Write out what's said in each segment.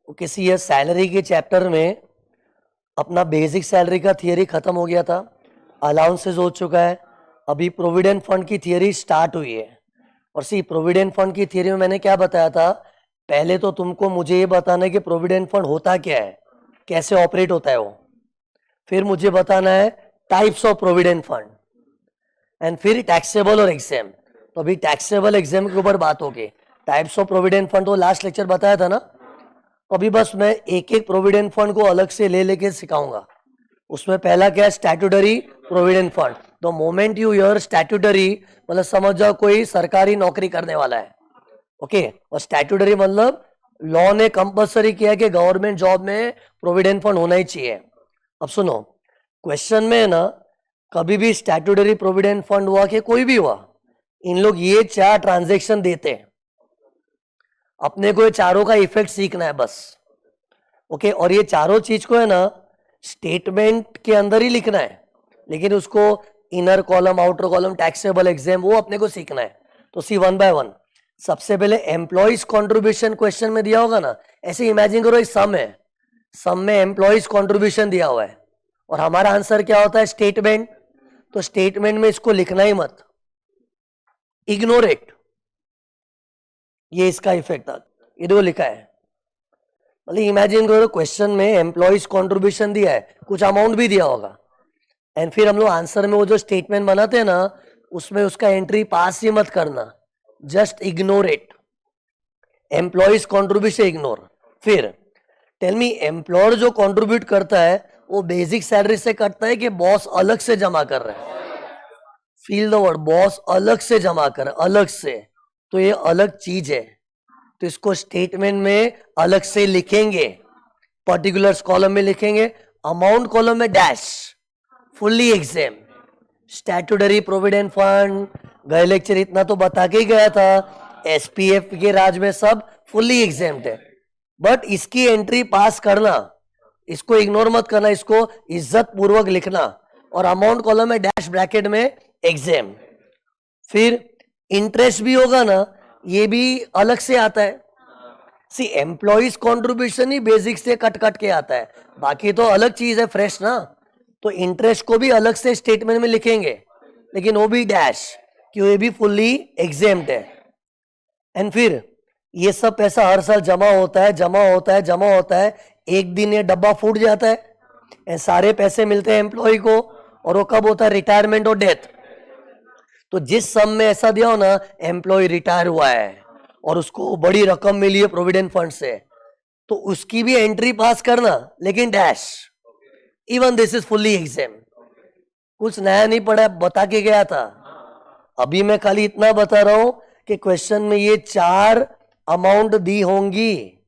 किसी ये सैलरी के चैप्टर में अपना बेसिक सैलरी का थियरी खत्म हो गया था, अलाउंसेस हो चुका है, अभी प्रोविडेंट फंड की थियरी स्टार्ट हुई है। और सी प्रोविडेंट फंड की थियरी में मैंने क्या बताया था, पहले तो तुमको मुझे ये बताना है कि प्रोविडेंट फंड होता क्या है, कैसे ऑपरेट होता है वो, फिर मुझे बताना है types of provident fund, and फिर टैक्सेबल और एग्जाम। तो अभी टैक्सेबल एग्जाम के ऊपर बात होगी। टाइप्स ऑफ प्रोविडेंट फंड तो लास्ट लेक्चर बताया था ना, तो अभी बस मैं एक एक प्रोविडेंट फंड को अलग से ले लेके सिखाऊंगा। उसमें पहला क्या है, statutory provident fund. The moment you here statutory मतलब समझ जाओ कोई सरकारी नौकरी करने वाला है, ओके। और स्टैट्यूटरी मतलब लॉ ने कंपलसरी किया कि गवर्नमेंट जॉब में प्रोविडेंट फंड होना ही चाहिए। अब सुनो, क्वेश्चन में है ना, कभी भी स्टैट्यूटरी प्रोविडेंट फंड हुआ कि कोई भी हुआ, इन लोग ये 4 ट्रांजेक्शन देते हैं। अपने को ये चारों का इफेक्ट सीखना है बस, ओके। और ये चारों चीज को है ना स्टेटमेंट के अंदर ही लिखना है, लेकिन उसको inner column outer column taxable exam वो अपने को सीखना है। तो सी 1 बाय 1। सबसे पहले एम्प्लॉइज कॉन्ट्रीब्यूशन क्वेश्चन में दिया होगा ना, ऐसे इमेजिन करो एक सम है, सम में एम्प्लॉइज कॉन्ट्रीब्यूशन दिया हुआ है और हमारा आंसर क्या होता है, स्टेटमेंट। तो स्टेटमेंट में इसको लिखना ही मत, इग्नोर इट। ये इसका इफेक्ट था, ये देखो लिखा है। मतलब इमेजिन करो क्वेश्चन में एम्प्लॉइज कॉन्ट्रीब्यूशन दिया है, कुछ अमाउंट भी दिया होगा, एंड फिर हम लोग आंसर में वो जो स्टेटमेंट बनाते हैं ना, उसमें उसका एंट्री पास ही मत करना, just ignore it. Employees contribution ignore. फिर टेल मी, एम्प्लॉयर जो कंट्रीब्यूट करता है वो बेसिक सैलरी से कटता है कि बॉस अलग से जमा कर रहा है? फील द वर्ड, बॉस अलग से जमा कर, अलग से। तो ये अलग चीज है, तो इसको स्टेटमेंट में अलग से लिखेंगे, पर्टिकुलर्स कॉलम में लिखेंगे, अमाउंट कॉलम में dash, fully exempt. Statutory provident fund गए लेक्चर इतना तो बता के ही गया था, एसपीएफ के राज में सब फुल्ली एग्जाम्ड है, बट इसकी एंट्री पास करना, इसको इग्नोर मत करना, इसको इज्जत पूर्वक लिखना, और अमाउंट कॉलम में डैश ब्रैकेट में एग्जाम। फिर इंटरेस्ट भी होगा ना, ये भी अलग से आता है। सी एम्प्लॉइज कॉन्ट्रीब्यूशन ही बेसिक से कट कट के आता है, बाकी तो अलग चीज है, फ्रेश ना। तो इंटरेस्ट को भी अलग से स्टेटमेंट में लिखेंगे, लेकिन वो भी डैश, क्यों, ये भी फुल्ली एग्जाम्ड है। एंड फिर ये सब पैसा हर साल जमा होता है, जमा होता है, जमा होता है, एक दिन ये डब्बा फूट जाता है, सारे पैसे मिलते हैं एम्प्लॉय को, और वो कब होता है, रिटायरमेंट और डेथ। तो जिस सम में ऐसा दिया हो ना, एम्प्लॉय रिटायर हुआ है और उसको बड़ी रकम मिली है प्रोविडेंट फंड से, तो उसकी भी एंट्री पास करना, लेकिन dash. Even this is fully exempt. कुछ नया नहीं पड़ा, बता के गया था। अभी मैं खाली इतना बता रहा हूं कि क्वेश्चन में ये 4 अमाउंट दी होंगी,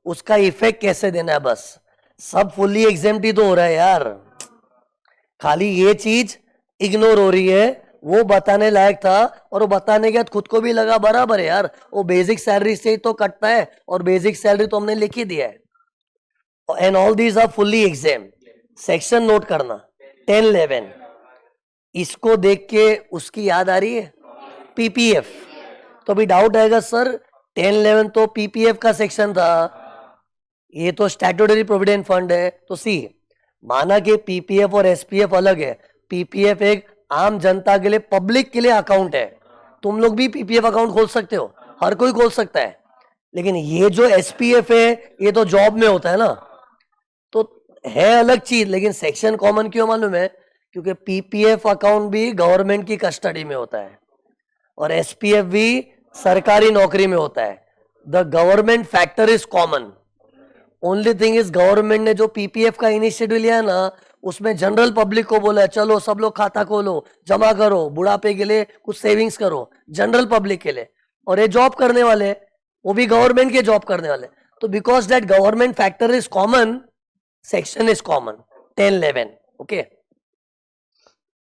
उसका इफेक्ट कैसे देना है, बस। सब फुल्ली एग्जाम्ड ही तो हो रहा है यार, खाली ये चीज इग्नोर हो रही है। वो बताने लायक था, और वो बताने के बाद खुद को भी लगा बराबर है यार, वो बेसिक सैलरी से तो कटता है, और बेसिक सैलरी तो हमने लिख ही दिया है। And all these are fully exam. Section note करना 10-11, इसको देख के उसकी याद आ रही है, पीपीएफ। तो अभी डाउट आएगा, सर 10-11 तो पीपीएफ का सेक्शन था, ये तो स्टैट्यूटरी प्रोविडेंट फंड है। तो सी, माना कि पीपीएफ और एसपीएफ अलग है, पीपीएफ एक आम जनता के लिए, पब्लिक के लिए अकाउंट है, तुम लोग भी पीपीएफ अकाउंट खोल सकते हो, हर कोई खोल सकता है। लेकिन ये जो एसपीएफ है, ये तो जॉब में होता है ना, तो है अलग चीज, लेकिन सेक्शन कॉमन क्यों मालूम है, क्योंकि पीपीएफ अकाउंट भी गवर्नमेंट की कस्टडी में होता है, और एसपीएफ भी सरकारी नौकरी में होता है। The government factor is common, only thing is government ने जो पीपीएफ का इनिशिएटिव लिया है ना, उसमें जनरल पब्लिक को बोला है चलो सब लोग खाता खोलो, जमा करो, बुढ़ापे के लिए कुछ सेविंग्स करो, जनरल पब्लिक के लिए। और ये जॉब करने वाले, वो भी गवर्नमेंट के जॉब करने वाले, तो because that government factor is common, section is common 10-11, okay.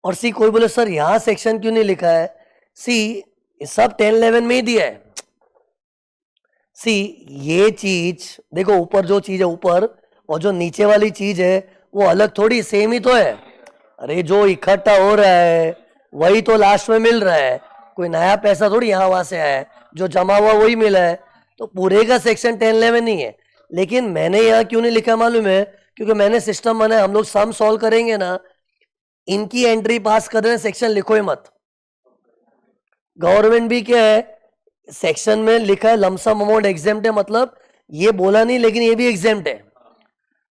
और सी, कोई बोले सर यहां सेक्शन क्यों नहीं लिखा है, सी सब 10-11 में ही दिया है। सी ये चीज देखो, ऊपर जो चीज है ऊपर, और जो नीचे वाली चीज है वो अलग थोड़ी, सेम ही तो है। अरे जो इकट्ठा हो रहा है वही तो लास्ट में मिल रहा है, कोई नया पैसा थोड़ी यहाँ वहां से आया है, जो जमा हुआ वही मिला है। तो पूरे का सेक्शन 10-11 नहीं है, लेकिन मैंने यहाँ क्यों नहीं लिखा मालूम है? क्योंकि मैंने सिस्टम बनाया, हम लोग सम सॉल्व करेंगे ना, इनकी एंट्री पास कर रहे हैं, सेक्शन लिखो ही मत। गवर्नमेंट भी क्या है, सेक्शन में लिखा है लमसम अमाउंट एग्जेम्प्ट है, मतलब ये बोला नहीं लेकिन ये भी एग्जेम्प्ट है।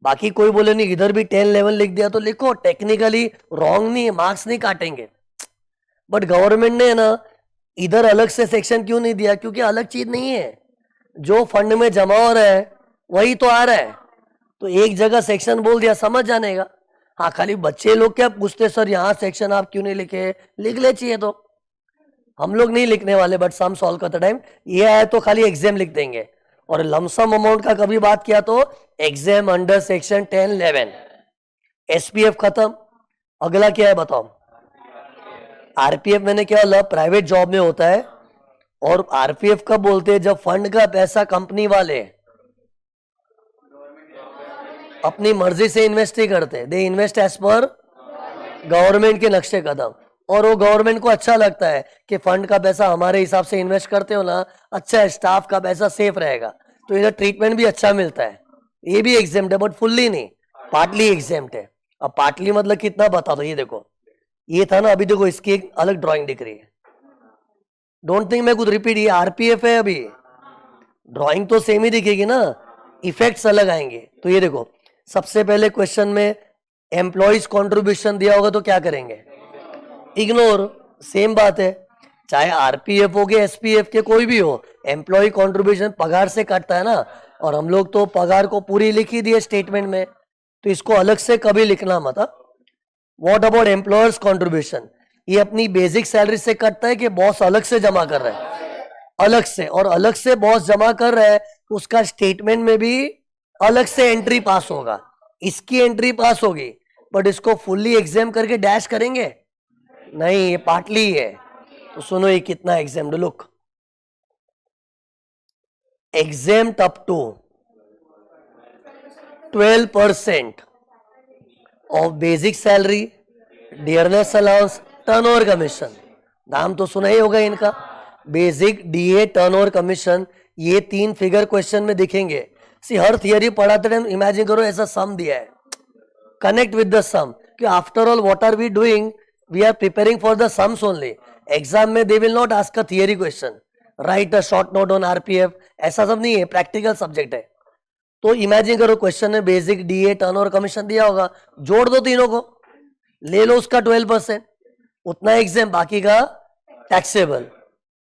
बाकी कोई बोले नहीं, इधर भी 10-11 लिख दिया तो लिखो, टेक्निकली रॉन्ग नहीं है, मार्क्स नहीं काटेंगे। बट गवर्नमेंट ने ना इधर अलग से सेक्शन क्यों नहीं दिया? क्योंकि अलग चीज नहीं है, जो फंड में जमा हो रहा है वही तो आ रहा है। तो एक जगह सेक्शन बोल दिया, समझ जाने का। हाँ, खाली बच्चे लोग क्या पूछते, सर यहाँ सेक्शन आप क्यों नहीं लिखे? लिख ले चाहिए तो, हम लोग नहीं लिखने वाले। बट सम सॉल्व करते टाइम ये आया तो खाली एग्जाम लिख देंगे। और लमसम अमाउंट का कभी बात किया तो एग्जाम अंडर सेक्शन 10-11, एसपीएफ खत्म। अगला क्या है बताओ? आरपीएफ मैंने क्या बोला, प्राइवेट जॉब में होता है। और आरपीएफ कब बोलते हैं? जब फंड का पैसा कंपनी वाले अपनी मर्जी से इन्वेस्ट ही करते, they invest as per government के नक्शे कदम। और वो गवर्नमेंट को अच्छा लगता है कि फंड का पैसा हमारे हिसाब से इन्वेस्ट करते हो ना, अच्छा है, स्टाफ का पैसा सेफ रहेगा, तो इधर ट्रीटमेंट भी अच्छा मिलता है। ये भी एग्जाम्प्ट है, बट फुल्ली नहीं, पार्टली एग्जाम्प्ट है। अब पार्टली मतलब कितना बता दो। ये देखो, ये था ना, अभी देखो इसकी एक अलग ड्राइंग दिख रही है। डोंट थिंक मैं कुछ रिपीट, ये आरपीएफ है, अभी ड्राइंग तो सेम ही दिखेगी ना, इफेक्ट्स अलग आएंगे। तो ये देखो, सबसे पहले क्वेश्चन में एम्प्लॉइज कंट्रीब्यूशन दिया होगा तो क्या करेंगे? इग्नोर। सेम बात है, चाहे आरपीएफ हो गया, एसपीएफ के कोई भी हो, एम्प्लॉय कंट्रीब्यूशन पगार से कटता है ना। और हम लोग तो पगार को पूरी लिख ही दिए स्टेटमेंट में, तो इसको अलग से कभी लिखना मत। What about employers contribution? ये अपनी बेसिक सैलरी से कटता है कि बॉस अलग से जमा कर रहा है? अलग से। और अलग से बॉस जमा कर रहा है तो उसका स्टेटमेंट में भी अलग से एंट्री पास होगा। इसकी एंट्री पास होगी, बट इसको फुल्ली एग्जाम करके डैश करेंगे नहीं, ये पार्टली है। तो सुनो ये कितना exam, look, exempt up to 12% of basic salary, dearness allowance, turnover commission. नाम तो सुना ही होगा इनका, बेसिक, डीए, टर्नओवर कमीशन। ये 3 फिगर क्वेश्चन में दिखेंगे। सी हर थियरी पढ़ाते टाइम इमेजिन करो ऐसा सम दिया है, कनेक्ट विद द सम, कि after all what are we doing, we are preparing for the sums only. Exam में they will not ask a theory question, write a short note on RPF, ऐसा सब नहीं है, practical subject है। तो imagine करो question में basic, DA, turnover commission दिया होगा, जोड़ दो तीनों को, ले लो उसका 12%, उतना एग्जाम, बाकी का टैक्सेबल।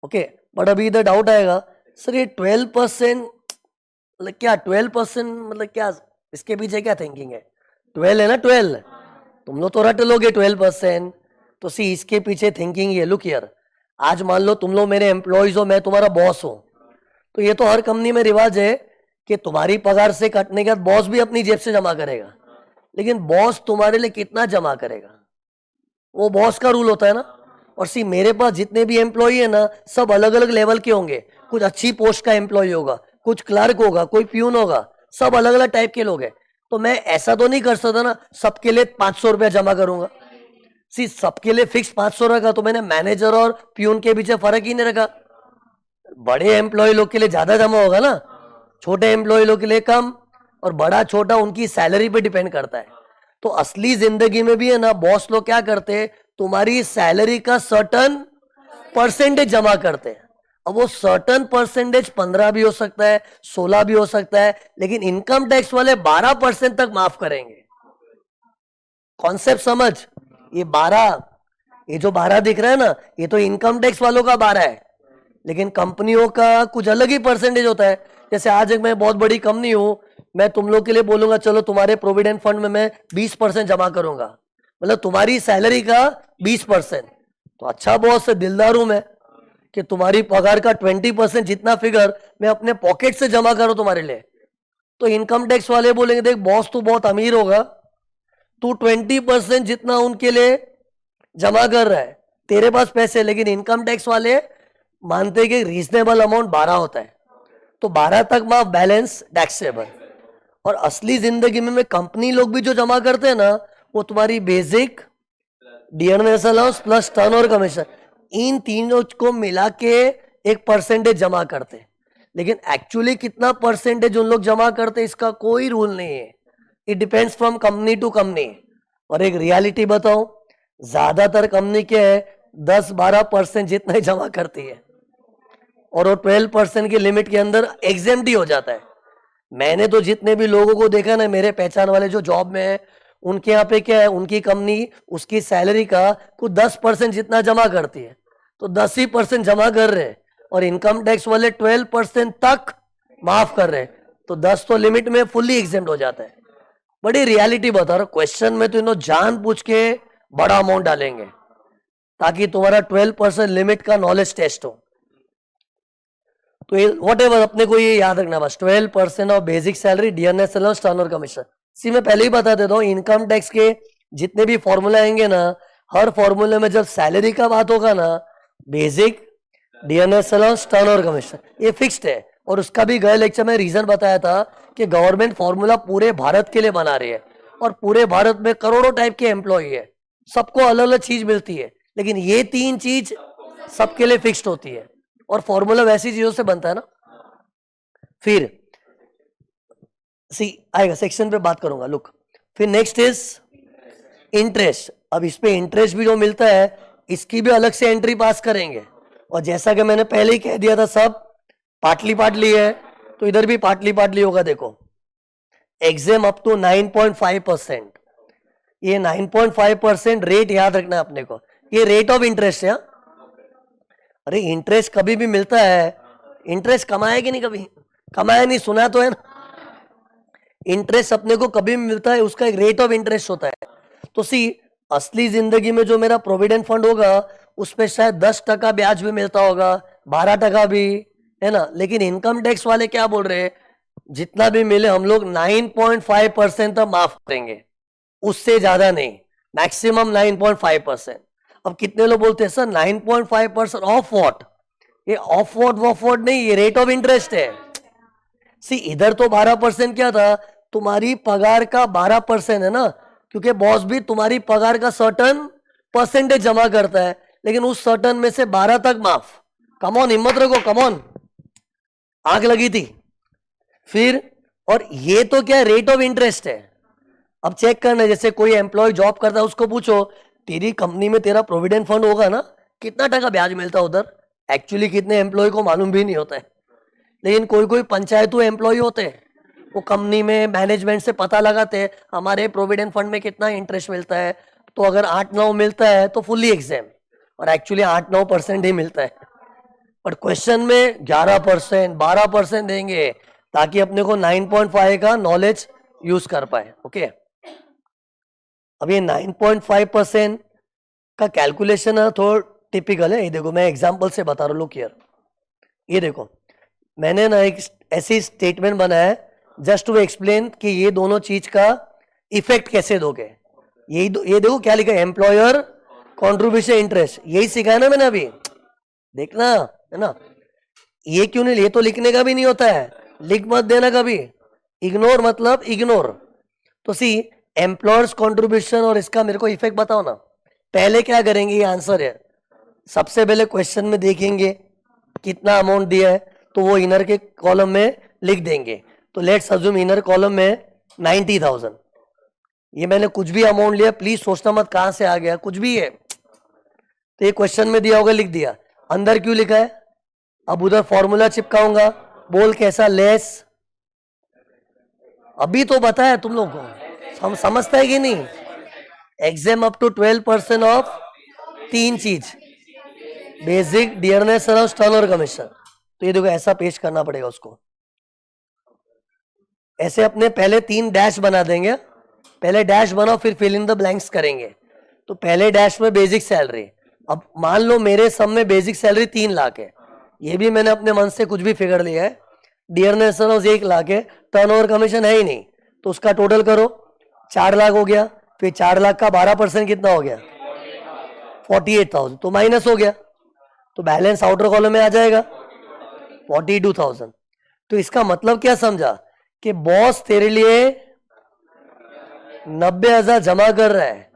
ओके, बट अभी इधर डाउट आएगा, सर ये 12% मतलब क्या? 12% मतलब क्या? इसके पीछे क्या थिंकिंग है? 12 है ना, 12 तुम लोग तो रट लोगे 12%। तो सी इसके पीछे थिंकिंग ये, लुक हियर, आज मान लो तुम लोग मेरे एम्प्लॉयज हो, मैं तुम्हारा बॉस हूं, तो ये तो हर कंपनी में रिवाज है कि तुम्हारी पगार से कटने के बाद बॉस भी अपनी जेब से जमा करेगा। लेकिन बॉस तुम्हारे लिए कितना जमा करेगा, वो बॉस का रूल होता है ना। और सी मेरे पास जितने भी एम्प्लॉय है ना, सब अलग अलग लेवल के होंगे। कुछ अच्छी पोस्ट का एम्प्लॉय होगा, कुछ क्लर्क होगा, कोई प्यून होगा, सब अलग अलग टाइप के लोग हैं। तो मैं ऐसा तो नहीं कर सकता ना सबके लिए 500 रुपया जमा करूंगा। सी सबके लिए फिक्स 500 रखा, तो मैंने मैनेजर और प्यून के बीच फर्क ही नहीं रखा। बड़े एम्प्लॉय लोग के लिए ज्यादा जमा होगा ना, छोटे एम्प्लॉय लोग के लिए कम। और बड़ा छोटा उनकी सैलरी पे डिपेंड करता है। तो असली जिंदगी में भी है ना, बॉस लोग क्या करते हैं, तुम्हारी सैलरी का सर्टन परसेंटेज जमा करते हैं। अब वो सर्टन परसेंटेज 15 भी हो सकता है, 16 भी हो सकता है, लेकिन इनकम टैक्स वाले 12% तक माफ करेंगे। कॉन्सेप्ट समझ? ये 12, ये जो 12 दिख रहा है ना, ये तो इनकम टैक्स वालों का 12 है, लेकिन कंपनियों का कुछ अलग ही परसेंटेज होता है। जैसे आज एक मैं बहुत बड़ी कंपनी हूं, मैं तुम लोग के लिए बोलूंगा चलो तुम्हारे प्रोविडेंट फंड में मैं 20% जमा करूंगा, मतलब तुम्हारी सैलरी का 20%। तो अच्छा बॉस से दिलदार हूं मैं कि तुम्हारी पगार का 20% जितना फिगर मैं अपने पॉकेट से जमा करूं तुम्हारे लिए। तो इनकम टैक्स वाले बोलेंगे देख बॉस तू बहुत अमीर होगा, तू 20% जितना उनके लिए जमा कर रहा है, तेरे पास पैसे। लेकिन इनकम टैक्स वाले मानते कि रीजनेबल अमाउंट 12 होता है, तो 12 तक माफ, बैलेंस टैक्सेबल। और असली जिंदगी में कंपनी लोग भी जो जमा करते हैं ना, वो तुम्हारी basic, dearness allowance plus turnover commission, इन तीनों को मिला के एक परसेंटेज जमा करते हैं। लेकिन एक्चुअली कितना परसेंटेज उन लोग जमा करते इसका कोई रूल नहीं है. It depends from company to company. और एक रियलिटी बताऊं, ज्यादातर कंपनी क्या है 10-12% जितना ही जमा करती है और वो 12% की लिमिट के अंदर एग्जेम्प्ट ही हो जाता है. मैंने तो जितने भी लोगों को देखा ना, मेरे पहचान वाले जो जॉब में है, उनके यहाँ पे क्या है, उनकी कंपनी उसकी सैलरी का कुछ 10% जितना जमा करती है. तो 10% जमा कर रहे हैं और इनकम टैक्स वाले 12% तक माफ कर रहे हैं. तो 10 तो लिमिट में फुल्ली एग्जेम्प्ट हो जाता है. बड़ी रियलिटी बता रहा हूं. क्वेश्चन में तो इन्हों जान पूछ के बड़ा अमाउंट डालेंगे ताकि तुम्हारा 12% लिमिट का नॉलेज टेस्ट हो. तो ये वॉट एवर, अपने को ये याद रखना बस, 12% of basic salary, DNS allowance, turnover commission. See मैं पहले ही बता देता हूँ, इनकम टैक्स के जितने भी फॉर्मूला आएंगे ना, हर फॉर्मूले में जब सैलरी का बात होगा ना, basic, DNS allowance, turnover commission, ये फिक्स्ड है. और उसका भी गए लेक्चर में रीजन बताया था कि गवर्नमेंट फॉर्मूला पूरे भारत के लिए बना रही है और पूरे भारत में करोड़ों टाइप के एम्प्लॉय है, सबको अलग अलग चीज मिलती है, लेकिन ये 3 चीज सबके लिए फिक्स्ड होती है और फॉर्मूला वैसी चीजों से बनता है ना. फिर सी आएगा सेक्शन पे बात करूंगा. लुक, फिर नेक्स्ट इज इंटरेस्ट. अब इस पे इंटरेस्ट भी जो मिलता है इसकी भी अलग से एंट्री पास करेंगे. और जैसा कि मैंने पहले ही कह दिया था, सब पाटली पाटली है, तो इधर भी पाटली पाटली होगा. देखो, एग्जाम अप टू 9.5%. ये 9.5% रेट याद रखना है अपने को. ये रेट ऑफ इंटरेस्ट है. अरे इंटरेस्ट कभी भी मिलता है, इंटरेस्ट कमाया कि नहीं, कभी कमाया नहीं, सुना तो है ना. इंटरेस्ट अपने को कभी भी मिलता है, उसका एक रेट ऑफ इंटरेस्ट होता है. तो सी, असली जिंदगी में जो मेरा प्रोविडेंट फंड होगा उसमें शायद 10% ब्याज भी मिलता होगा, 12% भी, है ना. लेकिन इनकम टैक्स वाले क्या बोल रहे हैं, जितना भी मिले हम लोग 9.5% तक माफ करेंगे, उससे ज्यादा नहीं, मैक्सिमम 9.5%. अब कितने लोग बोलते हैं सर 9.5% ऑफ वॉट, ये ऑफ वॉट नहीं, ये रेट ऑफ इंटरेस्ट है. सी, इधर तो 12% क्या था, तुम्हारी पगार का 12% है ना, क्योंकि बॉस भी तुम्हारी पगार का सर्टन परसेंटेज जमा करता है, लेकिन उस सर्टन में से 12 तक माफ. कमॉन, हिम्मत रखो, कमॉन, आग लगी थी. फिर और ये तो क्या रेट ऑफ इंटरेस्ट है. अब चेक करना, जैसे कोई एम्प्लॉय जॉब करता है, उसको पूछो तेरी कंपनी में तेरा प्रोविडेंट फंड होगा ना, कितना टका ब्याज मिलता है उधर. एक्चुअली कितने एम्प्लॉय को मालूम भी नहीं होता है, लेकिन कोई कोई पंचायतों एम्प्लॉय होते हैं, वो कंपनी में मैनेजमेंट से पता लगाते हैं हमारे प्रोविडेंट फंड में कितना इंटरेस्ट मिलता है. तो अगर 8-9 मिलता है तो फुल्ली एग्जाम, और एक्चुअली 8-9% ही मिलता है. पर क्वेश्चन में 11%, 12% देंगे ताकि अपने को 9.5 का नॉलेज यूज कर पाए. ओके, अब ये 9.5% का कैलकुलेशन है, थोड़ा टिपिकल है. ये देखो, मैं एग्जांपल से बता रहा हूँ. लुक हियर, ये देखो, मैंने ना एक ऐसी स्टेटमेंट बनाया है जस्ट टू एक्सप्लेन कि ये दोनों चीज का इफेक्ट कैसे दोगे. ये देखो क्या लिखा है, एम्प्लॉयर कॉन्ट्रीब्यूशन इंटरेस्ट, यही सिखाया ना मैंने अभी, देखना है ना. ये क्यों नहीं, ये तो लिखने का भी नहीं होता है, लिख मत देना कभी, इग्नोर मतलब इग्नोर. तो सी, एम्प्लॉयर्स कॉन्ट्रीब्यूशन और इसका मेरे को इफेक्ट बताओ ना. पहले क्या करेंगे, ये आंसर है. सबसे पहले क्वेश्चन में देखेंगे कितना अमाउंट दिया है, तो वो इनर के कॉलम में लिख देंगे. तो लेट्स अज्यूम इनर कॉलम में 90,000. ये मैंने कुछ भी अमाउंट लिया, प्लीज सोचना मत कहां से आ गया, कुछ भी है. तो ये क्वेश्चन में दिया होगा, लिख दिया. अंदर क्यों लिखा है, अब उधर फॉर्मूला चिपकाऊंगा, बोल कैसा, लेस. अभी तो बताया तुम लोग को, हम समझता है कि नहीं. एग्जाम अप टू 12% ऑफ 3 चीज, basic, DNS allowance, turnover commission. तो ये देखो, ऐसा पेश करना पड़ेगा उसको. ऐसे अपने पहले 3 डैश बना देंगे, पहले डैश बनाओ, फिर फिल इन द ब्लैंक्स करेंगे. तो पहले डैश में बेसिक सैलरी. अब मान लो मेरे सब में बेसिक सैलरी 3 लाख है, ये भी मैंने अपने मन से कुछ भी फिगर लिया है. डीएनएस अलाउंस 1 लाख है, टर्नओवर कमीशन है ही नहीं, तो उसका टोटल करो, 4 लाख हो गया. फिर 4 लाख का 12% कितना हो गया, 48,000. तो माइनस हो गया, तो बैलेंस आउटर कॉलम में आ जाएगा 42,000. तो इसका मतलब क्या समझा, कि बॉस तेरे लिए 90,000 जमा कर रहा है,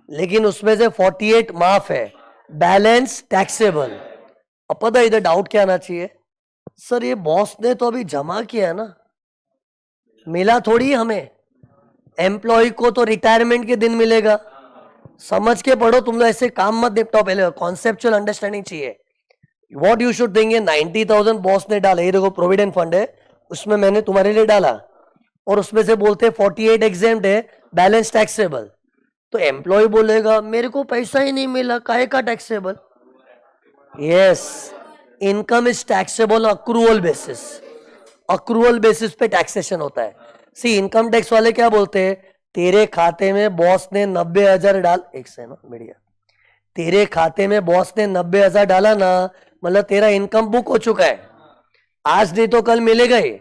लेकिन उसमें से 48 माफ है, बैलेंस टैक्सेबल. अब पता है इधर डाउट क्या आना चाहिए, सर ये बॉस ने तो अभी जमा किया ना, मिला थोड़ी हमें। एम्प्लॉय को तो रिटायरमेंट के दिन मिलेगा। समझ के पढ़ो तुम लोग, ऐसे काम मत निपटाओ, पहले कॉन्सेप्चुअल अंडरस्टैंडिंग चाहिए। What you should think, 90,000 boss ने डाला, ये देखो प्रोविडेंट फंड है, उसमें मैंने तुम्हारे लिए डाला, और उसमें से बोलते 48 एग्जेम्प्ट है, बैलेंस टैक्सेबल। तो एम्प्लॉय बोलेगा मेरे को पैसा ही नहीं मिला, काहे का taxable? Yes, income is taxable accrual basis. Accrual basis पे टैक्सेशन होता है। सी इनकम टैक्स वाले क्या बोलते हैं, तेरे खाते में बॉस ने 90,000 डाल, एक से ना बढ़िया, तेरे खाते में बॉस ने 90,000 डाला ना, मतलब तेरा इनकम बुक हो चुका है, आज नहीं तो कल मिलेगा ही।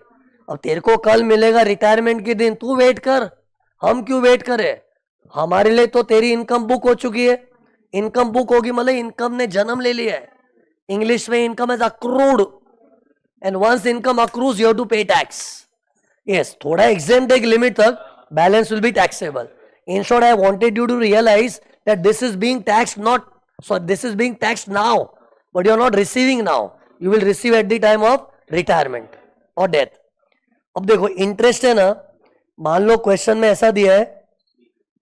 अब तेरे को कल मिलेगा रिटायरमेंट के दिन, तू वेट कर, हम क्यों वेट करें? हमारे लिए तो तेरी इनकम बुक हो चुकी है। इनकम बुक होगी मतलब इनकम ने जन्म ले लिया है। इंग्लिश में income is accrued, and once income accrues you have to pay tax. Yes, थोड़ा एग्जेम्प्ट एक लिमिट तक, balance will be taxable. In short, I wanted you to realise that this is being taxed not, so this is being taxed now, but you are not receiving now, you will receive at the time of retirement or death. अब देखो interest है ना, मान लो question में ऐसा दिया है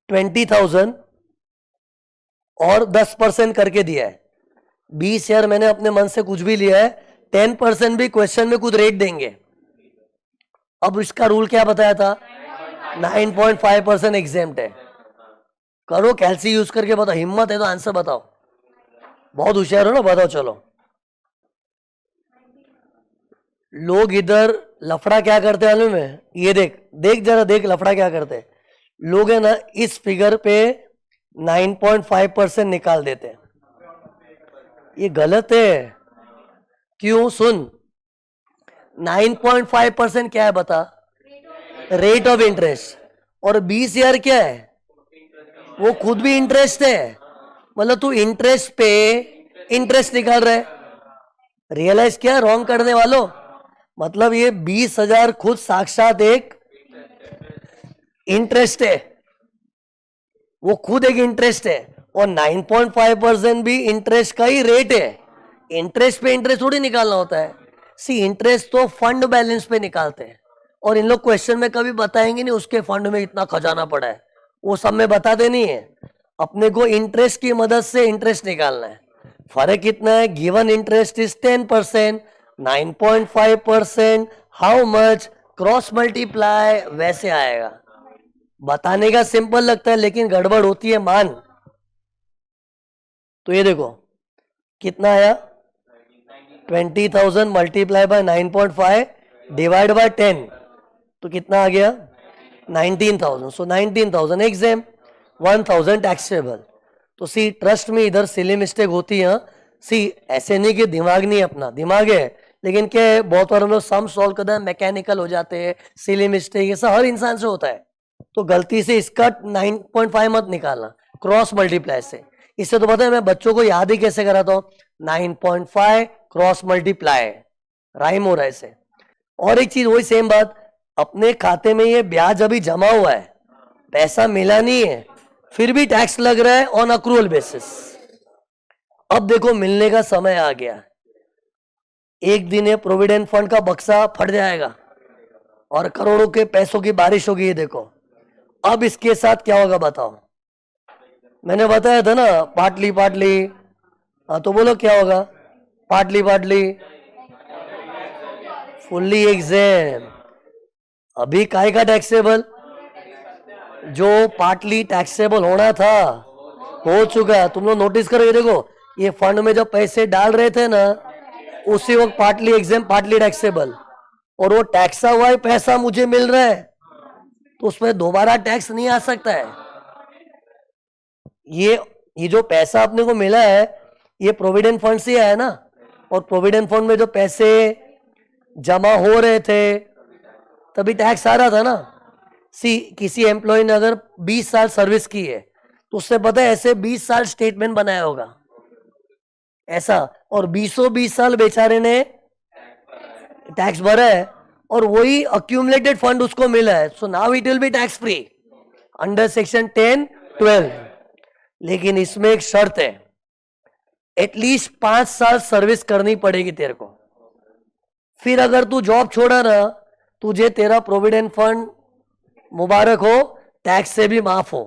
20,000 और 10% करके दिया है, 20,000 मैंने अपने मन से कुछ भी लिया है, 10% भी क्वेश्चन में कुछ रेट देंगे। अब इसका रूल क्या बताया था, 9.5% एग्जेम्प्ट है। करो कैलसी यूज करके बताओ, हिम्मत है तो आंसर बताओ, बहुत होशियार हो ना, बताओ चलो। लोग इधर लफड़ा क्या करते हैं मालूम है, ये देख देख जरा देख लफड़ा क्या करते हैं लोग, है ना, इस फिगर पे 9.5% निकाल देते हैं। ये गलत है। क्यों? सुन, 9.5% क्या है बता, रेट ऑफ इंटरेस्ट, और 20,000 क्या है, वो खुद भी इंटरेस्ट है, मतलब तू इंटरेस्ट पे इंटरेस्ट निकाल रहा है। रियलाइज किया रॉन्ग करने वालों, मतलब ये 20,000 खुद साक्षात एक इंटरेस्ट है, वो खुद एक इंटरेस्ट है, और 9.5% भी इंटरेस्ट का ही रेट है। इंटरेस्ट पे इंटरेस्ट थोड़ी निकालना होता है। सी इंटरेस्ट तो फंड बैलेंस पे निकालते हैं, और इन लोग क्वेश्चन में कभी बताएंगे नहीं उसके फंड में इतना खजाना पड़ा है, वो सब में बताते नहीं है। अपने को इंटरेस्ट की मदद से इंटरेस्ट निकालना है। फर्क कितना है, given interest is 10%, 9.5% how much, cross multiply, वैसे आएगा। बताने का सिंपल लगता है लेकिन गड़बड़ होती है मान। तो ये देखो कितना आया, 20,000 मल्टीप्लाई बाय 9.5 डिवाइड बाय 10, तो कितना आ गया, 19,000। सो 19,000 एग्जाम, 1,000 टैक्सेबल। तो सी ट्रस्ट में इधर सिली मिस्टेक होती है। सी ऐसे नहीं कि दिमाग नहीं, अपना दिमाग है, लेकिन क्या है, बहुत बार हम लोग सम सॉल्व करते हैं मैकेनिकल हो जाते हैं, सिली मिस्टेक, ऐसा हर इंसान से होता है। तो गलती से इसका 9.5 मत निकालना, क्रॉस मल्टीप्लाई से। इससे तो पता है मैं बच्चों को याद ही कैसे कराता हूं, 9.5 क्रॉस मल्टीप्लाई, राइम हो रहा है इसे। और एक चीज वही सेम बात, अपने खाते में ये ब्याज अभी जमा हुआ है, पैसा मिला नहीं है, फिर भी टैक्स लग रहा है ऑन अक्रूवल बेसिस। अब देखो मिलने का समय आ गया, एक दिन ये प्रोविडेंट फंड का बक्सा फट जाएगा और करोड़ों के पैसों की बारिश होगी। ये देखो अब इसके साथ क्या होगा बताओ। मैंने बताया था ना पार्टली पार्टली, हाँ तो बोलो क्या होगा, पार्टली पार्टली, फुल्ली एग्जाम। अभी काय का टैक्सेबल, जो पार्टली टैक्सेबल होना था हो चुका है। तुम लोग नोटिस करो, ये देखो ये फंड में जब पैसे डाल रहे थे ना, उसी वक्त पार्टली एग्जाम पार्टली टैक्सेबल, और वो टैक्सा हुआ है पैसा मुझे मिल रहा है, तो उसमें दोबारा टैक्स नहीं आ सकता है। ये जो पैसा अपने को मिला है ये प्रोविडेंट फंड से आया ना, और प्रोविडेंट फंड में जो पैसे जमा हो रहे थे तभी टैक्स आ रहा था ना। सी किसी एम्प्लॉय ने अगर 20 साल सर्विस की है तो उससे पता है ऐसे 20 साल स्टेटमेंट बनाया होगा ऐसा, और 20 साल बेचारे ने टैक्स भरा है, और वही अक्यूमुलेटेड फंड उसको मिला है। So now it will be tax free under section 10-12। लेकिन इसमें एक शर्त है, एटलीस्ट 5 साल सर्विस करनी पड़ेगी तेरे को, फिर अगर तू जॉब छोड़ा ना, तुझे तेरा प्रोविडेंट फंड मुबारक हो, टैक्स से भी माफ हो,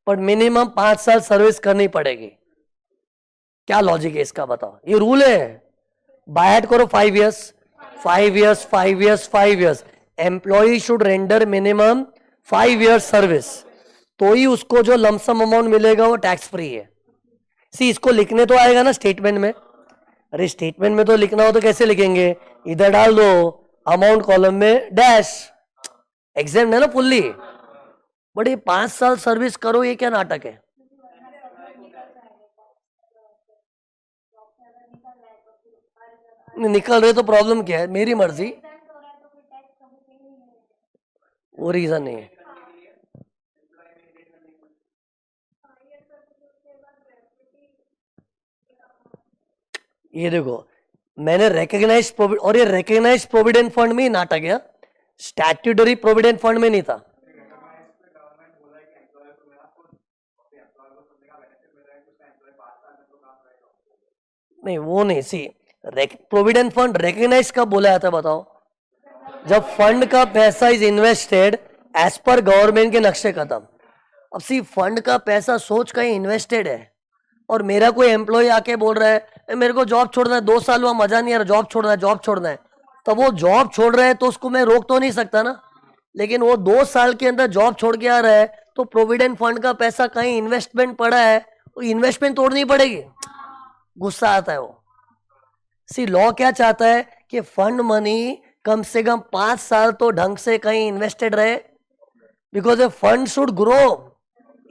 पर मिनिमम 5 साल सर्विस करनी पड़ेगी। क्या लॉजिक है इसका बताओ? ये रूल है। बाय करो 5 years, 5 years, 5 years, 5 years। Employ should render minimum 5 years service, तो ही उसको जो लमसम अमाउंट मिलेगा वो टैक्स फ्री है। सी, इसको लिखने तो आएगा ना स्टेटमेंट में। अरे स्टेटमेंट में तो लिखना हो तो कैसे लिखेंगे? इधर डाल दो अमाउंट कॉलम में डैश, एग्जाम है ना फुल्ली। बट ये 5 साल सर्विस करो, ये क्या नाटक है? निकल रहे तो प्रॉब्लम क्या है? मेरी मर्जी, वो रीजन नहीं है। ये देखो, मैंने रिकग्नाइज और ये रिकग्नाइज प्रोविडेंट फंड में ही नाटक है, स्टैट्यूटरी प्रोविडेंट फंड में नहीं था। नहीं वो नहीं, सी प्रोविडेंट फंड रिकग्नाइज कब बोला जाता है बताओ? जब फंड का पैसा is invested as per government के नक्शे कदम। अब सी, फंड का पैसा सोच कहीं इन्वेस्टेड है, और मेरा कोई एम्प्लॉय आके बोल रहा है मेरे को जॉब छोड़ना है, 2 साल हुआ मजा नहीं आ रहा, जॉब छोड़ना है, जॉब छोड़ना है, तो वो जॉब छोड़ रहा है तो उसको मैं रोक तो नहीं सकता ना। लेकिन वो 2 साल के अंदर जॉब छोड़ के आ रहा है, तो प्रोविडेंट फंड का पैसा कहीं इन्वेस्टमेंट पड़ा है, वो इन्वेस्टमेंट तोड़नी पड़ेगी। गुस्सा आता है वो। सी, लॉ क्या चाहता है कि फंड मनी कम से कम 5 साल तो ढंग से कहीं इन्वेस्टेड रहे, because a fund should grow,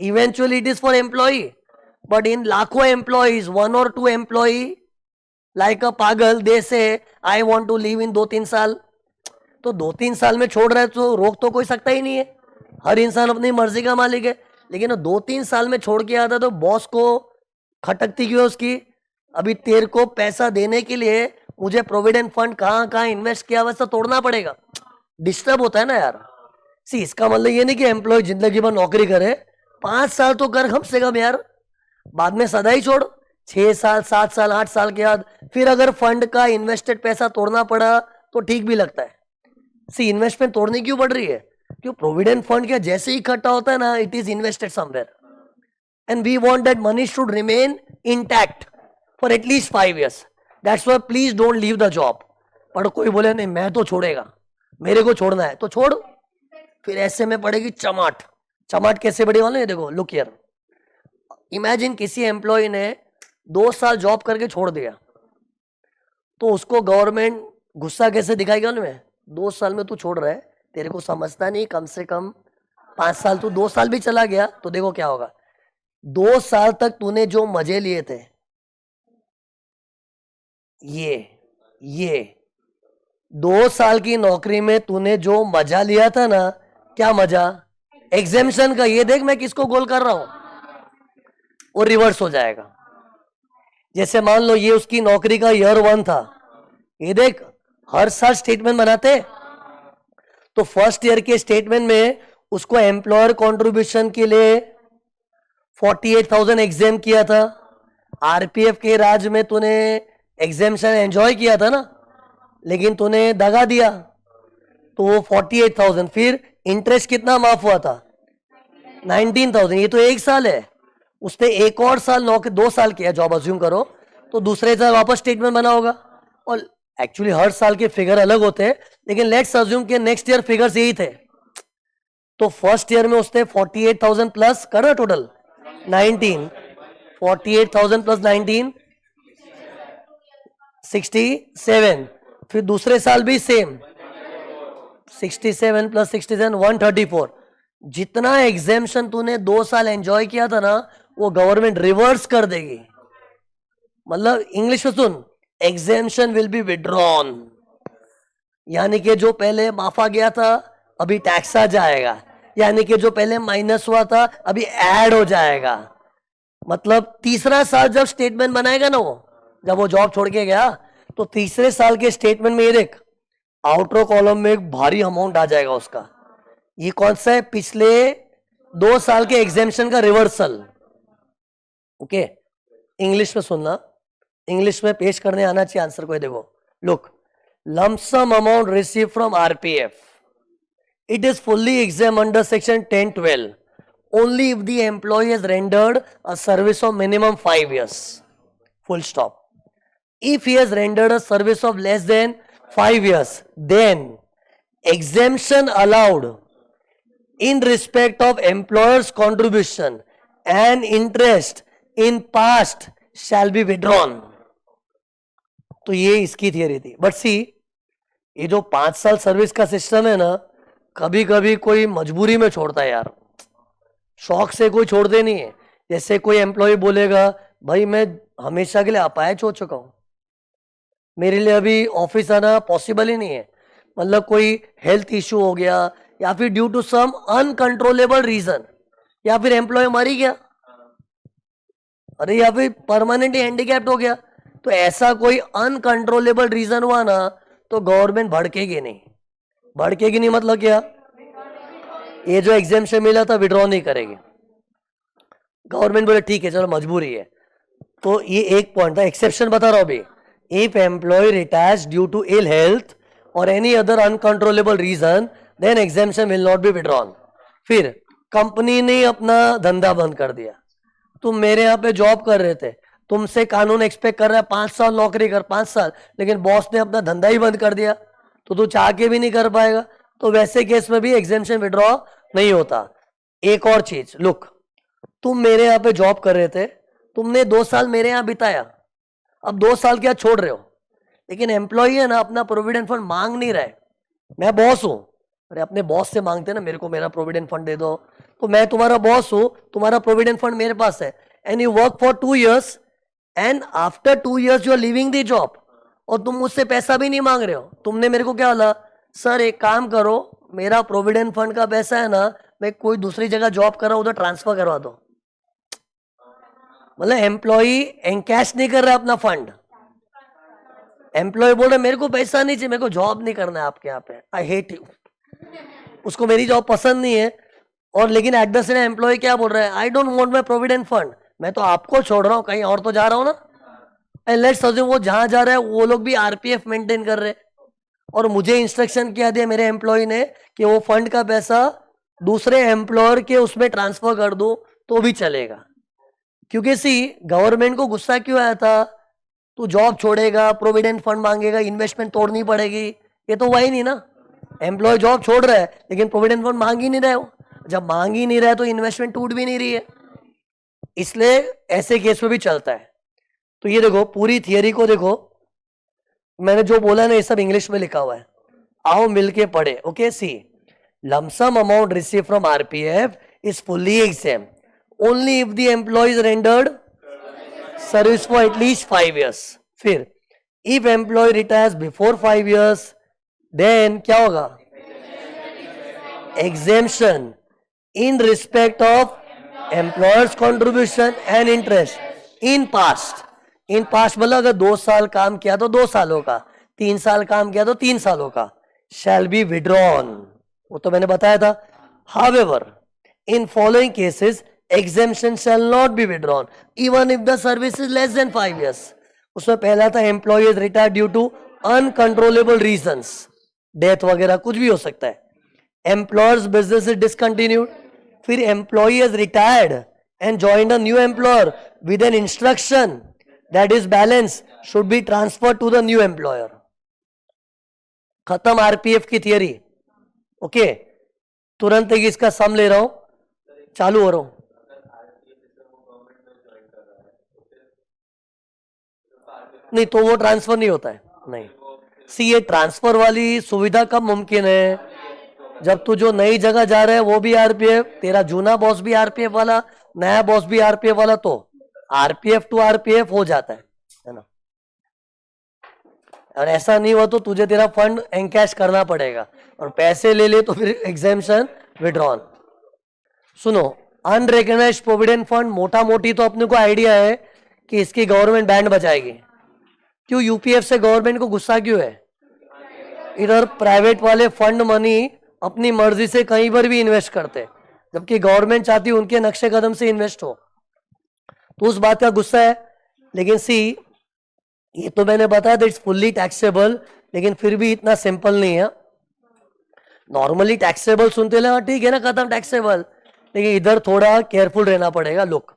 eventually it is for employee. But in लाखों employees, 1 or 2 employee like a पागल, they say I want to leave in 2-3 साल, तो 2-3 साल में छोड़ रहा है तो रोक तो कोई सकता ही नहीं है। हर इंसान अपनी मर्जी का मालिक है। लेकिन 2-3 साल में छोड़ के आता तो बॉस को खटकती क्यों उसकी? अभी तेरे को पैसा देने के लिए मुझे प्रोविडेंट फंड कहाँ कहाँ इन्वेस्ट किया वैसा तोड़ना पड़ेगा। डिस्टर्ब होता है ना यार। सी, इसका मतलब ये नहीं कि एम्प्लॉय जिंदगी भर नौकरी करे, 5 साल तो कर कम से कम यार, बाद में सदा ही छोड़। 6 साल, 7 साल, 8 साल के बाद फिर अगर फंड का इन्वेस्टेड पैसा तोड़ना पड़ा तो ठीक भी लगता है। सी, इन्वेस्टमेंट तोड़नी क्यों पड़ रही है? क्यों? प्रोविडेंट फंड क्या जैसे ही इकट्ठा होता है ना, it is invested somewhere, and we want that money should remain intact for at least 5 years। That's why please don't leave the job. पर कोई बोले नहीं मैं तो छोड़ेगा, मेरे को छोड़ना है तो छोड़, फिर ऐसे में पड़ेगी चमाट। चमाट कैसे पड़ेगी वाले? देखो, लुक हियर, इमेजिन किसी एम्प्लॉय ने 2 साल जॉब करके छोड़ दिया, तो उसको गवर्नमेंट गुस्सा कैसे दिखाएगी उनमें? 2 साल में तू छोड़ रहा है, तेरे को समझता नहीं, कम से कम 5 साल, तू 2 साल भी चला गया तो देखो क्या होगा। 2 साल तक तूने जो मजे लिए थे, ये 2 साल की नौकरी में तूने जो मजा लिया था ना, क्या मजा? एग्जेम्पशन का। ये देख मैं किसको गोल कर रहा हूं, वो रिवर्स हो जाएगा। जैसे मान लो ये उसकी नौकरी का ईयर 1 था, ये देख हर साल स्टेटमेंट बनाते, तो फर्स्ट ईयर के स्टेटमेंट में उसको एम्प्लॉयर कंट्रीब्यूशन के लिए 48,000 एग्जाम किया था। आरपीएफ के राज में तूने एग्जामेशन एंजॉय किया था ना, लेकिन तूने दगा दिया, तो वो 48,000, फिर इंटरेस्ट कितना माफ हुआ था? 19,000। ये तो 1 साल है, उसने एक और साल 2 साल किया जॉब, अज्यूम करो, तो दूसरे साल वापस स्टेटमेंट बना होगा। और एक्चुअली हर साल के फिगर अलग होते हैं, लेकिन लेट्स अज्यूम के नेक्स्ट ईयर फिगर्स यही थे, तो फर्स्ट ईयर में उसने 48,000 प्लस करा टोटल 19, 48,000 प्लस 19 67, फिर दूसरे साल भी सेम 67 प्लस 67 134। जितना एग्जेम्पशन तूने 2 साल एंजॉय किया था ना, वो गवर्नमेंट रिवर्स कर देगी। मतलब इंग्लिश में सुन, एग्जेम्पशन विल बी विड्रॉन, यानी कि जो पहले माफा गया था अभी टैक्स आ जाएगा, यानी कि जो पहले माइनस हुआ था अभी ऐड हो जाएगा। मतलब तीसरा साल जब स्टेटमेंट बनाएगा ना, वो जब वो जॉब छोड़ के गया, तो तीसरे साल के स्टेटमेंट में ये देख, आउटर कॉलम में एक भारी अमाउंट आ जाएगा उसका। ये कौन सा है? पिछले 2 साल के एग्जेम्पशन का रिवर्सल। ओके, इंग्लिश में सुनना, इंग्लिश में पेश करने आना चाहिए आंसर को। देखो, look, lump sum amount received from RPF. It is fully exempt under section 10(12) only if the employee has rendered a service of minimum 5 years. Full stop. If he has rendered a service of less than 5 years, then exemption allowed in respect of employer's contribution and interest in past shall be withdrawn. तो ये इसकी theory थी. But see, ये जो 5 साल service का system है ना, कभी कभी कोई मजबूरी में छोड़ता है यार, शौक से कोई छोड़ते नहीं है. जैसे कोई एम्प्लॉय बोलेगा भाई मैं हमेशा के लिए अपाहिज हो चुका हूं, मेरे लिए अभी ऑफिस आना पॉसिबल ही नहीं है, मतलब कोई हेल्थ इश्यू हो गया या फिर due to some uncontrollable reason, या फिर एम्प्लॉय मर ही गया, अरे या फिर परमानेंटली हैंडीकैप्ड हो गया, तो ऐसा कोई अनकंट्रोलेबल रीजन हुआ ना तो गवर्नमेंट भड़केगी नहीं. भड़केगी नहीं मतलब क्या, ये जो एग्जेम्पशन मिला था विड्रॉ नहीं करेगी. गवर्नमेंट बोले ठीक है चलो मजबूरी है. तो ये एक पॉइंट था. एक्सेप्शन बता रहा हूं अभी. If employ retires due to ill health और any other uncontrollable reason then exemption will not be withdrawn. फिर कंपनी ने अपना धंधा बंद कर दिया, तुम मेरे यहाँ पे जॉब कर रहे थे, तुमसे कानून एक्सपेक्ट कर रहा है 5 साल नौकरी कर, 5 साल, लेकिन बॉस ने अपना धंधा ही बंद कर दिया तो तू चाह के भी नहीं कर पाएगा. तो वैसे केस में भी एग्जेम्पशन विड्रॉ नहीं होता. एक और चीज, लुक, तुम मेरे यहाँ पे जॉब कर रहे थे, तुमने 2 साल मेरे यहाँ बिताया, अब 2 साल क्या छोड़ रहे हो, लेकिन एम्प्लॉय है ना अपना प्रोविडेंट फंड मांग नहीं रहा है. मैं बॉस हूं, अरे अपने बॉस से मांगते ना मेरे को मेरा प्रोविडेंट फंड दे दो, तो मैं तुम्हारा बॉस हूं, तुम्हारा प्रोविडेंट फंड मेरे पास है, and you work for 2 years and after 2 years you are living the job, और तुम मुझसे पैसा भी नहीं मांग रहे हो. तुमने मेरे को क्या बोला, सर एक काम करो, मेरा प्रोविडेंट फंड का पैसा है ना, मैं कोई दूसरी जगह जॉब कर रहा हूं उधर ट्रांसफर करवा दो. मतलब एम्प्लॉय एनकैश नहीं कर रहा अपना फंड. एम्प्लॉय बोल रहा मेरे को पैसा नहीं चाहिए, मेरे को जॉब नहीं करना है आपके यहाँ पे, आई हेट यू, उसको मेरी जॉब पसंद नहीं है. और लेकिन एट द सेम एम्प्लॉय क्या बोल रहा है, I don't want my provident fund, मैं तो आपको छोड़ रहा हूं, कहीं और तो जा रहा हूं ना. एंड लेट्स अज्यूम वो जहां जा रहा है वो लोग भी आरपीएफ मेंटेन कर रहे हैं, और मुझे इंस्ट्रक्शन किया दिया मेरे एम्प्लॉय ने कि वो फंड का पैसा दूसरे एम्प्लॉयर के उसमें ट्रांसफर कर दो तो भी चलेगा. क्योंकि सी, गवर्नमेंट को गुस्सा क्यों आया था, तू जॉब छोड़ेगा, प्रोविडेंट फंड मांगेगा, इन्वेस्टमेंट तोड़नी पड़ेगी, ये तो वही नहीं ना. एम्प्लॉय जॉब छोड़ रहा है लेकिन प्रोविडेंट फंड मांग ही नहीं रहे हो, जब मांग ही नहीं रहा है तो इन्वेस्टमेंट टूट भी नहीं रही है, इसलिए ऐसे केस में भी चलता है. तो ये देखो पूरी थियरी को देखो, मैंने जो बोला ना ये सब इंग्लिश में लिखा हुआ है, आओ मिलके पढ़े. Okay, see, lump sum amount receive from RPF is fully exempt only if the employ is rendered service for at least 5 years. फिर if employ retires before 5 years then क्या होगा, exemption in respect of employers contribution and interest in past. In past मतलब अगर 2 साल काम किया तो 2 सालों का, 3 साल काम किया तो 3 सालों का, शैल बी विड्रॉन. वो तो मैंने बताया था. However in following cases exemption shall not be withdrawn even if the service is less than 5 years. उसमें पहला था employee is retired due to uncontrollable reasons, death वगैरह कुछ भी हो सकता है. employer's business is discontinued, फिर employee is retired and joined a new employer with an instruction that his balance should be transferred to the new employer. खत्म RPF की theory. Okay, तुरंत एक इसका सम ले रहा हूं, चालू हो रहा हूं. नहीं तो वो ट्रांसफर नहीं होता है. नहीं, सी, ये ट्रांसफर वाली सुविधा कब मुमकिन है, जब तू जो नई जगह जा रहा है वो भी आरपीएफ, तेरा जूना बॉस भी आरपीएफ वाला, नया बॉस भी आरपीएफ वाला, तो आरपीएफ टू आरपीएफ हो जाता है ना. और ऐसा नहीं हुआ तो तुझे तेरा फंड एनकैश करना पड़ेगा, और पैसे ले ले तो फिर एग्जेम्पशन विड्रॉन. सुनो, अनरिकग्नाइज्ड प्रोविडेंट फंड, मोटा मोटी तो अपने को आइडिया है कि इसकी गवर्नमेंट बैंड बचाएगी. क्यों, यूपीएफ से गवर्नमेंट को गुस्सा क्यों है, इधर प्राइवेट वाले फंड मनी अपनी मर्जी से कहीं पर भी इन्वेस्ट करते, जबकि गवर्नमेंट चाहती है उनके नक्शे कदम से इन्वेस्ट हो, तो उस बात का गुस्सा है. लेकिन सी, ये तो मैंने बताया दैट इट्स फुल्ली टैक्सेबल लेकिन फिर भी इतना सिंपल नहीं है। नॉर्मली टैक्सेबल सुनते हैं, ठीक है ना, खत्म टैक्सेबल, लेकिन इधर थोड़ा केयरफुल रहना पड़ेगा। लुक,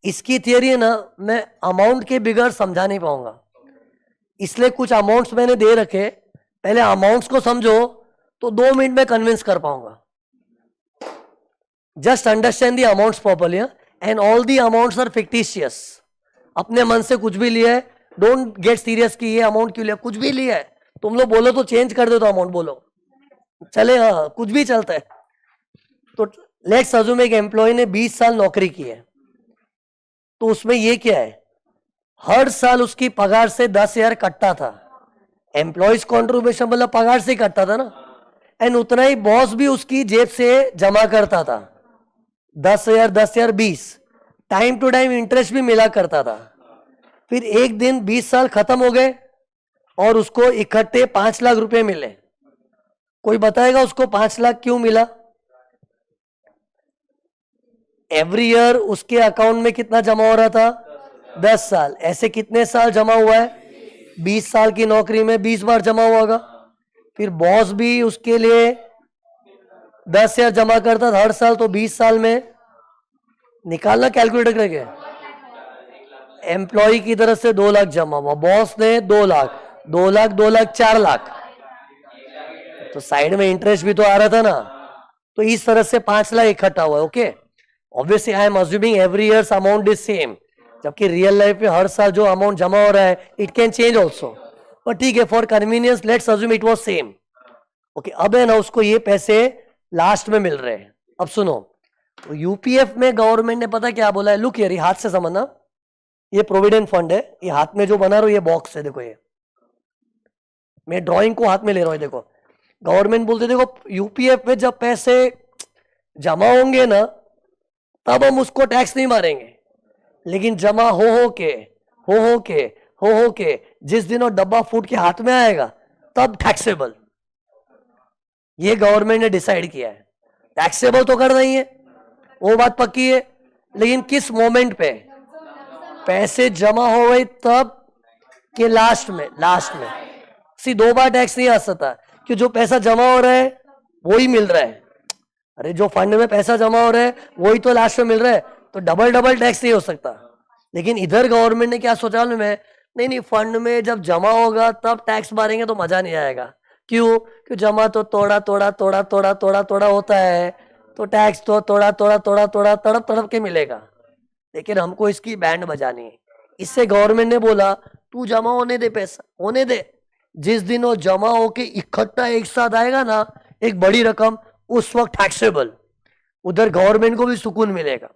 इसकी थियरी है ना, मैं अमाउंट के बिगड़ समझा नहीं पाऊंगा, इसलिए कुछ अमाउंट्स मैंने दे रखे, पहले अमाउंट्स को समझो तो 2 मिनट में कन्विंस कर पाऊंगा। Just understand the amounts properly, and all the amounts are fictitious. अपने मन से कुछ भी लिया है, डोंट गेट सीरियस कि ये अमाउंट क्यों लिया, कुछ भी लिया है, तुम लोग बोलो तो चेंज कर दो, तो अमाउंट बोलो चले, हाँ कुछ भी चलता है। तो लेट्स अज्यूम एक एम्प्लॉय ने 20 साल नौकरी की है, तो उसमें ये क्या है, हर साल उसकी पगार से 10,000 कटता था। एम्प्लॉयज कॉन्ट्रीब्यूशन मतलब पगार से कटता था ना, एंड उतना ही बॉस भी उसकी जेब से जमा करता था, 10,000 10,000 20, टाइम टू टाइम इंटरेस्ट भी मिला करता था। फिर एक दिन 20 साल खत्म हो गए और उसको इकट्ठे 5 लाख रुपए मिले। कोई बताएगा उसको 5 लाख क्यों मिला? एवरी ईयर उसके अकाउंट में कितना जमा हो रहा था? 10 साल। ऐसे कितने साल जमा हुआ है? 20 साल की नौकरी में 20 बार जमा हुआ होगा। फिर बॉस भी उसके लिए 10,000 जमा करता था हर साल, तो 20 साल में निकालना कैलकुलेटर करके, एम्प्लॉय की तरफ से 2 लाख जमा हुआ, बॉस ने 2 लाख, 2 लाख 2 लाख 4 लाख, तो साइड में इंटरेस्ट भी तो आ रहा था ना। तो इस तरह से 5 लाख इकट्ठा हुआ। Okay, obviously I am assuming every years amount is same, जबकि रियल लाइफ में हर साल जो अमाउंट जमा हो रहा है इट कैन चेंज ऑल्सो, पर ठीक है, for convenience let's assume it was same. Okay, अब है ना उसको ये पैसे लास्ट में मिल रहे हैं। अब सुनो, तो यूपीएफ में गवर्नमेंट ने पता क्या बोला है, लुक यार, हाथ से समझना, ये प्रोविडेंट फंड है, ये हाथ में जो बना रहा हूं ये बॉक्स है, देखो ये मैं ड्राइंग को हाथ में ले रहा हूं, देखो गवर्नमेंट बोलते देखो यूपीएफ में जब पैसे जमा होंगे ना तब हम उसको टैक्स नहीं मारेंगे, लेकिन जमा हो के हो हो के हो के जिस दिन वो डब्बा फूट के हाथ में आएगा तब टैक्सेबल। ये गवर्नमेंट ने डिसाइड किया है, टैक्सेबल तो करना ही है, वो बात पक्की है, लेकिन किस मोमेंट पे? पैसे जमा हो गए तब के लास्ट में, लास्ट में। सी 2 बार टैक्स नहीं आ सकता, कि जो पैसा जमा हो रहा है वही मिल रहा है, अरे जो फंड में पैसा जमा हो रहा है वही तो लास्ट में मिल रहा है, तो डबल डबल टैक्स नहीं हो सकता। लेकिन इधर गवर्नमेंट ने क्या सोचा में, नहीं नहीं, फंड में जब जमा होगा तब टैक्स मारेंगे तो मजा नहीं आएगा। क्यों? क्यों? जमा तो थोड़ा थोड़ा थोड़ा थोड़ा थोड़ा थोड़ा होता है, तो टैक्स तो थोड़ा थोड़ा थोड़ा थोड़ा तड़प तड़प के मिलेगा, लेकिन हमको इसकी बैंड बजानी है। इससे गवर्नमेंट ने बोला तू जमा होने दे, पैसा होने दे, जिस दिन वो जमा होके इकट्ठा एक साथ आएगा ना एक बड़ी रकम, उस वक्त टैक्सेबल, उधर गवर्नमेंट को भी सुकून मिलेगा।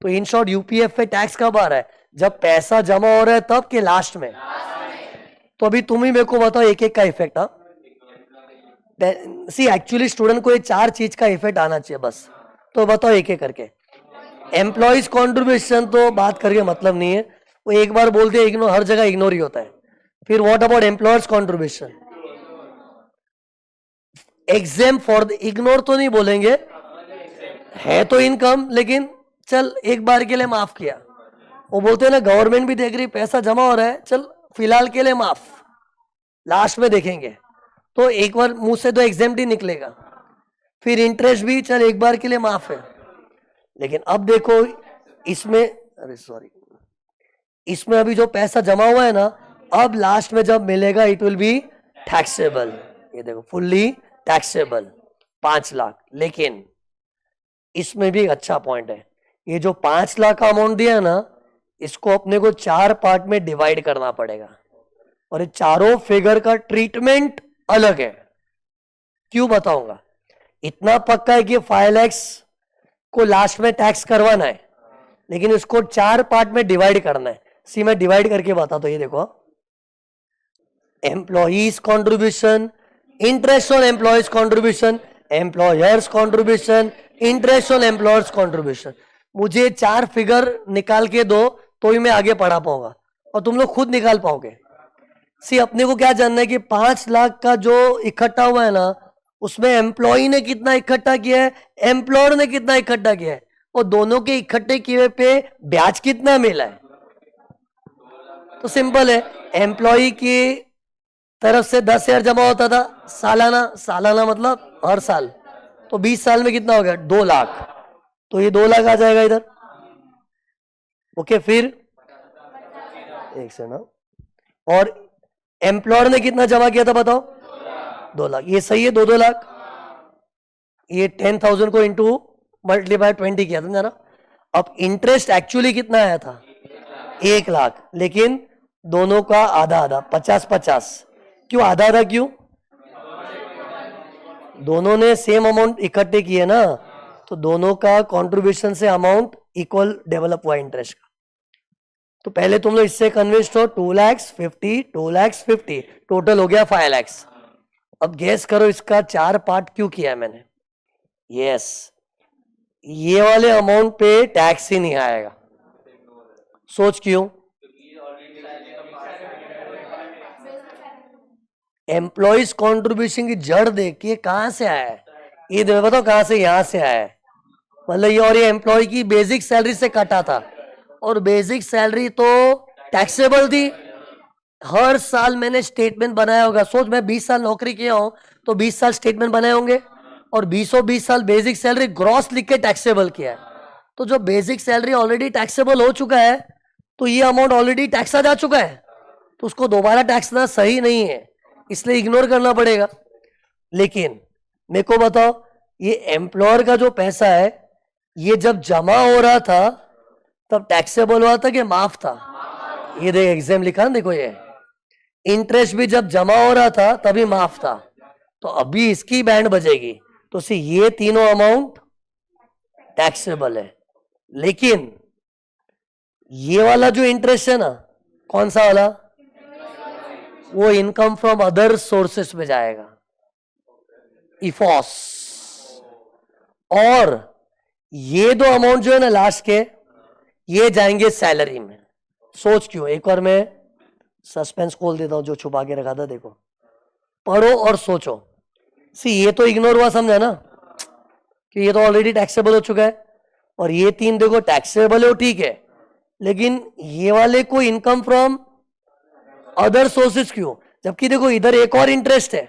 तो इन शॉर्ट यूपीएफ पे टैक्स कब आ रहा है? जब पैसा जमा हो रहा है तब के लास्ट में। तो अभी तुम ही मेरे को बताओ एक एक का इफेक्ट। हाँ, सी एक्चुअली स्टूडेंट को ये 4 चीज का इफेक्ट आना चाहिए बस, तो बताओ एक एक करके। एम्प्लॉयज कॉन्ट्रीब्यूशन तो बात करके मतलब नहीं है, वो एक बार बोलते हैं इग्नोर, हर जगह इग्नोर ही होता है। फिर what about employers contribution? Exam for the, ignore तो नहीं बोलेंगे, है तो इनकम, लेकिन चल एक बार के लिए माफ किया। वो बोलते हैं ना गवर्नमेंट भी देख रही, पैसा जमा हो रहा है, चल फिलहाल के लिए माफ, लास्ट में देखेंगे, तो एक बार मुंह से तो एग्जाम ही निकलेगा। फिर इंटरेस्ट भी चल एक बार के लिए माफ है, लेकिन अब देखो इसमें, अरे सॉरी, इसमें अभी जो पैसा जमा हुआ है ना, अब लास्ट में जब मिलेगा इट विल बी टैक्सेबल। ये देखो फुल्ली टैक्सेबल 5 लाख। लेकिन इसमें भी एक अच्छा पॉइंट है, ये जो 5 लाख का अमाउंट दिया है ना, इसको अपने को 4 पार्ट में डिवाइड करना पड़ेगा, और ये चारों फिगर का ट्रीटमेंट अलग है। क्यों बताऊंगा, इतना पक्का है कि 5 लाख को लास्ट में टैक्स करवाना है, लेकिन इसको 4 पार्ट में डिवाइड करना है। सी मैं डिवाइड करके बताता हूं, ये देखो, employees contribution, interest on employees contribution, employers contribution, interest on employers contribution. मुझे 4 फिगर निकाल के दो तो ही मैं आगे पढ़ा पाऊंगा, और तुम लोग खुद निकाल पाओगे। सी अपने को क्या जानना है कि 5 लाख का जो इकट्ठा हुआ है ना, उसमें एम्प्लॉय ने कितना इकट्ठा किया है, एम्प्लॉयर ने कितना इकट्ठा किया है, और दोनों के इकट्ठे किए पे ब्याज कितना मिला है। तो सिंपल है, एम्प्लॉय की तरफ से 10,000 जमा होता था सालाना, सालाना मतलब हर साल, तो 20 साल में कितना हो गया 2 लाख, तो ये 2 लाख आ जाएगा इधर। ओके, फिर एक से ना, और एम्प्लॉयर ने कितना जमा किया था बताओ 2 लाख, ये सही है 2 लाख, ये 10,000 को इंटू मल्टीप्लाई 20 किया था ना। अब इंटरेस्ट एक्चुअली कितना आया था 1 लाख, लेकिन दोनों का आधा आधा 50-50, क्यों आधा आधा क्यों, दोनों ने सेम अमाउंट इकट्ठे किए ना, तो दोनों का कंट्रीब्यूशन से अमाउंट इक्वल डेवलप हुआ इंटरेस्ट का। तो पहले तुम लोग इससे कन्विंस्ड हो 2,50,000 2,50,000 टोटल हो गया 5 लाख। अब गैस करो इसका 4 पार्ट क्यों किया है मैंने। यस, ये वाले अमाउंट पे टैक्स ही नहीं आएगा। सोच क्यों, एम्प्लॉइज कंट्रीब्यूशन की जड़ देखिए कहां से आया है, ये बताओ कहां से, यहां से आया है, मतलब ये, और ये एम्प्लॉय की बेसिक सैलरी से कटा था, और बेसिक सैलरी तो टैक्सेबल थी। हर साल मैंने स्टेटमेंट बनाया होगा, सोच मैं 20 साल नौकरी किया हूं तो 20 साल स्टेटमेंट बनाए होंगे, और 20 साल बेसिक सैलरी ग्रॉस लिख के टैक्सेबल किया है। तो जो बेसिक सैलरी ऑलरेडी टैक्सेबल हो चुका है, तो ये अमाउंट ऑलरेडी टैक्सा जा चुका है, तो उसको दोबारा टैक्स देना सही नहीं है, इसलिए इग्नोर करना पड़ेगा। लेकिन मेरे को बताओ, ये एम्प्लॉयर का जो पैसा है, ये जब जमा हो रहा था तब टैक्सेबल हुआ था कि माफ था, ये देख एग्जाम लिखा ना, देखो ये इंटरेस्ट भी जब जमा हो रहा था तभी माफ था, तो अभी इसकी बैंड बजेगी, तो सी ये तीनों अमाउंट टैक्सेबल है। लेकिन ये वाला जो इंटरेस्ट है ना, कौन सा वाला, वो इनकम फ्रॉम अदर सोर्सेस में जाएगा, इफॉस। और ये दो अमाउंट जो है ना लास्ट के, ये जाएंगे सैलरी में। सोच क्यों, एक बार मैं सस्पेंस खोल देता हूं जो छुपा के रखा था, देखो पढ़ो और सोचो। सी ये तो इग्नोर हुआ, समझा ना, कि ये तो ऑलरेडी टैक्सेबल हो चुका है, और ये तीन देखो टैक्सेबल है, ठीक है, लेकिन ये वाले को इनकम फ्रॉम अदर सोर्सेज क्यों, जबकि देखो इधर एक और इंटरेस्ट है,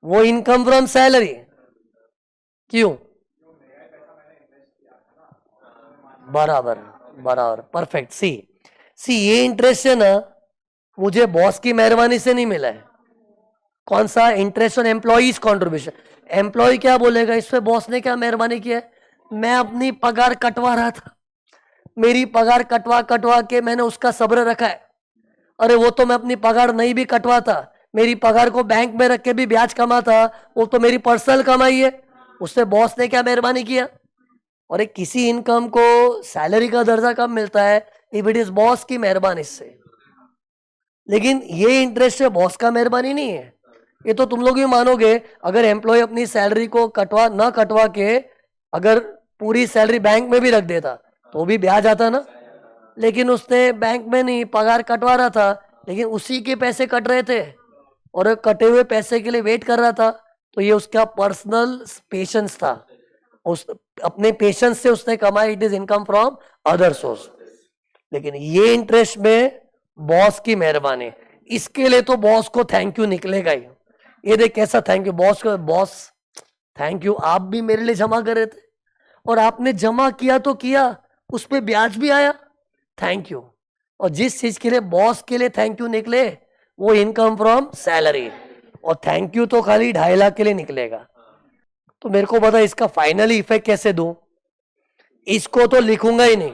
वो इनकम फ्रॉम सैलरी क्यों, बराबर बराबर, परफेक्ट। सी ये इंटरेस्ट है ना, मुझे बॉस की मेहरबानी से नहीं मिला है। कौन सा, interest on employees contribution. Employ क्या बोलेगा, इस पे बॉस ने क्या मेहरबानी किया है, मैं अपनी पगार कटवा रहा था, मेरी पगार कटवा कटवा के मैंने उसका सब्र रखा है, अरे वो तो मैं अपनी पगार नहीं भी कटवाता, मेरी पगार को बैंक में रख के भी ब्याज कमाता, वो तो मेरी पर्सनल कमाई है, उससे बॉस ने क्या मेहरबानी किया। और एक किसी इनकम को सैलरी का दर्जा कब मिलता है, इफ इट इज बॉस की मेहरबानी से। लेकिन ये इंटरेस्ट है बॉस का मेहरबानी नहीं है, ये तो तुम लोग भी मानोगे, अगर एम्प्लॉय अपनी सैलरी को कटवा के अगर पूरी सैलरी बैंक में भी रख देता तो भी ब्याज आता ना, लेकिन उसने बैंक में नहीं, पगार कटवा रहा था, लेकिन उसी के पैसे कट रहे थे, और कटे हुए पैसे के लिए वेट कर रहा था, तो ये उसका पर्सनल पेशेंस था, उस अपने पेशेंस से उसने कमाई, it is income from other source. लेकिन ये इंटरेस्ट में बॉस की मेहरबानी, इसके लिए तो बॉस को थैंक यू निकलेगा ही। ये देख कैसा थैंक यू, बॉस को, बॉस थैंक यू, आप भी मेरे लिए जमा कर रहे थे, और आपने जमा किया तो किया, उस पर ब्याज भी आया, थैंक यू। और जिस चीज के लिए बॉस के लिए थैंक यू निकले, वो इनकम फ्रॉम सैलरी, और थैंक यू तो खाली 2.5 लाख के लिए निकलेगा। तो मेरे को पता इसका फाइनली इफेक्ट कैसे दूं, इसको तो लिखूंगा ही नहीं,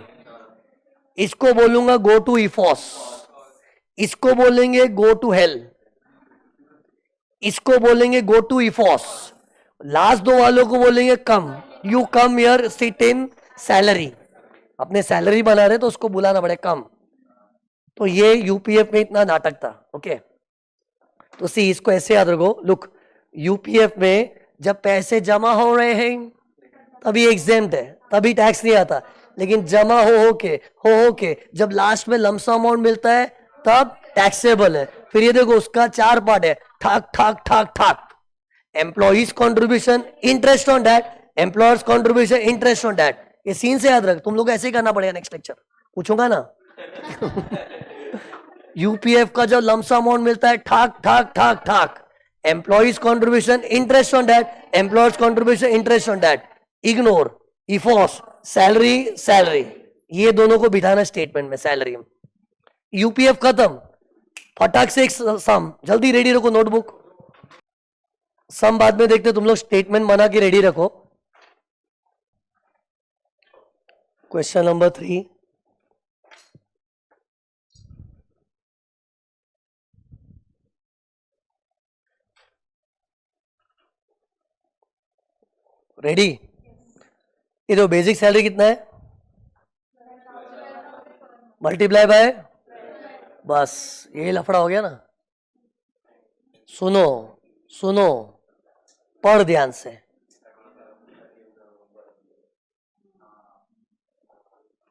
इसको बोलूंगा गो टू इफॉस, इसको बोलेंगे गो टू हेल, इसको बोलेंगे गो टू इफॉस, लास्ट दो वालों को बोलेंगे come, you come here sit in salary, अपने सैलरी बना रहे तो उसको बुलाना पड़े कम। तो ये यूपीएफ में इतना नाटक था। ओके, तो सी इसको ऐसे याद रखो, लुक यूपीएफ में जब पैसे जमा हो रहे हैं तभी एग्जेम्प्ट है, तभी टैक्स नहीं आता, लेकिन जमा हो के जब लास्ट में लमसम अमाउंट मिलता है तब टैक्सेबल है। फिर ये देखो उसका 4 पार्ट है, ठाक ठाक ठाक ठाक, employees contribution, interest on that, employers contribution, interest on that. ये सीन से याद रख, तुम लोग ऐसे ही करना पड़ेगा, नेक्स्ट लेक्चर पूछूंगा ना। यूपीएफ का जो लमसम अमाउंट मिलता है, ठाक ठाक ठाक ठाक, employees contribution interest on that, employers contribution interest on that, ignore, इफोस, सैलरी सैलरी, ये दोनों को बिठाना स्टेटमेंट में, सैलरी में। यूपीएफ खत्म, फटाक से एक सम, जल्दी रेडी रखो नोटबुक, सम बाद में देखते, तुम लोग स्टेटमेंट बना के रेडी रखो। Question number 3, ready? ये तो बेसिक सैलरी कितना है, मल्टीप्लाई बाय, बस ये लफड़ा हो गया ना। सुनो सुनो, पढ़ ध्यान से।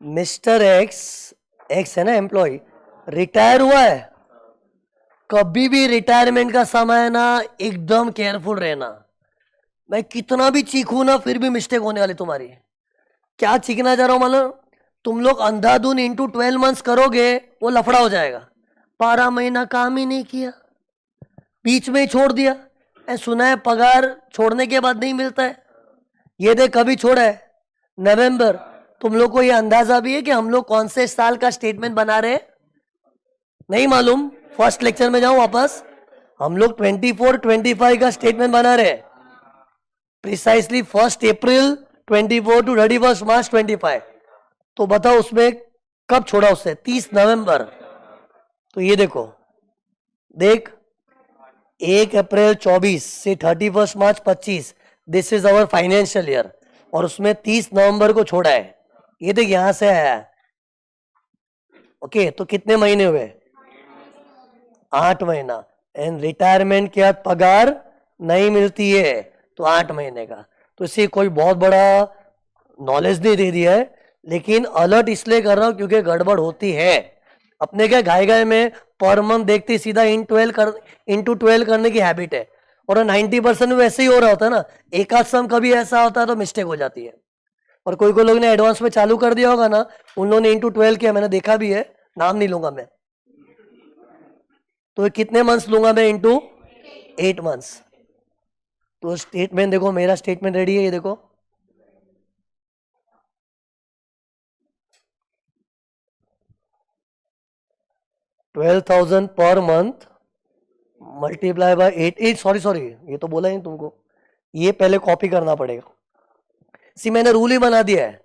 मिस्टर एक्स, एक्स है ना एम्प्लॉय, रिटायर हुआ है। कभी भी रिटायरमेंट का समय ना एकदम केयरफुल रहना। मैं कितना भी चीखू ना फिर भी मिस्टेक होने वाली तुम्हारी। क्या चीखना चाह रहा हूं मालूम? तुम लोग अंधाधुन इंटू 12 मंथ्स करोगे, वो लफड़ा हो जाएगा। 12 महीना काम ही नहीं किया, बीच में ही छोड़ दिया, सुना है पगार छोड़ने के बाद नहीं मिलता है। ये देख कभी छोड़ा है, नवंबर। तुम लोग को ये अंदाजा भी है कि हम लोग कौन से साल का स्टेटमेंट बना रहे हैं? नहीं मालूम? फर्स्ट लेक्चर में जाऊं वापस, हम लोग 24-25 का स्टेटमेंट बना रहे हैं, प्रिसाइसली 1 अप्रैल 24 टू 31 मार्च 25। तो बताओ उसमें कब छोड़ा उससे? 30 नवंबर। तो ये देखो, देख 1 अप्रैल 24 से 31 मार्च 25, this is our financial year, और उसमें 30 नवंबर को छोड़ा है। ये देख यहां से आया, ओके। तो कितने महीने हुए? 8 महीना। एंड रिटायरमेंट के बाद पगार नहीं मिलती है तो 8 महीने का। तो इसे कोई बहुत बड़ा नॉलेज नहीं दे दिया है, लेकिन अलर्ट इसलिए कर रहा हूं क्योंकि गड़बड़ होती है। अपने क्या गाय गाय में पर मंथ देखते सीधा इंटू 12 करने की हैबिट है, और 90% वैसे ही हो रहा होता है ना। एक आध सम कभी ऐसा होता है तो मिस्टेक हो जाती है, और कोई कोई लोग ने एडवांस में चालू कर दिया होगा ना, उन लोगों ने इंटू 12 किया, मैंने देखा भी है, नाम नहीं लूंगा मैं। तो कितने मंथ्स लूंगा मैं? Into 8 months. तो स्टेटमेंट देखो, मेरा स्टेटमेंट रेडी है, ये देखो। $12,000 per month multiply by 8, sorry ये तो बोला ही तुमको, ये पहले कॉपी करना पड़ेगा। मैंने रूल ही बना दिया है,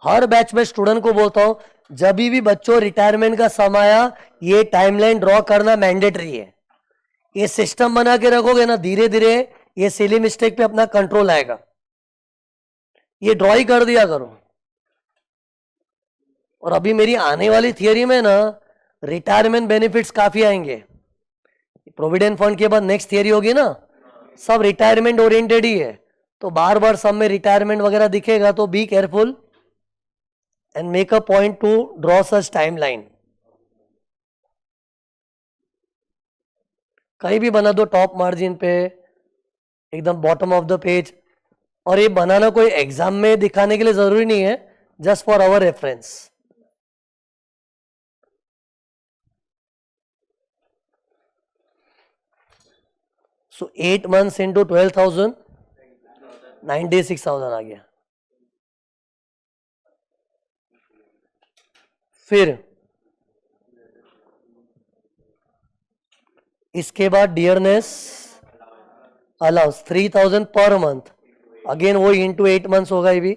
हर बैच में स्टूडेंट को बोलता हूं, जब भी बच्चों रिटायरमेंट का समय आया, ये टाइमलाइन ड्रॉ करना मैंडेटरी है। ये सिस्टम बना के रखोगे ना, धीरे धीरे ये सिली मिस्टेक पे अपना कंट्रोल आएगा। ये ड्रॉ ही कर दिया करो। और अभी मेरी आने वाली थियरी में ना रिटायरमेंट बेनिफिट्स काफी आएंगे। प्रोविडेंट फंड के बाद नेक्स्ट थियरी होगी ना, सब रिटायरमेंट ओरिएंटेड ही है, तो बार बार सब में रिटायरमेंट वगैरह दिखेगा, तो be careful and make a point two draw such timeline. कहीं भी बना दो, टॉप मार्जिन पे, एकदम बॉटम ऑफ द पेज। और ये बनाना कोई एग्जाम में दिखाने के लिए जरूरी नहीं है, just for our reference. So 8 months into 12,000, 96,000 आ गया। फिर इसके बाद dearness allowance 3,000 per month, again वो इंटू 8 मंथ्स होगा, ये भी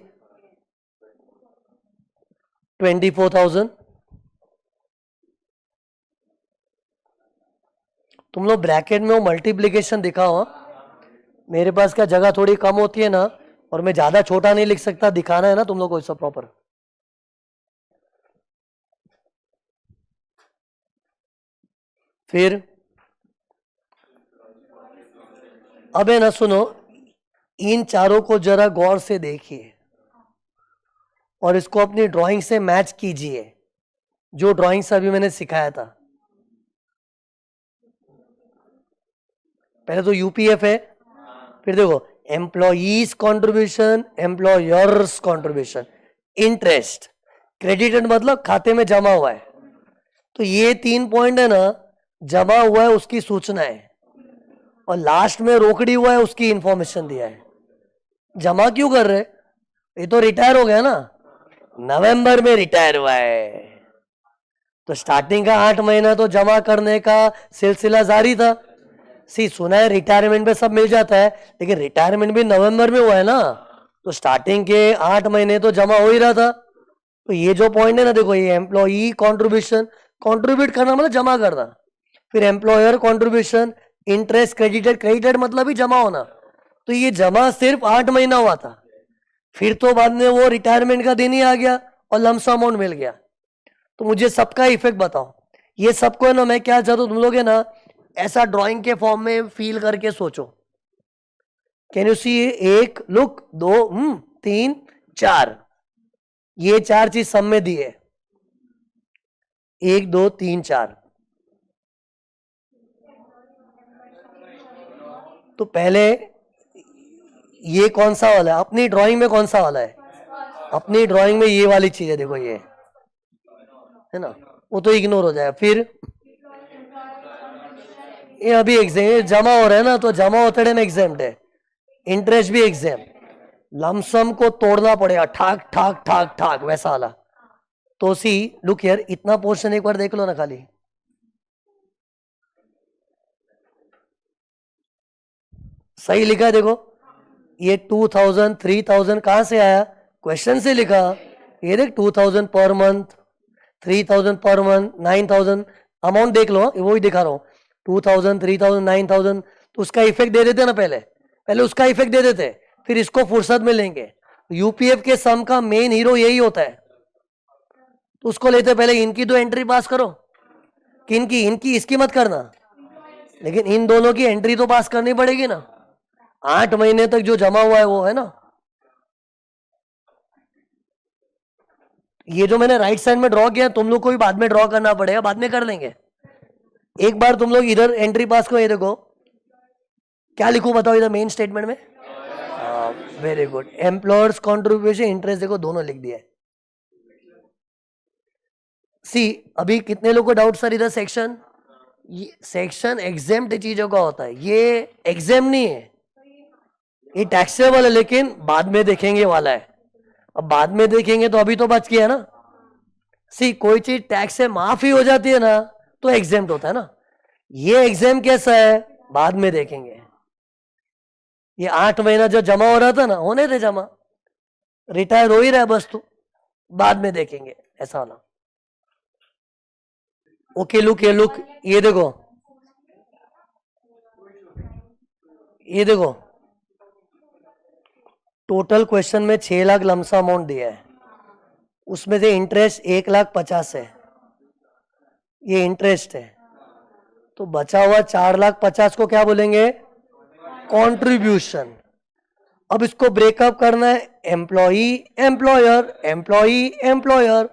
24,000। तुम लोग ब्रैकेट में वो मल्टीप्लीकेशन दिखाओ, मेरे पास क्या जगह थोड़ी कम होती है ना, और मैं ज्यादा छोटा नहीं लिख सकता, दिखाना है ना तुम लोग को सब प्रॉपर। फिर अब है ना, सुनो, इन चारों को जरा गौर से देखिए और इसको अपनी ड्राइंग से मैच कीजिए, जो ड्राइंग से अभी मैंने सिखाया था। पहले तो यूपीएफ है, फिर देखो employees contribution, employers contribution, interest, credited मतलब खाते में जमा हुआ है, तो ये 3 पॉइंट है ना, जमा हुआ है उसकी सूचना है, और लास्ट में रोकड़ी हुआ है उसकी इंफॉर्मेशन दिया है। जमा क्यों कर रहे? ये तो रिटायर हो गया ना, नवंबर में रिटायर हुआ है, तो स्टार्टिंग का 8 महीना तो जमा करने का सिलसिला जारी था। सुना है रिटायरमेंट पे सब मिल जाता है, लेकिन रिटायरमेंट भी नवंबर में हुआ है ना, तो स्टार्टिंग के 8 महीने तो जमा हो ही रहा था। तो ये जो पॉइंट है ना, देखो ये एम्प्लॉई कॉन्ट्रीब्यूशन, कॉन्ट्रीब्यूट करना मतलब जमा करना, फिर employer contribution, interest credited, credited मतलब ही जमा होना। तो ये जमा सिर्फ 8 महीना हुआ था, फिर तो बाद में वो रिटायरमेंट का दिन ही आ गया और लमसम अमाउंट मिल गया। तो मुझे सबका इफेक्ट बताओ। ये सबको है ना, मैं क्या चाहता हूं तुम लोग है ना, ऐसा ड्राइंग के फॉर्म में फील करके सोचो। Can you see? 1 लुक, 2 3 4, ये 4 चीज सब में दी है, 1 2 3 4। तो पहले ये कौन सा वाला है अपनी ड्राइंग में? कौन सा वाला है अपनी ड्राइंग में? ये वाली चीज है, देखो ये है ना, वो तो इग्नोर हो जाएगा। फिर ये अभी एग्जाम जमा हो रहा है ना, तो जमा होते में एग्जाम है, इंटरेस्ट भी एग्जाम, लमसम को तोड़ना पड़ेगा, ठाक ठाक ठाक ठाक वैसा वाला। तो सी लुक हियर, इतना पोर्शन एक बार देख लो ना खाली, सही लिखा है देखो। ये 2000 3000 कहां से आया? क्वेश्चन से लिखा। ये देख 2000 per month, 3000 per month, 9000 amount देख लो, वो ही दिखा रहा हूं, 2000 3000 9000। तो उसका इफेक्ट दे देते ना, पहले पहले उसका इफेक्ट दे देते, फिर इसको फुर्सत में लेंगे। यूपीएफ के सम का मेन हीरो यही होता है, तो उसको लेते पहले इनकी तो एंट्री पास करो। किनकी? इनकी, इसकी मत करना, लेकिन इन दोनों की एंट्री तो पास करनी पड़ेगी ना। 8 महीने तक जो जमा हुआ है वो है ना। ये जो मैंने राइट साइड में ड्रॉ किया, तुम लोग को भी बाद में ड्रॉ करना पड़ेगा, बाद में कर लेंगे। एक बार तुम लोग इधर एंट्री पास करो, ये देखो क्या लिखूं बताओ इधर मेन स्टेटमेंट में। Very good, employers contribution interest देखो दोनों लिख दिया है। सी अभी कितने लोगों को डाउट सर इधर सेक्शन? सेक्शन एग्जेम्प्ट चीजों का होता है, ये एग्जेम नहीं है, ये टैक्सेबल है, लेकिन बाद में देखेंगे वाला है। अब बाद में देखेंगे तो अभी तो बच गया ना। सी कोई चीज टैक्स से माफ ही हो जाती है ना, तो एग्जेम्प्ट होता है ना। ये एग्जाम कैसा है बाद में देखेंगे। ये 8 महीना जो जमा हो रहा था ना, होने थे जमा, रिटायर हो ही रहा है बस, तो बाद में देखेंगे ऐसा वाला। ओके लुक, ये लुक, ये देखो, ये देखो टोटल क्वेश्चन में 6 लाख लमसम अमाउंट दिया है, उसमें से इंटरेस्ट 1,50,000 है, ये इंटरेस्ट है। तो बचा हुआ 4,50,000 को क्या बोलेंगे? कंट्रीब्यूशन। अब इसको ब्रेकअप करना है, एम्प्लॉई एम्प्लॉयर एम्प्लॉई एम्प्लॉयर,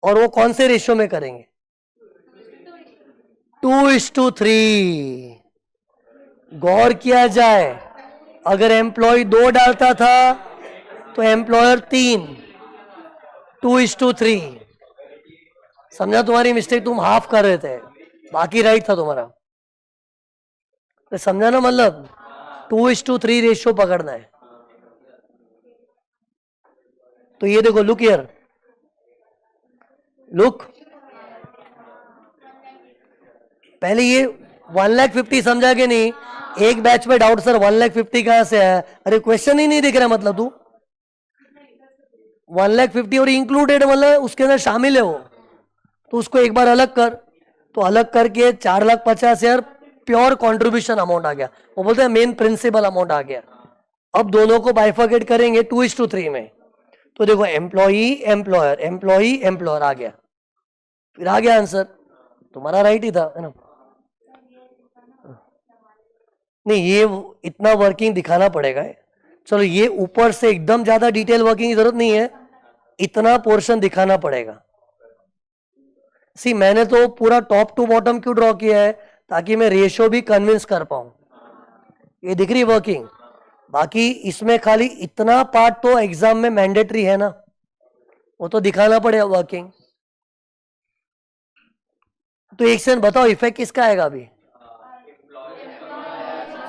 और वो कौन से रेशियो में करेंगे? 2:3। गौर किया जाए, अगर एम्प्लॉय 2 डालता था तो एम्प्लॉयर 3, 2:3। समझा? तुम्हारी मिस्टेक, तुम हाफ कर रहे थे, बाकी राइट था तुम्हारा। तो समझा ना, मतलब 2:3 रेशियो पकड़ना है। तो ये देखो लुक हियर, लुक, पहले ये 1,50,000 समझा कि नहीं? एक बैच में डाउट सर 1,50,000 कहां से आया? अरे क्वेश्चन ही नहीं दिख रहा, मतलब तू 1,50,000 और इंक्लूडेड मतलब उसके अंदर शामिल है वो, तो उसको एक बार अलग कर। तो अलग करके 4,50,000 प्योर कंट्रीब्यूशन अमाउंट आ गया, वो बोलते हैं मेन प्रिंसिपल अमाउंट आ गया। अब दोनों को बाइफर्केट करेंगे 2:3 में, तो देखो एम्प्लॉई एम्प्लॉयर एम्प्लॉई एम्प्लॉयर आ गया, फिर आ गया आंसर, तुम्हारा राइट ही था, है ना? नहीं, ये इतना वर्किंग दिखाना पड़ेगा। चलो ये ऊपर से एकदम ज्यादा डिटेल वर्किंग की जरूरत नहीं है, इतना पोर्शन दिखाना पड़ेगा। सी मैंने तो पूरा टॉप टू बॉटम क्यों ड्रॉ किया है? ताकि मैं रेशियो भी कन्विंस कर पाऊं। ये दिख रही वर्किंग, बाकी इसमें खाली इतना पार्ट तो एग्जाम में मैंडेटरी है ना, वो तो दिखाना पड़ेगा वर्किंग। तो एक सेकंड बताओ इफेक्ट किसका आएगा अभी?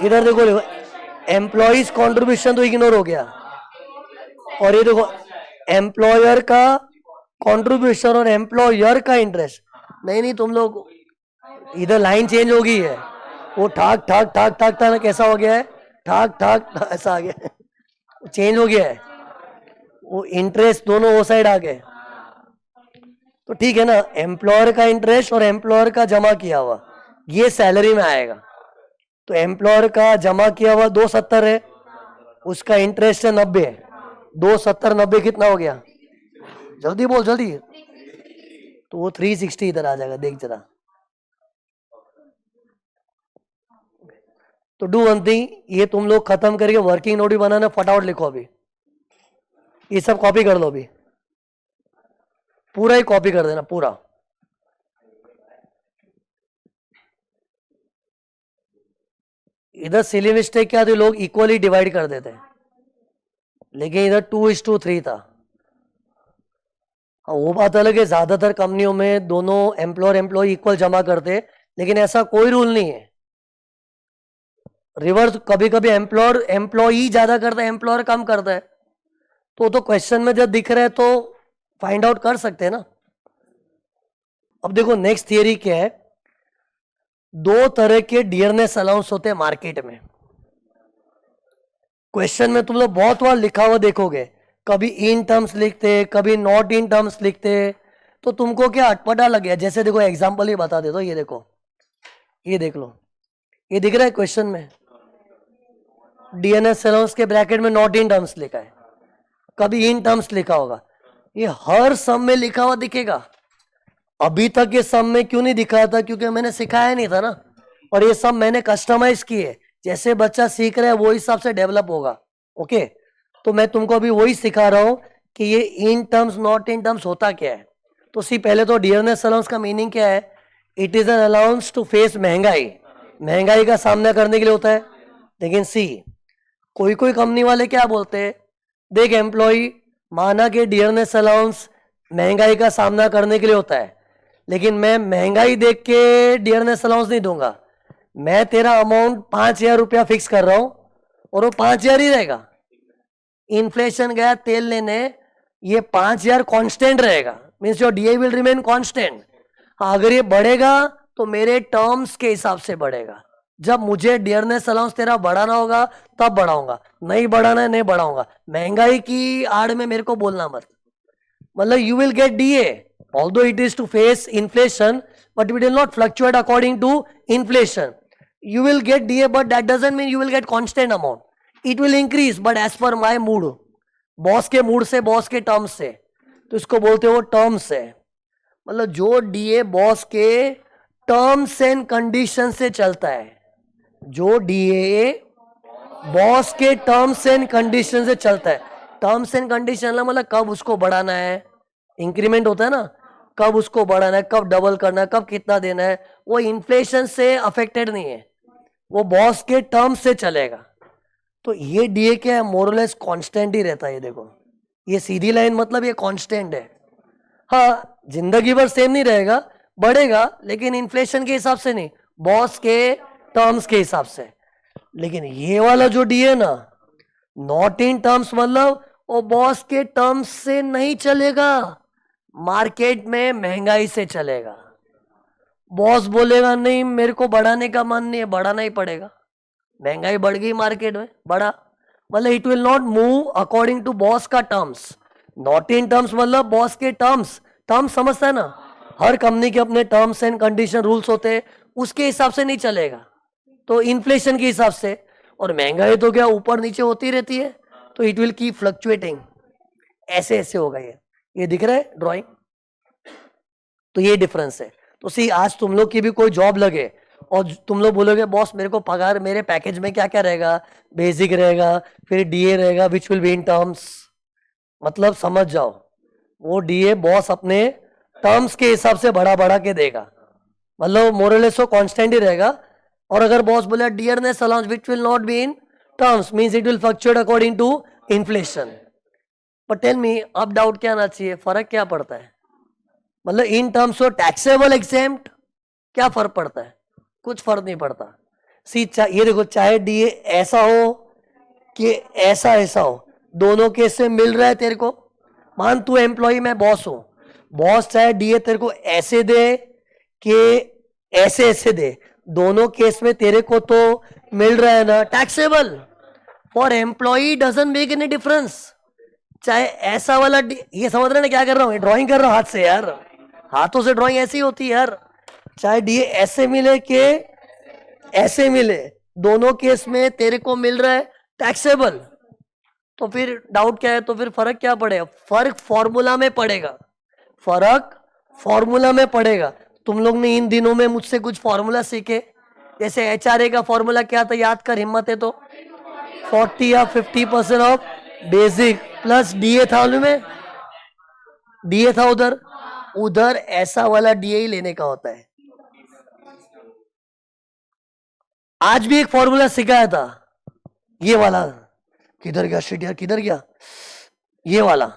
इधर देखो, एम्प्लॉइज कंट्रीब्यूशन तो इग्नोर हो गया, और ये देखो एम्प्लॉयर का कंट्रीब्यूशन और एम्प्लॉयर का इंटरेस्ट। नहीं नहीं, तुम लोग इधर लाइन चेंज हो गई है, वो ठाक ठाक ठाक ठाक ठाक कैसा हो गया है, ठाक ठाक ऐसा आ गया है, चेंज हो गया है, वो इंटरेस्ट दोनों वो साइड आ गए। तो ठीक है ना, एम्प्लॉयर का इंटरेस्ट और एम्प्लॉयर का जमा किया हुआ ये सैलरी में आएगा। तो एम्प्लॉयर का जमा किया हुआ 270 है, उसका इंटरेस्ट है 90, 270 90 कितना हो गया? जल्दी बोल जल्दी। तो वो 360 इधर आ जाएगा, देख जरा। तो डू वन थिंग, ये तुम लोग खत्म करके वर्किंग नोट भी बनाना, फटाफट लिखो अभी, ये सब कॉपी कर लो अभी, पूरा ही कॉपी कर देना पूरा। इधर सिली मिस्टेक क्या थी, लोग इक्वली डिवाइड कर देते, लेकिन इधर 2:3 था। हाँ वो बात अलग है, ज्यादातर कंपनियों में दोनों एम्प्लॉयर एम्प्लॉय इक्वल जमा करते, लेकिन ऐसा कोई रूल नहीं है। रिवर्स कभी कभी एम्प्लॉयर एम्प्लॉई ज्यादा करता है, एम्प्लॉयर कम करता है, तो क्वेश्चन में जब दिख रहा है तो फाइंड आउट कर सकते हैं ना। अब देखो नेक्स्ट थियरी क्या है, दो तरह के डियरनेस अलाउंस होते हैं मार्केट में। क्वेश्चन में तुम लोग बहुत बार लिखा हुआ देखोगे, कभी इन टर्म्स लिखते, कभी नॉट इन टर्म्स लिखते, तो तुमको क्या अटपटा लग गया? जैसे देखो एग्जांपल ही बता देता हूं, ये देखो, ये देख लो, ये दिख रहा है क्वेश्चन में, डीएनएस अलाउंस के ब्रैकेट में नॉट इन टर्म्स लिखा है, कभी इन टर्म्स लिखा होगा, ये हर सम में लिखा हुआ दिखेगा। अभी तक ये सम में क्यों नहीं दिखाया था? क्योंकि मैंने सिखाया नहीं था ना, और ये सब मैंने कस्टमाइज किए, जैसे बच्चा सीख रहा है वो हिसाब से डेवलप होगा। ओके, तो मैं तुमको अभी वही सिखा रहा हूं कि ये इन टर्म्स नॉट इन टर्म्स होता क्या है। तो सी पहले तो डियरनेस अलाउंस का मीनिंग क्या है? It is an allowance to face महंगाई, महंगाई का सामना करने के लिए होता है। लेकिन सी कोई कोई कंपनी वाले क्या बोलते हैं, देख एम्प्लॉय, माना कि डियरनेस अलाउंस महंगाई का सामना करने के लिए होता है, लेकिन मैं महंगाई देख के डियरनेस अलाउंस नहीं दूंगा, मैं तेरा अमाउंट 5,000 रुपया फिक्स कर रहा हूं और वो 5,000 ही रहेगा। इन्फ्लेशन गया तेल लेने, ये 5,000 कांस्टेंट रहेगा, means your DA will remain constant. अगर ये बढ़ेगा तो मेरे टर्म्स के हिसाब से बढ़ेगा, जब मुझे डियरनेस अलाउंस तेरा बढ़ाना होगा तब बढ़ाऊंगा, नहीं बढ़ाना है नहीं बढ़ाऊंगा। महंगाई की आड़ में मेरे को बोलना मत, मतलब you will get DA although it is to face inflation, but it will not fluctuate according to inflation. You will get DA, but that doesn't mean you will get constant amount. It will increase, but as per my mood, boss के mood से, boss के terms से, तो इसको बोलते हो terms है। मतलब जो डीए बॉस के टर्म्स एंड कंडीशन से चलता है, जो डीए बॉस के टर्म्स एंड कंडीशन से चलता है। टर्म्स एंड कंडीशन मतलब कब उसको बढ़ाना है, इंक्रीमेंट होता है ना, कब उसको बढ़ाना है, कब डबल करना है, कब कितना देना है, वो इन्फ्लेशन से अफेक्टेड नहीं है, वो बॉस के टर्म्स से चलेगा। तो ये डीए क्या है, मोरलेस कांस्टेंट ही रहता है। ये देखो, ये सीधी लाइन मतलब ये कांस्टेंट है। हाँ जिंदगी भर सेम नहीं रहेगा, बढ़ेगा, लेकिन इन्फ्लेशन के हिसाब से नहीं, बॉस के टर्म्स के हिसाब से। लेकिन ये वाला जो डीए ना, नॉट इन टर्म्स मतलब वो बॉस के टर्म्स से नहीं चलेगा, मार्केट में महंगाई से चलेगा। बॉस बोलेगा नहीं मेरे को बढ़ाने का मन नहीं है, बढ़ाना ही पड़ेगा, महंगाई बढ़ गई मार्केट में, बढ़ा, मतलब it will not move according to boss का टर्म्स। नॉट इन टर्म्स मतलब बॉस के टर्म्स, टर्म्स समझता है ना, हर कंपनी के अपने टर्म्स एंड कंडीशन रूल्स होते हैं, उसके हिसाब से नहीं चलेगा, तो इन्फ्लेशन के हिसाब से। और महंगाई तो क्या ऊपर नीचे होती रहती है, तो इट विल कीप फ्लक्चुएटिंग, ऐसे ऐसे होगा। ये दिख रहा है ड्राइंग, तो ये डिफरेंस है। तो सी आज तुम लोग की भी कोई जॉब लगे और तुम लोग बोलोगे बॉस मेरे को पगार, मेरे पैकेज में क्या क्या रहेगा, बेसिक रहेगा, फिर डीए रहेगा which will be in terms, मतलब समझ जाओ वो डीए बॉस अपने टर्म्स के हिसाब से बढ़ा बढ़ा के देगा, मतलब मोरलेस वो कांस्टेंट ही रहेगा। और अगर बॉस बोले dearness allowance which will not be in terms, means it will fluctuate according to inflation. But tell me अब डाउट क्या आना चाहिए, फर्क क्या पड़ता है? मतलब in terms of taxable exempt क्या फर्क पड़ता है? कुछ फर्क नहीं पड़ता। सी ये देखो, चाहे डीए ऐसा हो कि ऐसा ऐसा हो, दोनों केस में मिल रहा है तेरे को। मान तू एम्प्लॉय, मैं बॉस हूं, बॉस चाहे डीए तेरे को ऐसे दे कि ऐसे ऐसे दे, दोनों केस में तेरे को तो मिल रहा है ना, taxable. For employee doesn't make any difference. चाहे ऐसा वाला ये समझ रहे ना क्या कर रहा हूं? ड्राइंग कर रहा हूं हाथ से यार, हाथों से ड्राइंग ऐसी होती है यार। चाहे डीए ऐसे मिले कि ऐसे मिले, दोनों केस में तेरे को मिल रहा है टैक्सेबल। तो फिर डाउट क्या है? तो फिर फर्क क्या पड़ेगा? फर्क फॉर्मूला में पड़ेगा, फर्क फॉर्मूला में पड़ेगा। तुम लोग ने इन दिनों में मुझसे कुछ फॉर्मूला सीखे, जैसे एचआरए का फॉर्मूला क्या था, याद कर, हिम्मत है तो। 40 या 50% ऑफ बेसिक प्लस डीए था में, डीए था उधर, उधर ऐसा वाला डीए ही लेने का होता है। आज भी एक फॉर्मूला सिखाया था, ये वाला, किधर गया शिट यार, किधर गया, ये वाला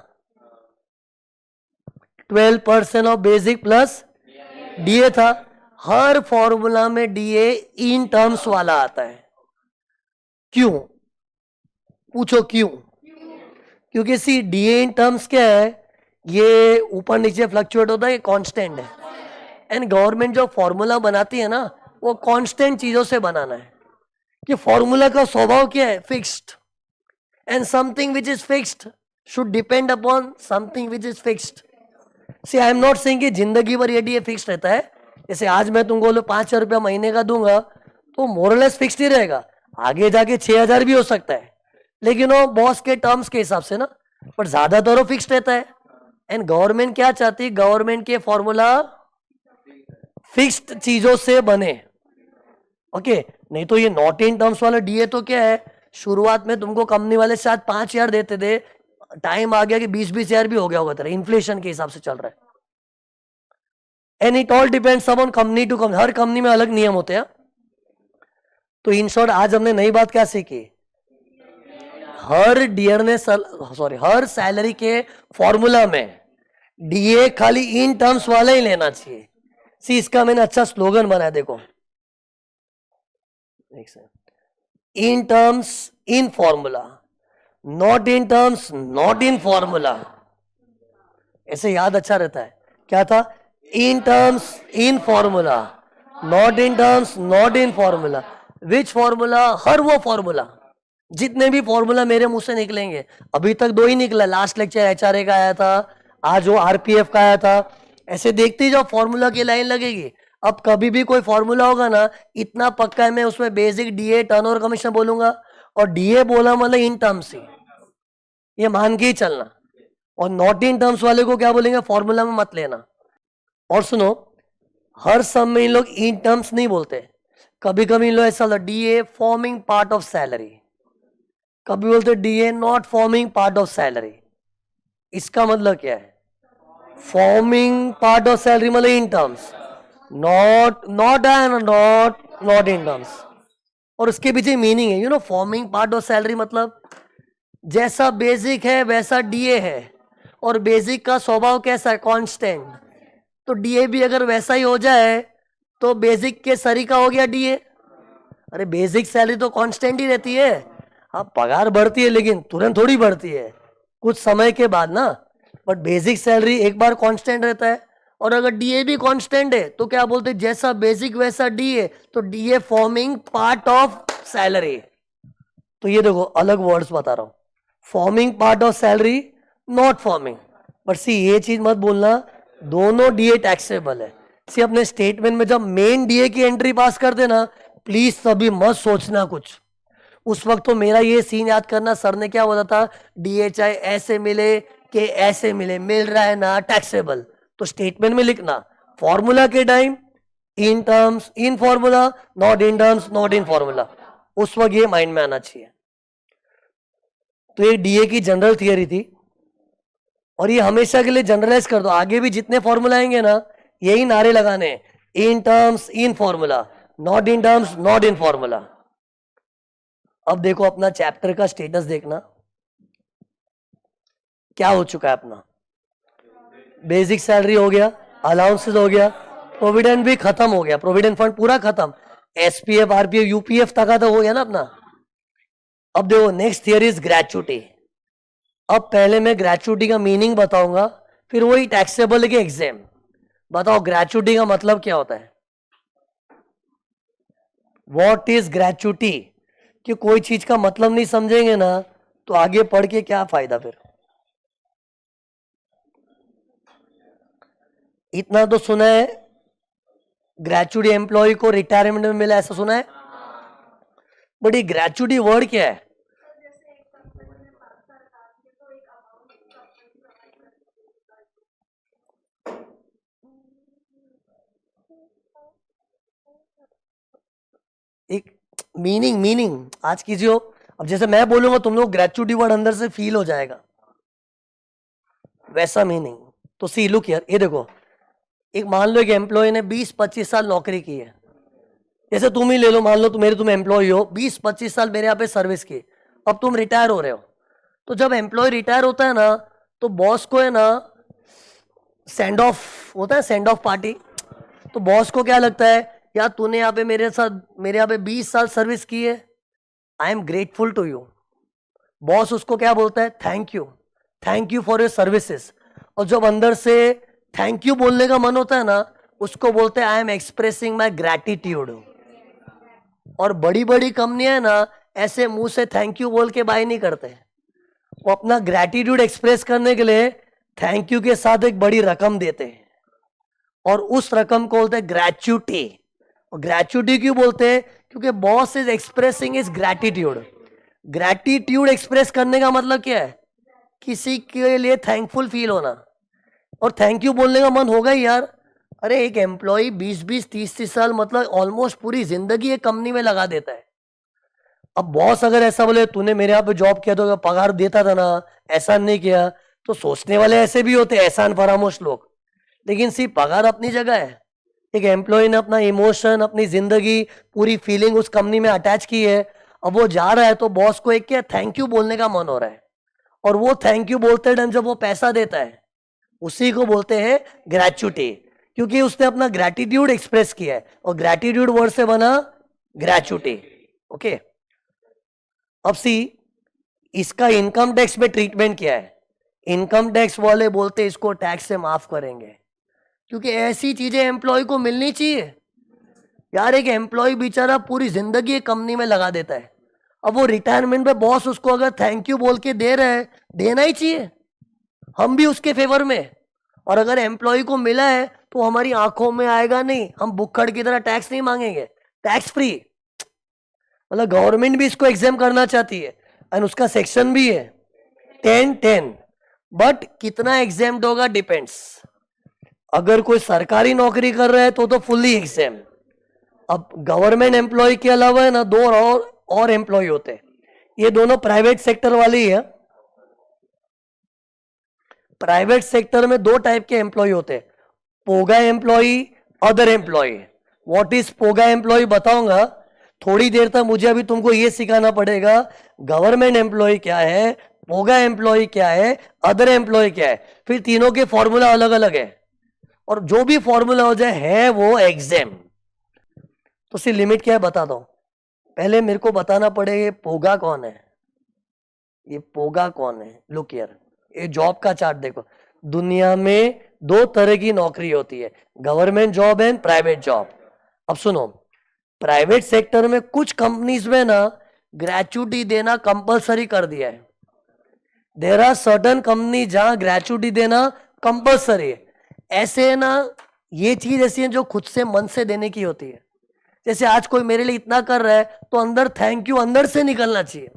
12% ऑफ बेसिक प्लस डीए था। हर फॉर्मूला में डीए इन टर्म्स वाला आता है। क्यों? पूछो क्यों? क्योंकि सी डीए इन टर्म्स क्या है, ये ऊपर नीचे फ्लक्चुएट होता है, ये कांस्टेंट है। एंड गवर्नमेंट जो फॉर्मूला बनाती है ना, वो कांस्टेंट चीजों से बनाना है। कि फॉर्मूला का स्वभाव क्या है? Fixed. And something which is fixed should depend upon something which is fixed. See I am not saying कि जिंदगी भर ये डीए फिक्स्ड रहता है। जैसे आज मैं तुमको 5,000 रुपया महीने का दूंगा तो मोरलेस फिक्स्ड ही रहेगा, आगे जाके 6,000 भी हो सकता है, लेकिन वो बॉस के टर्म्स के हिसाब से ना, पर ज्यादातर वो फिक्स्ड रहता है। एंड गवर्नमेंट क्या चाहती है? गवर्नमेंट के फॉर्मूला फिक्स्ड चीजों से बने। ओके, नहीं तो ये नॉट इन टर्म्स वाला डीए तो क्या है, शुरुआत में तुमको कंपनी वाले शायद 5,000 देते थे, टाइम आ गया कि 20,000 भी हो गया होगा तेरा, इन्फ्लेशन के हिसाब से चल रहा है। And it all depends upon company to company, हर कंपनी में अलग नियम होते हैं। तो इन शॉर्ट आज हमने नई बात क्या सीखी? हर डियर ने हर सैलरी के फॉर्मूला में डीए खाली इन टर्म्स वाला ही लेना चाहिए। सी इसका मैंने अच्छा स्लोगन बनाया, देखो, in terms in formula, not in terms not in formula. ऐसे याद अच्छा रहता है। क्या था? In terms in formula, not in terms not in formula. Which formula? हर वो फॉर्मूला, जितने भी फॉर्मूला मेरे मुंह से निकलेंगे, अभी तक 2 ही निकला, लास्ट लेक्चर एचआरए का आया था, आज वो आरपीएफ का आया था। ऐसे देखते ही जाओ, फॉर्मूला की लाइन लगेगी। अब कभी भी कोई फॉर्मूला होगा ना, इतना पक्का है, मैं उसमें बेसिक डीए टर्नओवर कमीशन बोलूंगा, और डीए बोला मतलब इन टर्म्स ही, ये मान के ही चलना। और नॉट इन टर्म्स वाले को क्या बोलेंगे? फॉर्मूला में मत लेना। और सुनो, हर सम में इन लोग इन टर्म्स नहीं बोलते, कभी कभी इन लोग ऐसा DA forming part of salary, कभी बोलते DA not forming part of salary. इसका मतलब क्या है? फॉर्मिंग पार्ट ऑफ सैलरी मतलब इन terms, not not and not in terms. और उसके पीछे मीनिंग है, फॉर्मिंग पार्ट ऑफ सैलरी मतलब जैसा बेसिक है वैसा डीए है, और बेसिक का स्वभाव कैसा है? कांस्टेंट। तो डीए भी अगर वैसा ही हो जाए तो बेसिक के सरी का हो गया डीए। अरे बेसिक सैलरी तो कांस्टेंट ही रहती है। हाँ, पगार बढ़ती है लेकिन तुरंत थोड़ी बढ़ती है, कुछ समय के बाद ना। बट बेसिक सैलरी एक बार कांस्टेंट रहता है। और अगर डीए भी कांस्टेंट है तो क्या बोलते हैं? जैसा बेसिक वैसा डीए, तो DA forming part of salary. तो ये देखो, अलग वर्ड्स बता रहा हूं, forming part of salary, not forming. But see ये चीज मत बोलना, दोनों डीए टैक्सेबल है। सी अपने स्टेटमेंट में जब मेन डीए की एंट्री पास कर देना, प्लीज तभी मत सोचना कुछ। उस वक्त तो मेरा ये सीन याद करना, सर ने क्या बोला था, डीए चाहे ऐसे मिले कि ऐसे मिले, मिल रहा है ना, टैक्सेबल। तो स्टेटमेंट में लिखना, फॉर्मूला के time in terms in formula, not in terms not in formula. उस वक्त ये माइंड में आना चाहिए। तो ये डीए की जनरल थियरी थी, और ये हमेशा के लिए जनरलाइज कर दो। आगे भी जितने फॉर्मूला आएंगे ना, यही नारे लगाने, इन terms in formula, not in terms not in formula. अब देखो अपना चैप्टर का स्टेटस देखना, क्या हो चुका है अपना। बेसिक सैलरी हो गया, अलाउंसेस हो गया, प्रोविडेंट भी खत्म हो गया, प्रोविडेंट फंड पूरा खत्म, एसपीएफ आरपीएफ यूपीएफ तक का तो हो गया ना अपना। अब देखो नेक्स्ट थियरी इज ग्रेचुटी। अब पहले मैं ग्रेचुटी का मीनिंग बताऊंगा, फिर वही टैक्सेबल के एग्जाम। बताओ ग्रेचुटी का मतलब क्या होता है? What is gratuity? कि कोई चीज का मतलब नहीं समझेंगे ना तो आगे पढ़ के क्या फायदा फिर। इतना तो सुना है ग्रेचुटी एम्प्लॉय को रिटायरमेंट में मिला, ऐसा सुना है। बट ये ग्रेचुटी वर्ड क्या है? एक मीनिंग मीनिंग आज कीजिए। अब जैसे मैं बोलूंगा तुम लोग ग्रेचुटी वर्ड अंदर से फील हो जाएगा, वैसा मीनिंग। तो सी लुक हियर, ये देखो, एक मान लो एक एम्प्लॉय ने 20-25 साल नौकरी की है। जैसे तुम ही ले लो, मान लो तुम एम्प्लॉय हो, 20-25 साल मेरे यहाँ पे सर्विस की, अब तुम रिटायर हो रहे हो। तो जब एम्प्लॉय रिटायर होता है ना तो बॉस को है ना सेंड ऑफ होता है, सेंड ऑफ पार्टी। तो बॉस को क्या लगता है, यार तूने यहाँ पे मेरे यहाँ पे 20 साल सर्विस की है, I am grateful to you. Boss उसको क्या बोलता है, thank you for your services. और जब अंदर से थैंक यू बोलने का मन होता है ना, उसको बोलते हैं I am expressing my gratitude. और बड़ी बड़ी कंपनियां ना ऐसे मुंह से थैंक यू बोल के बाय नहीं करते, वो अपना ग्रैटिट्यूड एक्सप्रेस करने के लिए थैंक यू के साथ एक बड़ी रकम देते हैं, और उस रकम को बोलते हैं ग्रेचुटी। और ग्रेचुटी क्यों बोलते हैं? क्योंकि boss is expressing is gratitude. Gratitude express करने का मतलब क्या है? किसी के लिए थैंकफुल फील होना। और थैंक यू बोलने का मन होगा ही यार। अरे एक एम्प्लॉय 20-20 30-30 साल मतलब ऑलमोस्ट पूरी जिंदगी एक कंपनी में लगा देता है। अब बॉस अगर ऐसा बोले तूने मेरे यहाँ पे जॉब किया तो पगार देता था ना, एहसान नहीं किया, तो सोचने वाले ऐसे भी होते हैं, एहसान फरामोश लोग। लेकिन सिर्फ पगार अपनी जगह है, एक एम्प्लॉय ने अपना इमोशन, अपनी जिंदगी, पूरी फीलिंग उस कंपनी में अटैच की है। अब वो जा रहा है तो बॉस को एक क्या थैंक यू बोलने का मन हो रहा है, और वो थैंक यू बोलते टाइम जब वो पैसा देता है उसी को बोलते हैं ग्रेचुटी, क्योंकि उसने अपना ग्रेटिट्यूड एक्सप्रेस किया है। और ग्रेटिट्यूड वर्ड से बना ग्रेचुटी। ओके, अब सी इसका इनकम टैक्स में ट्रीटमेंट क्या है? इनकम टैक्स वाले बोलते हैं इसको टैक्स से माफ करेंगे, क्योंकि ऐसी चीजें एम्प्लॉय को मिलनी चाहिए। यार एक एम्प्लॉय बेचारा पूरी जिंदगी एक कंपनी में लगा देता है, अब वो रिटायरमेंट पे बॉस उसको अगर थैंक यू बोल के दे रहे हैं, देना ही चाहिए, हम भी उसके फेवर में। और अगर एम्प्लॉय को मिला है तो हमारी आंखों में आएगा नहीं, हम बुक्कड़ की तरह टैक्स नहीं मांगेंगे, टैक्स फ्री। मतलब गवर्नमेंट भी इसको एग्जाम करना चाहती है, एंड उसका सेक्शन भी है 10-10। बट कितना एग्जाम होगा डिपेंड्स। अगर कोई सरकारी नौकरी कर रहा है तो फुल्ली एग्जाम। अब गवर्नमेंट एम्प्लॉय के अलावा है ना दो और एम्प्लॉय होते हैं, ये दोनों प्राइवेट सेक्टर वाले ही है। प्राइवेट सेक्टर में दो टाइप के एम्प्लॉय होते हैं, POGA employee, other employee. What is POGA employee बताऊंगा थोड़ी देर तक। मुझे अभी तुमको ये सिखाना पड़ेगा गवर्नमेंट एम्प्लॉय क्या है, पोगा एम्प्लॉय क्या है, अदर एम्प्लॉय क्या है, फिर तीनों के फॉर्मूला अलग अलग है, और जो भी फॉर्मूला हो जाए है वो एग्जाम। तो सी लिमिट क्या है बता दो। पहले मेरे को बताना पड़ेगा पोगा कौन है, ये पोगा कौन है। लुक हियर, ये जॉब का चार्ट देखो। दुनिया में दो तरह की नौकरी होती है, government job and private job. अब सुनो, प्राइवेट सेक्टर में कुछ कंपनीज में ना ग्रेचुटी देना कंपलसरी कर दिया है। देयर आर सर्टन कंपनी जहां ग्रेचुटी देना कंपलसरी है। ऐसे ना ये चीज ऐसी है जो खुद से मन से देने की होती है। जैसे आज कोई मेरे लिए इतना कर रहा है तो अंदर थैंक यू अंदर से निकलना चाहिए।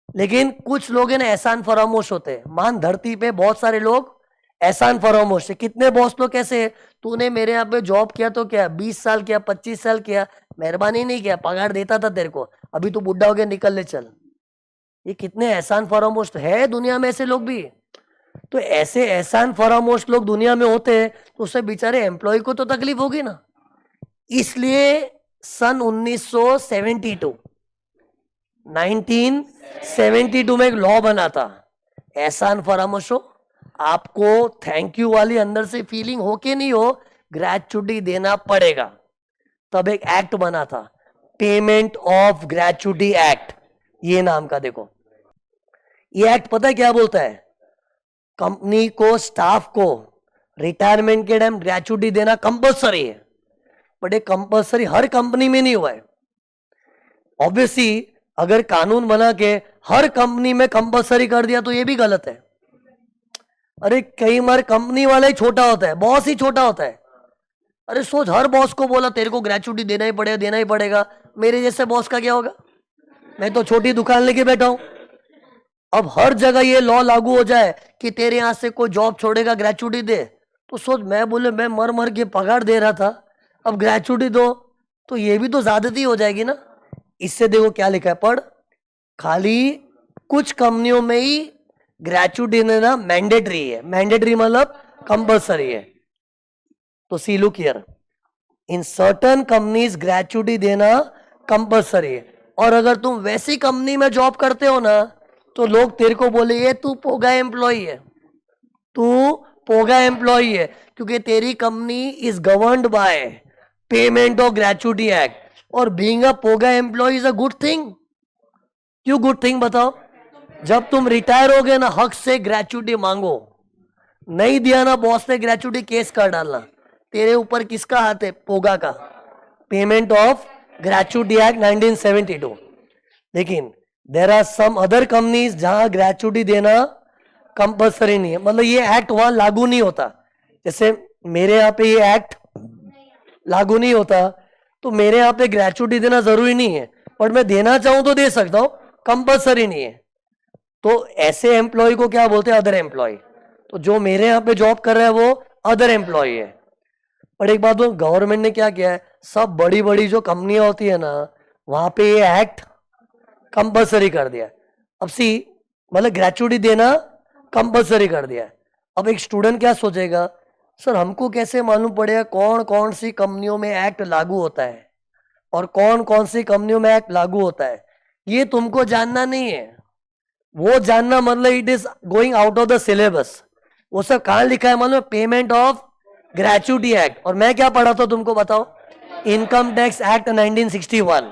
लेकिन कुछ लोग है ना एहसान फरामोश होते हैं। मान धरती पे बहुत सारे लोग एहसान फरामोश है। कितने बॉस लोग कैसे है, तूने मेरे यहाँ पे जॉब किया तो क्या 20 साल किया, 25 साल किया, मेहरबानी नहीं किया, पगार देता था तेरे को, अभी तू बुढ़ा हो गया निकल ले चल। ये कितने एहसान फरामोश है दुनिया में, ऐसे लोग भी। तो ऐसे एहसान फरामोश लोग दुनिया में होते हैं तो उससे बेचारे एम्प्लॉय को तो तकलीफ होगी ना। इसलिए सन 1972 में एक लॉ बना था, एहसान फरामोश हो, आपको थैंक यू वाली अंदर से फीलिंग हो के नहीं हो, ग्रेचुटी देना पड़ेगा। तब एक एक्ट बना था, पेमेंट ऑफ ग्रेचुटी एक्ट, ये नाम का। देखो ये एक्ट पता है क्या बोलता है? कंपनी को, स्टाफ को रिटायरमेंट के टाइम ग्रेचुटी देना कंपलसरी है, बट ये कंपलसरी हर कंपनी में नहीं हुआ है। ऑब्वियसली अगर कानून बना के हर कंपनी में कंपलसरी कर दिया तो ये भी गलत है। अरे कई बार कंपनी वाला ही छोटा होता है, बॉस ही छोटा होता है। अरे सोच, हर बॉस को बोला तेरे को ग्रेचुटी देना ही पड़ेगा, देना ही पड़ेगा, मेरे जैसे बॉस का क्या होगा? मैं तो छोटी दुकान लेके बैठा हूं। अब हर जगह ये लॉ लागू हो जाए कि तेरे यहां से कोई जॉब छोड़ेगा ग्रेचुटी दे, तो सोच, मैं बोले मैं मर मर के पगार दे रहा था, अब ग्रेचुटी दो, तो ये भी तो ज्यादती हो जाएगी ना। इससे देखो क्या लिखा है, पढ़। खाली कुछ कंपनियों में ही ग्रेचुटी देना मैंडेटरी है। मैंडेटरी मतलब कंपलसरी है। तो see look here, in certain companies gratuity देना कंपलसरी है। और अगर तुम वैसी कंपनी में जॉब करते हो ना, तो लोग तेरे को बोले ये तू पोगा एम्प्लॉय है, तू पोगा एम्प्लॉय है, क्योंकि तेरी company is governed by payment of gratuity act. और being a POGA employee is a good thing. क्यों गुड थिंग बताओ? जब तुम रिटायर हो गए ना, हक से ग्रेचुटी मांगो, नहीं दिया ना बॉस ने ग्रेचुटी, केस कर डालना। तेरे ऊपर किसका हाथ है? पोगा का, पेमेंट ऑफ ग्रेचुटी एक्ट 1972। लेकिन there are some other companies जहां ग्रेचुटी देना कंपलसरी नहीं है, मतलब ये एक्ट वहां लागू नहीं होता। जैसे मेरे यहाँ पे ये एक्ट लागू नहीं होता, तो मेरे यहाँ पे ग्रेचुटी देना जरूरी नहीं है, पर मैं देना चाहूं तो दे सकता हूं, कंपलसरी नहीं है। तो ऐसे एम्प्लॉय को क्या बोलते हैं? Other employee. तो जो मेरे यहाँ पे जॉब कर रहा है वो अदर एम्प्लॉय है। पर एक बात, गवर्नमेंट ने क्या किया है, सब बड़ी बड़ी जो कंपनियां होती है ना, वहां पे ये एक्ट कंपलसरी कर दिया। अब सी, मतलब ग्रेचुटी देना कंपलसरी कर दिया। अब एक स्टूडेंट क्या सोचेगा, सर हमको कैसे मालूम पड़ेगा कौन कौन सी कंपनियों में एक्ट लागू होता है और कौन कौन सी कंपनियों में एक्ट लागू होता है? ये तुमको जानना नहीं है। वो जानना मतलब it is going out of the syllabus. वो सब कहां लिखा है मालूम? Payment of gratuity act. और मैं क्या पढ़ा था तुमको बताओ? Income tax act 1961।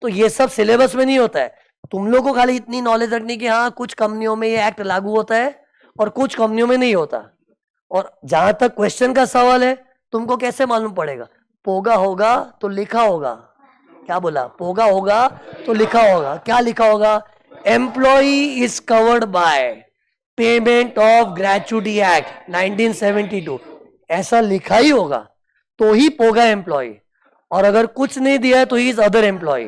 तो ये सब सिलेबस में नहीं होता है। तुम लोग को खाली इतनी नॉलेज रखनी कि हाँ कुछ कंपनियों में ये एक्ट लागू होता है और कुछ कंपनियों में नहीं होता। और जहां तक क्वेश्चन का सवाल है, तुमको कैसे मालूम पड़ेगा? पोगा होगा तो लिखा होगा। क्या बोला? पोगा होगा तो लिखा होगा। क्या लिखा होगा? Employee is covered by payment of gratuity act 1972, ऐसा लिखा ही होगा तो ही पोगा एम्प्लॉय। और अगर कुछ नहीं दिया है तो ही इज अदर एम्प्लॉय।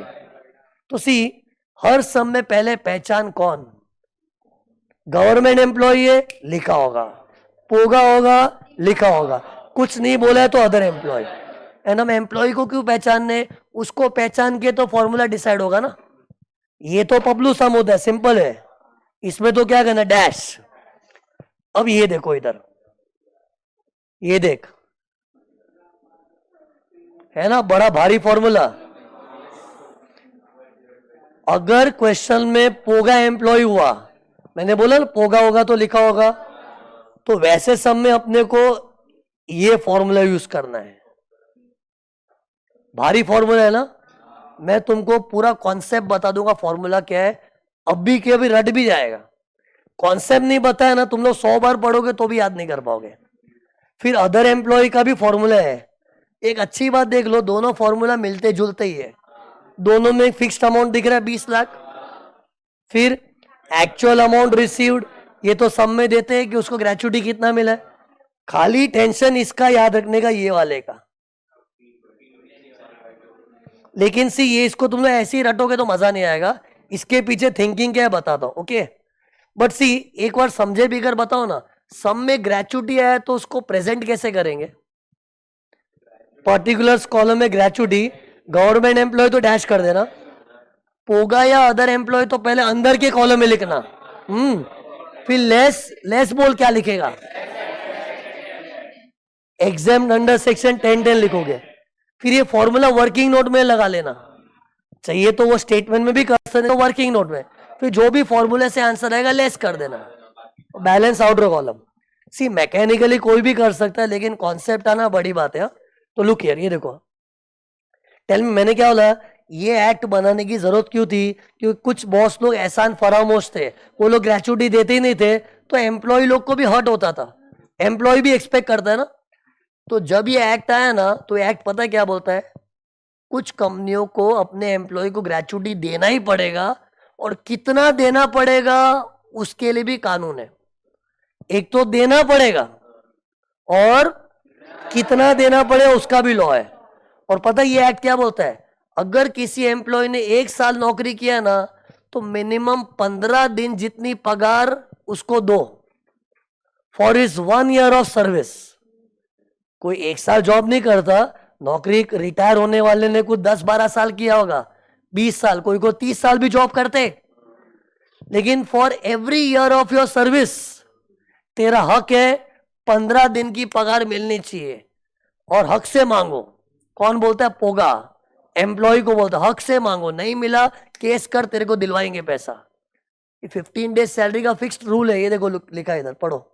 तो सी, हर सब में पहले पहचान कौन? गवर्नमेंट एम्प्लॉय है, लिखा होगा। पोगा होगा, लिखा होगा। कुछ नहीं बोला है तो अदर एम्प्लॉय। एंड हम एम्प्लॉय को क्यों पहचानने? उसको पहचान के तो फॉर्मूला डिसाइड होगा ना। ये तो पपलू सम होता है, सिंपल है। इसमें तो क्या करना, डैश। अब ये देखो इधर, ये देख, है ना बड़ा भारी फॉर्मूला। अगर क्वेश्चन में पोगा एम्प्लॉय हुआ, मैंने बोला ना पोगा होगा तो लिखा होगा, तो वैसे सब में अपने को ये फॉर्मूला यूज करना है। भारी फॉर्मूला है ना। मैं तुमको पूरा कॉन्सेप्ट बता दूंगा फॉर्मूला क्या है, अभी के अभी रट भी जाएगा। कॉन्सेप्ट नहीं बताया ना, तुम लोग 100 बार पढ़ोगे तो भी याद नहीं कर पाओगे। फिर अदर एम्प्लॉय का भी फॉर्मूला है। एक अच्छी बात देख लो, दोनों फॉर्मूला मिलते जुलते ही है। दोनों में फिक्स्ड अमाउंट दिख रहा है 20 लाख। फिर एक्चुअल अमाउंट रिसीव्ड, ये तो सब में देते हैं कि उसको ग्रेचुटी कितना मिला है। खाली टेंशन इसका याद रखने का, ये वाले का। लेकिन सी, ये इसको तुम लोग ऐसे ही रटोगे तो मजा नहीं आएगा। इसके पीछे थिंकिंग क्या है बताता हूं, ओके। बट सी, एक बार समझे भी कर बताओ ना, सम में ग्रेचुटी आया तो उसको प्रेजेंट कैसे करेंगे? पर्टिकुलर्स कॉलम में ग्रेचुटी, गवर्नमेंट एम्प्लॉय तो डैश कर देना, पोगा या अदर एम्प्लॉय तो पहले अंदर के कॉलम में लिखना। फिर लेस, लेस बोल क्या लिखेगा? एग्जाम अंडर सेक्शन 1010 लिखोगे। फिर ये फॉर्मूला वर्किंग नोट में लगा लेना, चाहिए तो वो स्टेटमेंट में भी कर सकते हो, वर्किंग नोट में। फिर जो भी फॉर्मूले से आंसर आएगा लेस कर देना, बैलेंस आउटर कॉलम। सी मैकेनिकली कोई भी कर सकता है, लेकिन कॉन्सेप्ट आना बड़ी बात है। तो लुक हियर, ये देखो, टेल मी, मैंने क्या बोला, ये एक्ट बनाने की जरूरत क्यों थी? क्योंकि कुछ बॉस लोग एहसान फरामोश थे, वो लोग ग्रेचुटी देते ही नहीं थे, तो एम्प्लॉय लोग को भी हर्ट होता था। एम्प्लॉय भी एक्सपेक्ट करता है ना। तो जब ये एक्ट आया ना, तो एक्ट पता है क्या बोलता है? कुछ कंपनियों को अपने एम्प्लॉय को ग्रेचुटी देना ही पड़ेगा, और कितना देना पड़ेगा उसके लिए भी कानून है। एक तो देना पड़ेगा, और कितना देना पड़ेगा उसका भी लॉ है। और पता है ये एक्ट क्या बोलता है? अगर किसी एम्प्लॉय ने 1 साल नौकरी किया ना, तो मिनिमम 15 दिन जितनी पगार उसको दो for his 1 year of service. कोई 1 साल जॉब नहीं करता, नौकरी रिटायर होने वाले ने कुछ 10-12 साल किया होगा, 20 साल, कोई को 30 साल भी जॉब करते, लेकिन for every year of your service तेरा हक है 15 दिन की पगार मिलनी चाहिए। और हक से मांगो। कौन बोलता है? पोगा। एम्प्लॉय को बोलता हक से मांगो, नहीं मिला केस कर, तेरे को दिलवाएंगे पैसा। 15 डेज सैलरी का फिक्स्ड रूल है, ये देखो लिखा है इधर, पढ़ो।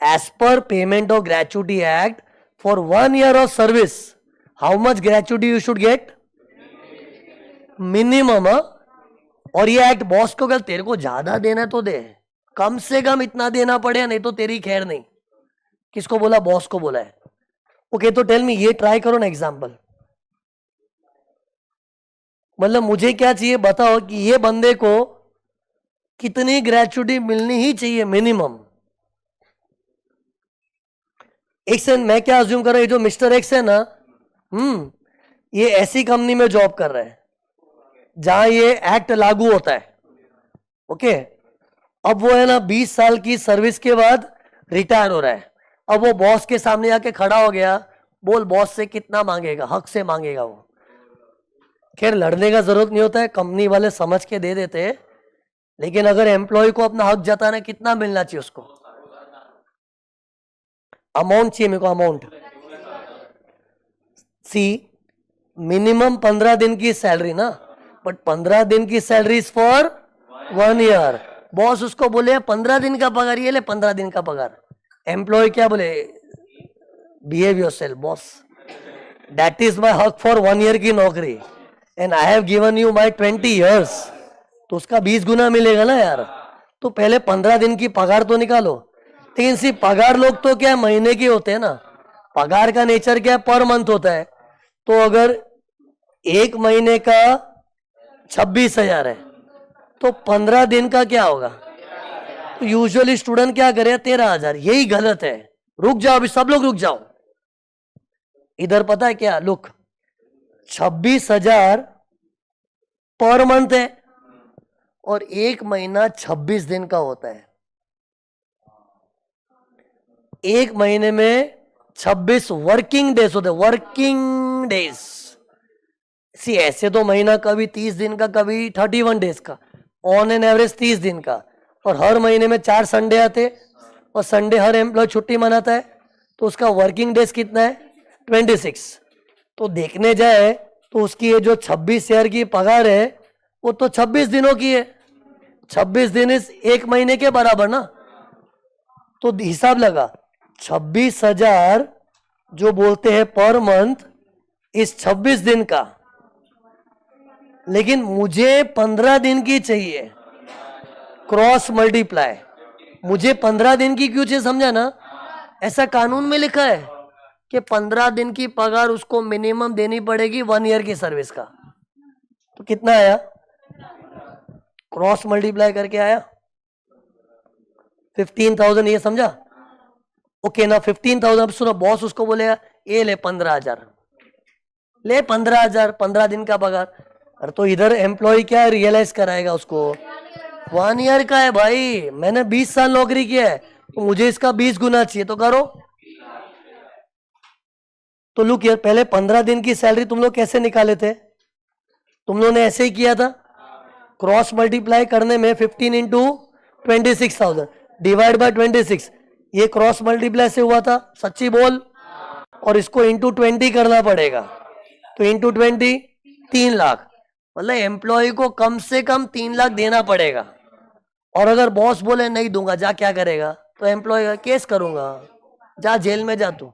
As per payment of gratuity act for 1 year of service, how much gratuity you should get? Minimum. और ये एक्ट बॉस को अगर तेरे को ज्यादा देना है तो दे, कम से कम इतना देना पड़े, नहीं तो तेरी खैर नहीं। किसको बोला? बॉस को बोला है। ओके, तो टेल मी, ये ट्राई करो ना एग्जांपल। मतलब मुझे क्या चाहिए बताओ कि ये बंदे को कितनी ग्रेचुटी मिलनी ही चाहिए मिनिमम। एक्स है, मैं क्या अज्यूम कर रहा हूं, ये जो मिस्टर एक्स है ना, ये ऐसी कंपनी में जॉब कर रहा है जहां ये एक्ट लागू होता है। ओके, अब वो है ना 20 साल की सर्विस के बाद रिटायर हो रहा है। अब वो बॉस के सामने आके खड़ा हो गया, बोल बॉस से कितना मांगेगा? हक से मांगेगा वो। खैर लड़ने का जरूरत नहीं होता है, कंपनी वाले समझ के दे देते हैं। लेकिन अगर एम्प्लॉय को अपना हक जताना, कितना मिलना चाहिए उसको? अमाउंट चाहिए मेरे को, अमाउंट। सी, मिनिमम 15 दिन की सैलरी ना, बट 15 दिन की salary is for 1 year. Boss उसको बोले 15 दिन का पगार, ये ले 15 दिन का पगार। एम्प्लॉय क्या बोले? Behave yourself boss, that is my हक फॉर 1 ईयर की नौकरी, and I have given you my 20 years. तो उसका 20 गुना मिलेगा ना यार। तो पहले 15 दिन की पगार तो निकालो। लेकिन सिर्फ पगार लोग तो क्या महीने के होते हैं ना, पगार का नेचर क्या पर मंथ होता है। तो अगर 1 महीने का 26,000 है, तो 15 दिन का क्या होगा? तो यूजुअली स्टूडेंट क्या करे? 13,000। यही गलत है। रुक जाओ अभी, सब लोग रुक जाओ। इधर पता है क्या? लुक, 26,000 पर मंथ है, और 1 महीना 26 दिन का होता है। 1 महीने में 26 वर्किंग डेज होते हैं, वर्किंग डेज। सी, ऐसे तो महीना कभी 30 दिन का, कभी 31 डेज का, ऑन एन एवरेज 30 दिन का। और हर महीने में 4 संडे आते, और संडे हर एम्प्लॉय छुट्टी मनाता है, तो उसका वर्किंग डेज कितना है? 26। तो देखने जाए तो उसकी ये जो 26,000 की पगार है, वो तो 26 दिनों की है। 26 दिन इस 1 महीने के बराबर ना। तो हिसाब लगा, 26,000 जो बोलते हैं पर मंथ, इस 26 दिन का। लेकिन मुझे 15 दिन की चाहिए, क्रॉस मल्टीप्लाई। मुझे 15 दिन की क्यों चाहिए, समझा ना? ऐसा कानून में लिखा है कि 15 दिन की पगार उसको मिनिमम देनी पड़ेगी 1 ईयर की सर्विस का। तो कितना आया? क्रॉस मल्टीप्लाई करके आया 15,000, ये समझा? ओके ना, 15,000। अब सुनो, बॉस उसको बोलेगा ये ले 15,000, ले 15,000, 15 दिन का पगार। अरे तो इधर एम्प्लॉय क्या रियलाइज कराएगा उसको? 1 ईयर का है भाई, मैंने 20 साल नौकरी किया है, तो मुझे इसका 20 गुना चाहिए, तो करो। तो लुक यार, पहले 15 दिन की सैलरी तुम लोग कैसे निकाले थे? तुम लोगों ने ऐसे ही किया था, क्रॉस मल्टीप्लाई करने में 15 इंटू 26,000 डिवाइड बाय 26, ये क्रॉस मल्टीप्लाई से हुआ था, सच्ची बोल। और इसको इंटू 20 करना पड़ेगा, तो इंटू 20 3 लाख। मतलब एम्प्लॉय को कम से कम 3 लाख देना पड़ेगा। और अगर बॉस बोले नहीं दूंगा, जा क्या करेगा? तो एम्प्लॉय केस करूंगा, जा जेल में जा तू।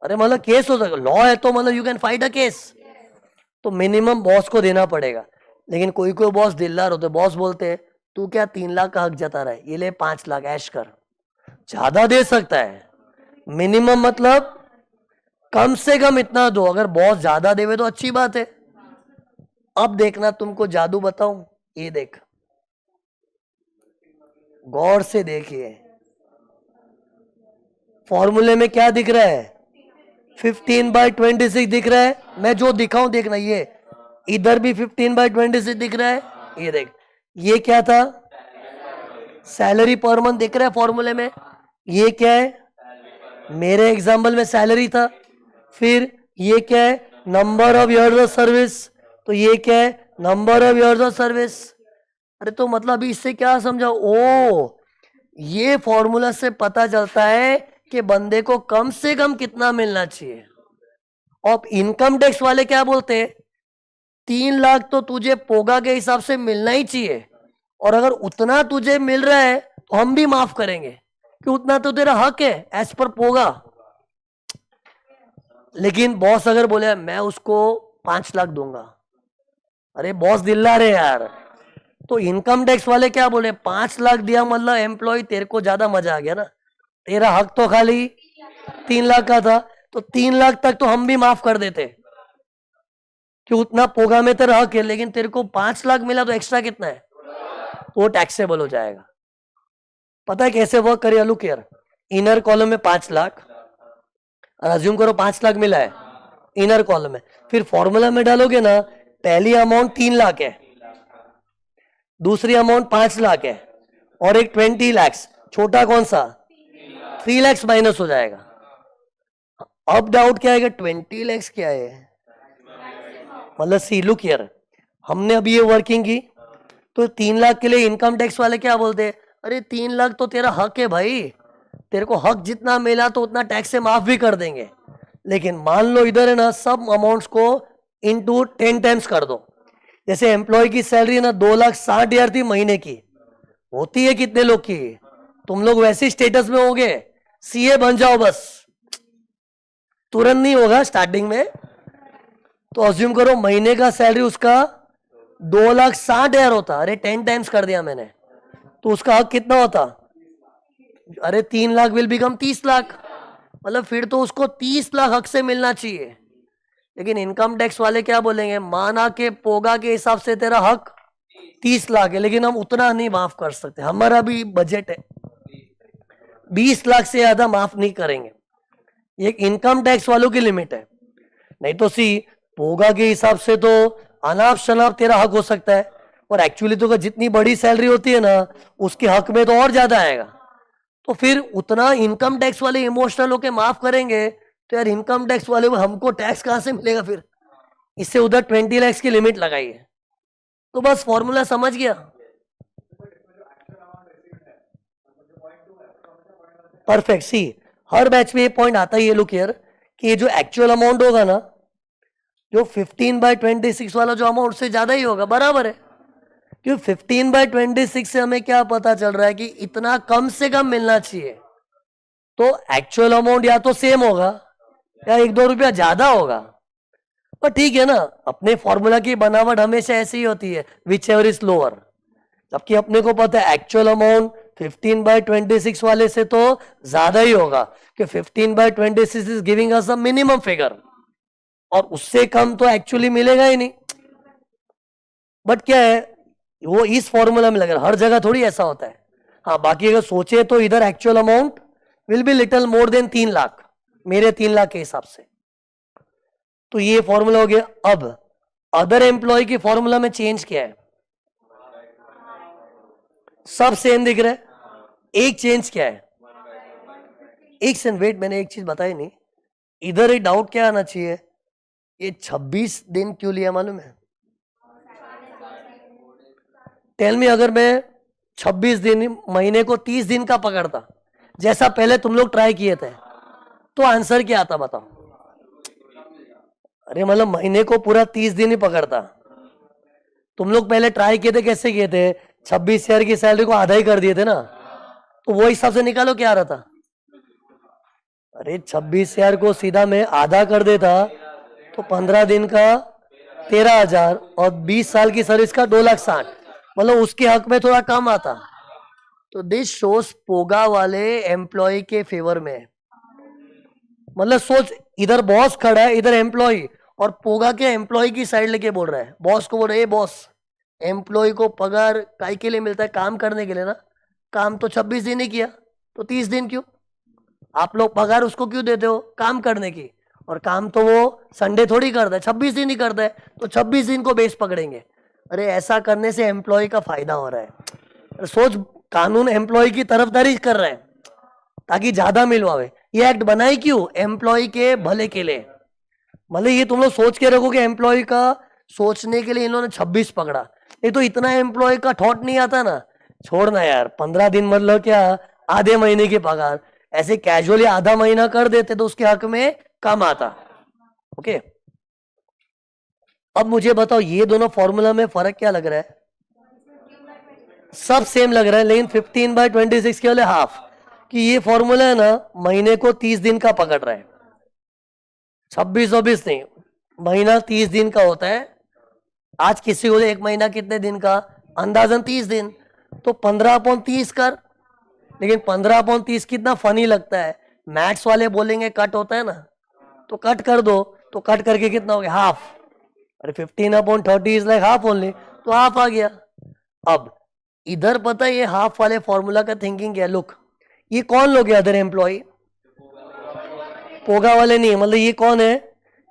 अरे मतलब केस हो सकता, लॉ है तो मतलब you can fight a case. तो मिनिमम बॉस को देना पड़ेगा। लेकिन कोई कोई बॉस दिलदार होते, बॉस बोलते हैं तू क्या 3 लाख का हक जता रहा है, ये ले 5 लाख ऐश कर। ज्यादा दे सकता है, मिनिमम मतलब कम से कम इतना दो। अगर बॉस ज्यादा देवे तो अच्छी बात है। अब देखना तुमको जादू बताऊं, ये देख, गौर से देखिए, फॉर्मूले में क्या दिख रहा है, 15/26 दिख रहा है। मैं जो दिखाऊं देखना, ये इधर भी 15/26 दिख रहा है। ये देख, ये क्या था, सैलरी पर मंथ दिख रहा है फॉर्मूले में। ये क्या है, मेरे एग्जाम्पल में सैलरी था। फिर ये क्या है, number of years of service. तो ये क्या है, number of years of service. अरे तो मतलब अभी इससे क्या समझा, ओ ये फॉर्मूला से पता चलता है कि बंदे को कम से कम कितना मिलना चाहिए। और इनकम टैक्स वाले क्या बोलते हैं, 3 लाख तो तुझे पोगा के हिसाब से मिलना ही चाहिए, और अगर उतना तुझे मिल रहा है तो हम भी माफ करेंगे कि उतना तो तेरा हक है एज पर पोगा। लेकिन बॉस अगर बोले मैं उसको 5 लाख दूंगा, अरे बॉस दिलदार है यार। तो इनकम टैक्स वाले क्या बोले, 5 लाख दिया मतलब एम्प्लॉय तेरे को ज्यादा मजा आ गया ना, तेरा हक तो खाली 3 लाख का था, तो 3 लाख तक तो हम भी माफ कर देते कि उतना पोगा में तेरा हक है। लेकिन तेरे को 5 लाख मिला तो एक्स्ट्रा कितना है, तो वो टैक्सेबल हो जाएगा। पता है कैसे वर्क करिए, लुक हियर, इनर कॉलम में 5 लाख, और अज्यूम करो 5 लाख मिला है इनर कॉलम में। फिर फॉर्मूला में डालोगे ना, पहली अमाउंट 3 लाख है, दूसरी अमाउंट 5 लाख है, और एक 20 लाख, छोटा कौन सा, 3 लाख माइनस हो जाएगा। अब डाउट क्या आएगा, 20 लाख क्या है, मतलब सी लुक हियर, हमने अभी ये वर्किंग की, तो 3 लाख के लिए इनकम टैक्स वाले क्या बोलते हैं, अरे 3 लाख तो तेरा हक है भाई, तेरे को हक जितना मिला तो उतना टैक्स से माफ भी कर देंगे। लेकिन मान लो इधर है ना, सब अमाउंट्स को इनटू 10 टाइम्स कर दो। जैसे एम्प्लॉय की सैलरी ना 2,60,000 थी महीने की, होती है कितने लोग की, तुम लोग वैसे स्टेटस में होगे, सीए बन जाओ बस, तुरंत नहीं होगा स्टार्टिंग में। तो अज्यूम करो महीने का सैलरी उसका 2,60,000 होता, अरे 10 टाइम्स कर दिया मैंने, तो उसका हक कितना होता, अरे 3 लाख विल बिकम 30 लाख, मतलब फिर तो उसको 30 लाख हक से मिलना चाहिए। लेकिन इनकम टैक्स वाले क्या बोलेंगे, माना के पोगा के हिसाब से तेरा हक 30 लाख है, लेकिन हम उतना नहीं माफ कर सकते, हमारा भी बजट है, 20 लाख से ज्यादा माफ नहीं करेंगे। ये इनकम टैक्स वालों की लिमिट है। नहीं तो सी पोगा के हिसाब से तो अनाप शनाप तेरा हक हो सकता है, और एक्चुअली तो जितनी बड़ी सैलरी होती है ना, उसके हक में तो और ज्यादा आएगा। तो फिर उतना इनकम टैक्स वाले इमोशनल होके माफ करेंगे, तो यार इनकम टैक्स वाले हमको टैक्स कहां से मिलेगा फिर, इससे उधर 20 लाख की लिमिट लगाई है। तो बस फॉर्मूला समझ गया, परफेक्ट। सी हर बैच में ये पॉइंट आता ही है, लुक हियर, कि जो एक्चुअल अमाउंट होगा ना, जो 15/26 वाला जो अमाउंट से ज्यादा ही होगा, बराबर है। क्योंकि 15/26 से हमें क्या पता चल रहा है कि इतना कम से कम मिलना चाहिए, तो एक्चुअल अमाउंट या तो सेम होगा या 1-2 रुपया ज्यादा होगा। पर ठीक है ना, अपने फॉर्मूला की बनावट हमेशा ऐसी ही होती है, विच एवर इज लोअर। जबकि अपने को पता है एक्चुअल अमाउंट 15/26 वाले से तो ज्यादा ही होगा, कि 15/26 is giving us a minimum figure, और उससे कम तो एक्चुअली मिलेगा ही नहीं। बट क्या है, वो इस फॉर्मूला में लगा, हर जगह थोड़ी ऐसा होता है। हाँ बाकी अगर सोचे तो इधर actual amount will be little more than 3 lakh, मेरे 3 लाख के हिसाब से। तो ये फॉर्मूला हो गया। अब अदर एम्प्लॉय की फॉर्मूला में चेंज क्या है, सब सेम दिख रहा है, एक चेंज क्या है, एक सेकंड वेट, मैंने एक चीज बताई नहीं, इधर एक डाउट क्या आना चाहिए, ये 26 दिन क्यों लिया मालूम है, टेल मी, अगर मैं 26 दिन महीने को 30 दिन का पकड़ता, जैसा पहले तुम लोग ट्राई किए थे, तो आंसर क्या आता बताओ। अरे मतलब महीने को पूरा 30 दिन ही पकड़ता, तुम लोग पहले ट्राई किए थे, कैसे किए थे, 26 शेयर की सैलरी को आधा ही कर दिए थे ना, तो वो हिसाब से निकालो क्या आ रहा था। अरे 26,000 को सीधा मैं आधा कर देता तो 15 दिन का 13,000 और 20 साल की सर्विस का 2,60,000, मतलब उसके हक में थोड़ा कम आता। तो दिस शोज पोगा वाले एम्प्लॉय के फेवर में। मतलब सोच, इधर बॉस खड़ा है, इधर एम्प्लॉय, और पोगा के एम्प्लॉय की साइड लेके बोल रहा है। बॉस को बोल रहा है, बॉस एम्प्लॉय को पगार काय के लिए मिलता है? काम करने के लिए ना। काम तो 26 दिन ही किया, तो 30 दिन क्यों? आप लोग पगार उसको क्यों देते हो? काम करने की। और काम तो वो संडे थोड़ी करता है, 26 दिन ही करता है, तो 26 दिन को बेस पकड़ेंगे। अरे ऐसा करने से एम्प्लॉय का फायदा हो रहा है। अरे सोच, कानून एम्प्लॉय की तरफदारी कर रहा है ताकि ज्यादा मिलवावे। ये एक्ट बनाई क्यों? एम्प्लॉय के भले के लिए। मतलब ये तुम लोग सोच के रखो कि एम्प्लॉय का सोचने के लिए इन्होंने 26 पकड़ा। ये तो इतना एम्प्लॉय का थॉट नहीं आता ना। छोड़ना यार, 15 दिन मतलब क्या, आधे महीने की पगार ऐसे कैजुअली आधा महीना कर देते तो उसके हक में कम आता। ओके, अब मुझे बताओ ये दोनों फॉर्मूला में फर्क क्या लग रहा है? सब सेम लग रहा है, लेकिन 15/26 के वाले हाफ कि ये फॉर्मूला है ना, महीने को 30 दिन का पकड़ रहा है। 26-24 नहीं, महीना 30 दिन का होता है। आज किसी को एक महीना कितने दिन का, अंदाजन 30 दिन, तो 15/30 कर। लेकिन 15/30 कितना फनी लगता है। मैथ्स वाले बोलेंगे कट होता है ना, तो कट कर दो, तो कट करके कितना हो गया? हाफ। अरे 15/30 इज लाइक हाफ ओनली, तो हाफ आ गया। अब इधर पता है ये हाफ वाले फॉर्मूला का थिंकिंग क्या है? लुक, ये कौन लोग है अदर एम्प्लॉय? पोगा वाले नहीं, मतलब ये कौन है?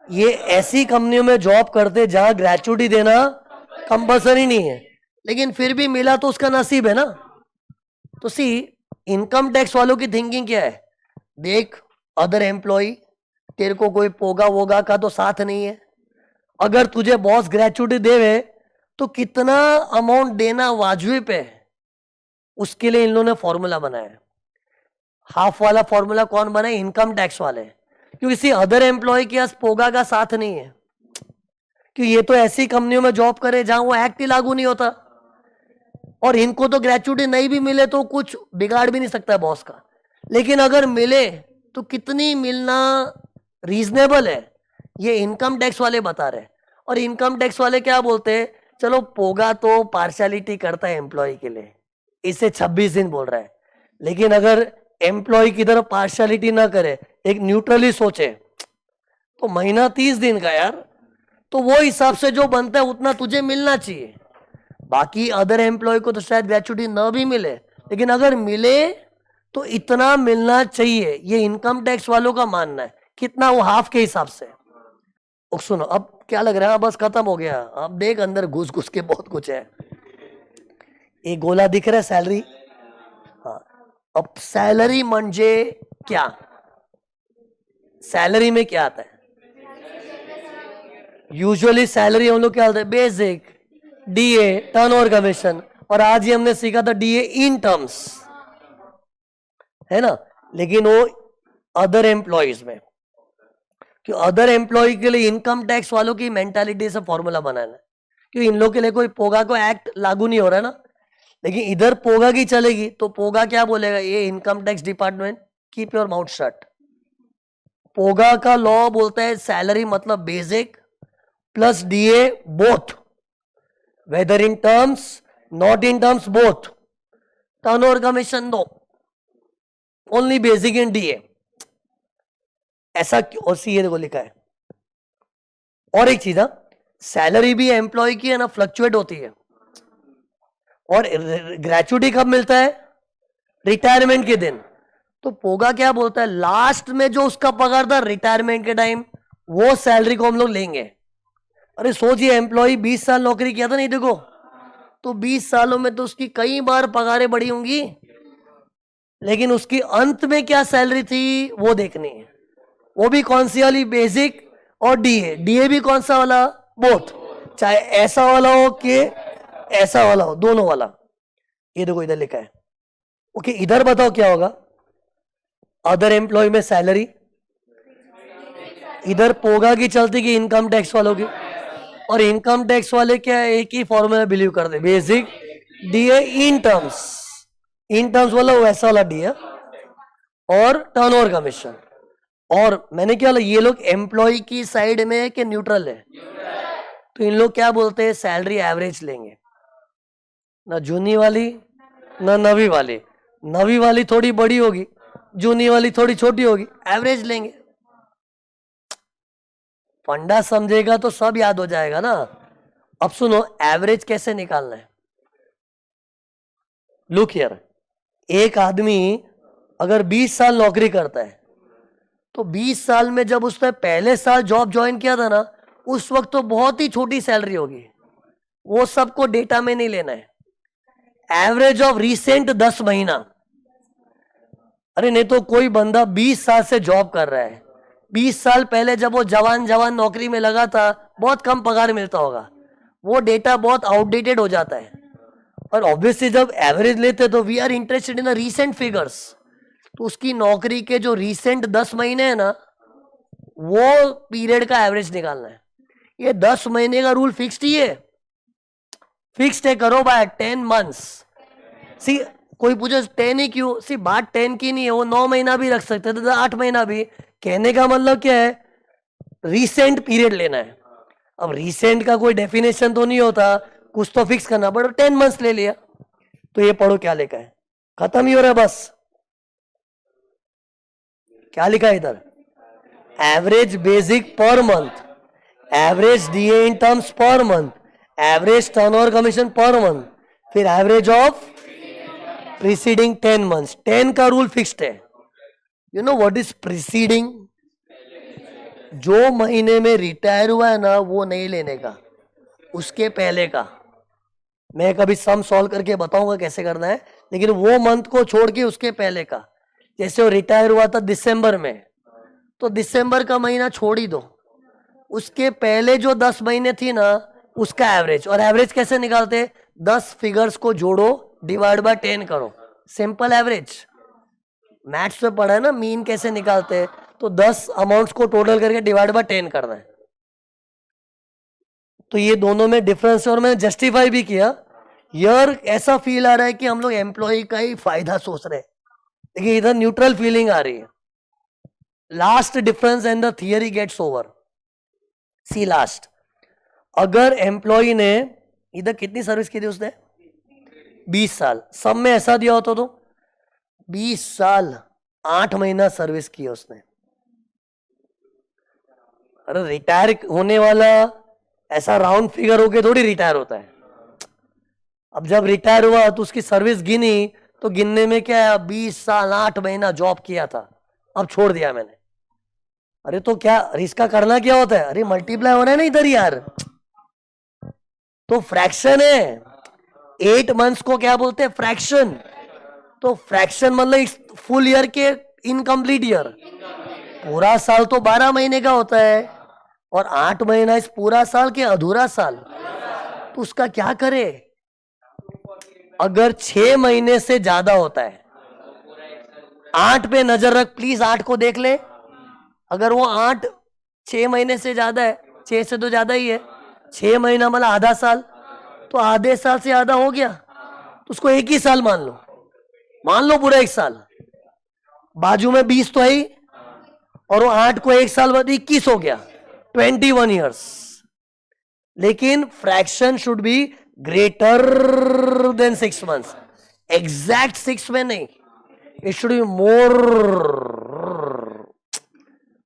ये ऐसी कंपनियों में जॉब करते जहां ग्रेचुटी देना कंपल्सरी नहीं है, लेकिन फिर भी मिला तो उसका नसीब है ना। तो सी, इनकम टैक्स वालों की थिंकिंग क्या है? देख, अदर एम्प्लॉय, तेरे को कोई पोगा वोगा का तो साथ नहीं है। अगर तुझे बॉस ग्रेचुटी देवे तो कितना अमाउंट देना वाजिब है, उसके लिए इन लोगों ने फॉर्मूला बनाया। हाफ वाला फॉर्मूला कौन बनाए? इनकम टैक्स वाले, क्योंकि किसी अदर एम्प्लॉय के पास पोगा का साथ नहीं है। क्योंकि ये तो ऐसी कंपनियों में जॉब करे जहां वो एक्ट ही लागू नहीं होता, और इनको तो ग्रेचुटी नहीं भी मिले तो कुछ बिगाड़ भी नहीं सकता बॉस का। लेकिन अगर मिले तो कितनी मिलना रीजनेबल है, ये इनकम टैक्स वाले बता रहे। और इनकम टैक्स वाले क्या बोलते हैं? चलो पोगा तो पार्शियलिटी करता है एम्प्लॉय के लिए, इसे 26 दिन बोल रहा है। लेकिन अगर एम्प्लॉय की तरफ पार्शियलिटी ना करे, एक न्यूट्रली सोचे, तो महीना 30 दिन का यार, तो वो हिसाब से जो बनता है उतना तुझे मिलना चाहिए। बाकी अदर एम्प्लॉय को तो शायद ग्रेचुटी ना भी मिले, लेकिन अगर मिले तो इतना मिलना चाहिए, ये इनकम टैक्स वालों का मानना है। कितना? वो हाफ के हिसाब से। सुनो, अब क्या लग रहा है? बस खत्म हो गया। अब देख, अंदर घुस घुस के बहुत कुछ है। एक गोला दिख रहा है, सैलरी। हाँ, अब सैलरी म्हणजे क्या? सैलरी में क्या आता है? यूजुअली सैलरी हम लोग क्या होता है? बेसिक, डीए, टर्नओवर कमीशन, और आज ही हमने सीखा था डीए इन टर्म्स, है ना। लेकिन वो अदर एम्प्लॉयज में, कि अदर एम्प्लॉय के लिए इनकम टैक्स वालों की मेंटालिटी से फॉर्मूला बनाना है, क्योंकि इन लोग के लिए कोई पोगा को एक्ट लागू नहीं हो रहा है ना। लेकिन इधर पोगा की चलेगी तो पोगा क्या बोलेगा? ये income tax department, keep your mouth shut. POGA का लॉ बोलता है सैलरी मतलब basic plus DA both, whether in terms not in terms both, turnover commission no, only basic in DA. ऐसा क्यों? और सीए को लिखा है। और एक चीज, सैलरी भी एम्प्लॉय की है ना, फ्लक्चुएट होती है। और ग्रेचुटी कब मिलता है? रिटायरमेंट के दिन। तो पोगा क्या बोलता है? लास्ट में जो उसका पगार था रिटायरमेंट के टाइम, वो सैलरी को हम लोग लेंगे। अरे सोचिए, एम्प्लॉय 20 साल नौकरी किया था, नहीं देखो, तो 20 सालों में तो उसकी कई बार पगारें बढ़ी होंगी, लेकिन उसकी अंत में क्या सैलरी थी वो देखनी है। वो भी कौन सी वाली? बेसिक और डीए। डीए भी कौन सा वाला? बोथ, चाहे ऐसा वाला हो कि ऐसा वाला हो, दोनों वाला। ये देखो इधर लिखा है। ओके, इधर बताओ क्या होगा? अदर एम्प्लॉय में सैलरी, इधर पोगा की चलती कि इनकम टैक्स वालों की। और इनकम टैक्स वाले क्या है? एक ही फॉर्मूला बिलीव करते, basic, DA in terms. In terms वाला वैसा वाला डी है, और टर्नओवर कमीशन। और मैंने क्या बोला, ये लोग एम्प्लॉय की साइड में है कि न्यूट्रल है? तो इन लोग क्या बोलते हैं, सैलरी एवरेज लेंगे, ना जूनी वाली ना नवी वाली। नवी वाली थोड़ी बड़ी होगी, जूनी वाली थोड़ी छोटी होगी, एवरेज लेंगे। फंडा समझेगा तो सब याद हो जाएगा ना। अब सुनो, एवरेज कैसे निकालना है। लुक हियर, एक आदमी अगर 20 साल नौकरी करता है, तो 20 साल में जब उसने पहले साल जॉब ज्वाइन किया था ना, उस वक्त तो बहुत ही छोटी सैलरी होगी, वो सबको डेटा में नहीं लेना है। एवरेज ऑफ रिसेंट 10 महीना। अरे नहीं तो कोई बंदा 20 साल से जॉब कर रहा है, 20 साल पहले जब वो जवान नौकरी में लगा था, बहुत कम पगार मिलता होगा, वो डेटा बहुत आउटडेटेड हो जाता है। और ऑब्वियसली जब एवरेज लेते तो we are interested in the recent figures, तो उसकी नौकरी के जो रीसेंट 10 महीने है ना, वो पीरियड का एवरेज निकालना है। ये 10 महीने का रूल फिक्स्ड ही है, फिक्स्ड है, करो बाय 10 मंथ्स। सी कोई पूछे 10 ही क्यों, सी बात 10 की नहीं है, वो 9 महीना भी रख सकते थे, 8 महीना भी। कहने का मतलब क्या है, रिसेंट पीरियड लेना है। अब रिसेंट का कोई डेफिनेशन तो नहीं होता, कुछ तो फिक्स करना पड़े, 10 मंथ्स ले लिया। तो ये पढ़ो क्या लिखा है, खत्म ही हो रहा है बस। क्या लिखा है इधर, average basic per month, average DA in terms per month, average turnover commission per month, फिर एवरेज ऑफ प्रीसीडिंग 10 मंथ्स। 10 का रूल फिक्स्ड है। You know what is preceding? जो महीने में रिटायर हुआ है ना, वो नहीं लेने का, उसके पहले का। मैं कभी सम सॉल्व करके बताऊंगा कैसे करना है, लेकिन वो मंथ को छोड़ के उसके पहले का। जैसे वो रिटायर हुआ था दिसंबर में, तो दिसंबर का महीना छोड़ ही दो, उसके पहले जो 10 महीने थी ना, उसका एवरेज। और एवरेज कैसे निकालते, 10 फिगर्स को जोड़ो, डिवाइड बाय 10 करो, सिंपल एवरेज। मैथ्स में पढ़ा है ना मीन कैसे निकालते हैं, तो 10 अमाउंट्स को टोटल करके डिवाइड बाय 10 करना है। तो ये दोनों में डिफरेंस है, और मैंने जस्टिफाई भी किया। यार ऐसा फील आ रहा है कि हम लोग एम्प्लॉय का ही फायदा सोच रहे हैं, लेकिन इधर न्यूट्रल फीलिंग आ रही है। Last difference and the theory gets over. See last, अगर एम्प्लॉय ने इधर कितनी सर्विस की थी उसने, 20 साल, सब में ऐसा दिया होता तो 20 साल 8 महीना सर्विस की उसने। अरे रिटायर होने वाला ऐसा राउंड फिगर होके थोड़ी रिटायर होता है। अब जब रिटायर हुआ तो उसकी सर्विस गिनी, तो गिनने में क्या है, 20 साल 8 महीना जॉब किया था, अब छोड़ दिया मैंने। अरे तो क्या इसका करना क्या होता है, अरे मल्टीप्लाई होना है ना इधर यार, तो फ्रैक्शन है। 8 मंथ्स को क्या बोलते हैं, फ्रैक्शन। तो फ्रैक्शन मतलब फुल ईयर के इनकम्प्लीट ईयर। पूरा साल तो 12 महीने का होता है, और 8 महीना इस पूरा साल के अधूरा साल। तो उसका क्या करे, अगर 6 महीने से ज्यादा होता है, 8 पे नजर रख प्लीज, 8 को देख ले। अगर वो 8 6 महीने से ज्यादा है, 6 से तो ज्यादा ही है, 6 महीना मतलब आधा साल, तो आधे साल से आधा हो गया, तो उसको एक ही साल मान लो, मान लो पूरा 1 साल। बाजू में 20 तो है ही, और वो 8 को 1 साल बाद 21 हो गया, 21 ईयर्स। लेकिन fraction should be greater than 6 months, exact 6 में नहीं, इट शुड बी मोर।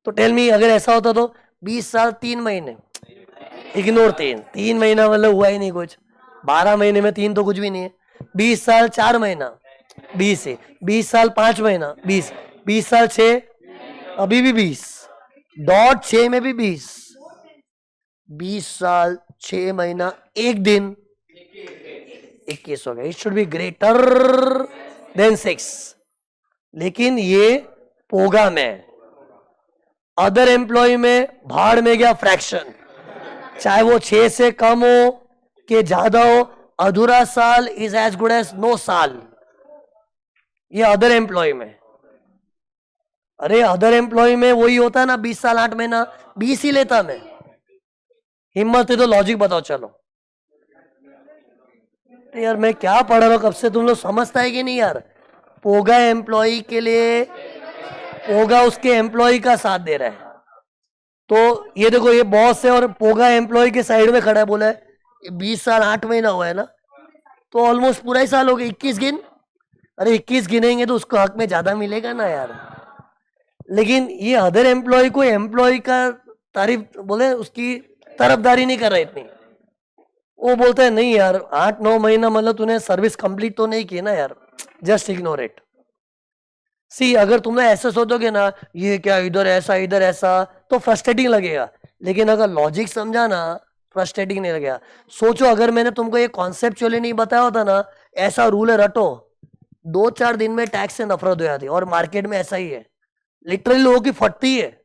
तो टेल मी, अगर ऐसा होता तो 20 साल 3 महीने, इग्नोर 3 महीना मतलब हुआ ही नहीं कुछ, 12 महीने में 3 तो कुछ भी नहीं है। 20 साल 4 महीना 20 है, 20 साल 5 महीना 20, 20 साल 6, अभी भी 20, डॉट 6 में भी 20, 20 साल 6 महीना 1 दिन 21 हो गया। It should be greater than 6। लेकिन ये पोगा में, अदर एम्प्लॉय में भाड़ में गया फ्रैक्शन, चाहे वो 6 से कम हो कि ज्यादा हो, अधूरा साल is as good as no साल। ये अदर एम्प्लॉय में। अरे अदर एम्प्लॉय में वही होता है ना, 20 साल 8 महीना, 20 ही लेता मैं। हिम्मत है तो लॉजिक बताओ चलो। अरे यार मैं क्या पढ़ रहा हूँ कब से, तुम लोग समझता है कि नहीं यार? पोगा एम्प्लॉय के लिए, पोगा उसके एम्प्लॉय का साथ दे रहा है। तो ये देखो, ये बॉस है और पोगा एम्प्लॉय के साइड में खड़ा है, बोला है 20 साल 8 महीना हुआ है ना, तो ऑलमोस्ट पूरा ही साल हो गया। 21 गिन। अरे 21 गिनेंगे तो उसको हक में ज्यादा मिलेगा ना यार। लेकिन ये अदर एम्प्लॉय को एम्प्लॉय का तारीफ बोले, उसकी तरफदारी नहीं कर रहा इतनी। वो बोलता है नहीं यार, 8 9 महीना मतलब तूने सर्विस कंप्लीट तो नहीं की ना यार, जस्ट इग्नोर इट। सी अगर तुमने ऐसे सोचोगे ना, ये क्या इधर ऐसा, तो फ्रस्ट्रेटिंग लगेगा। लेकिन अगर लॉजिक समझा ना, फ्रस्ट्रेटिंग नहीं लगेगा। सोचो अगर मैंने तुमको ये कॉन्सेप्चुअली नहीं बताया होता ना, ऐसा रूल है रटो, 2 4 दिन में टैक्स से नफरत हो जाती। और मार्केट में ऐसा ही है, लिटरली लोगों की फटती है।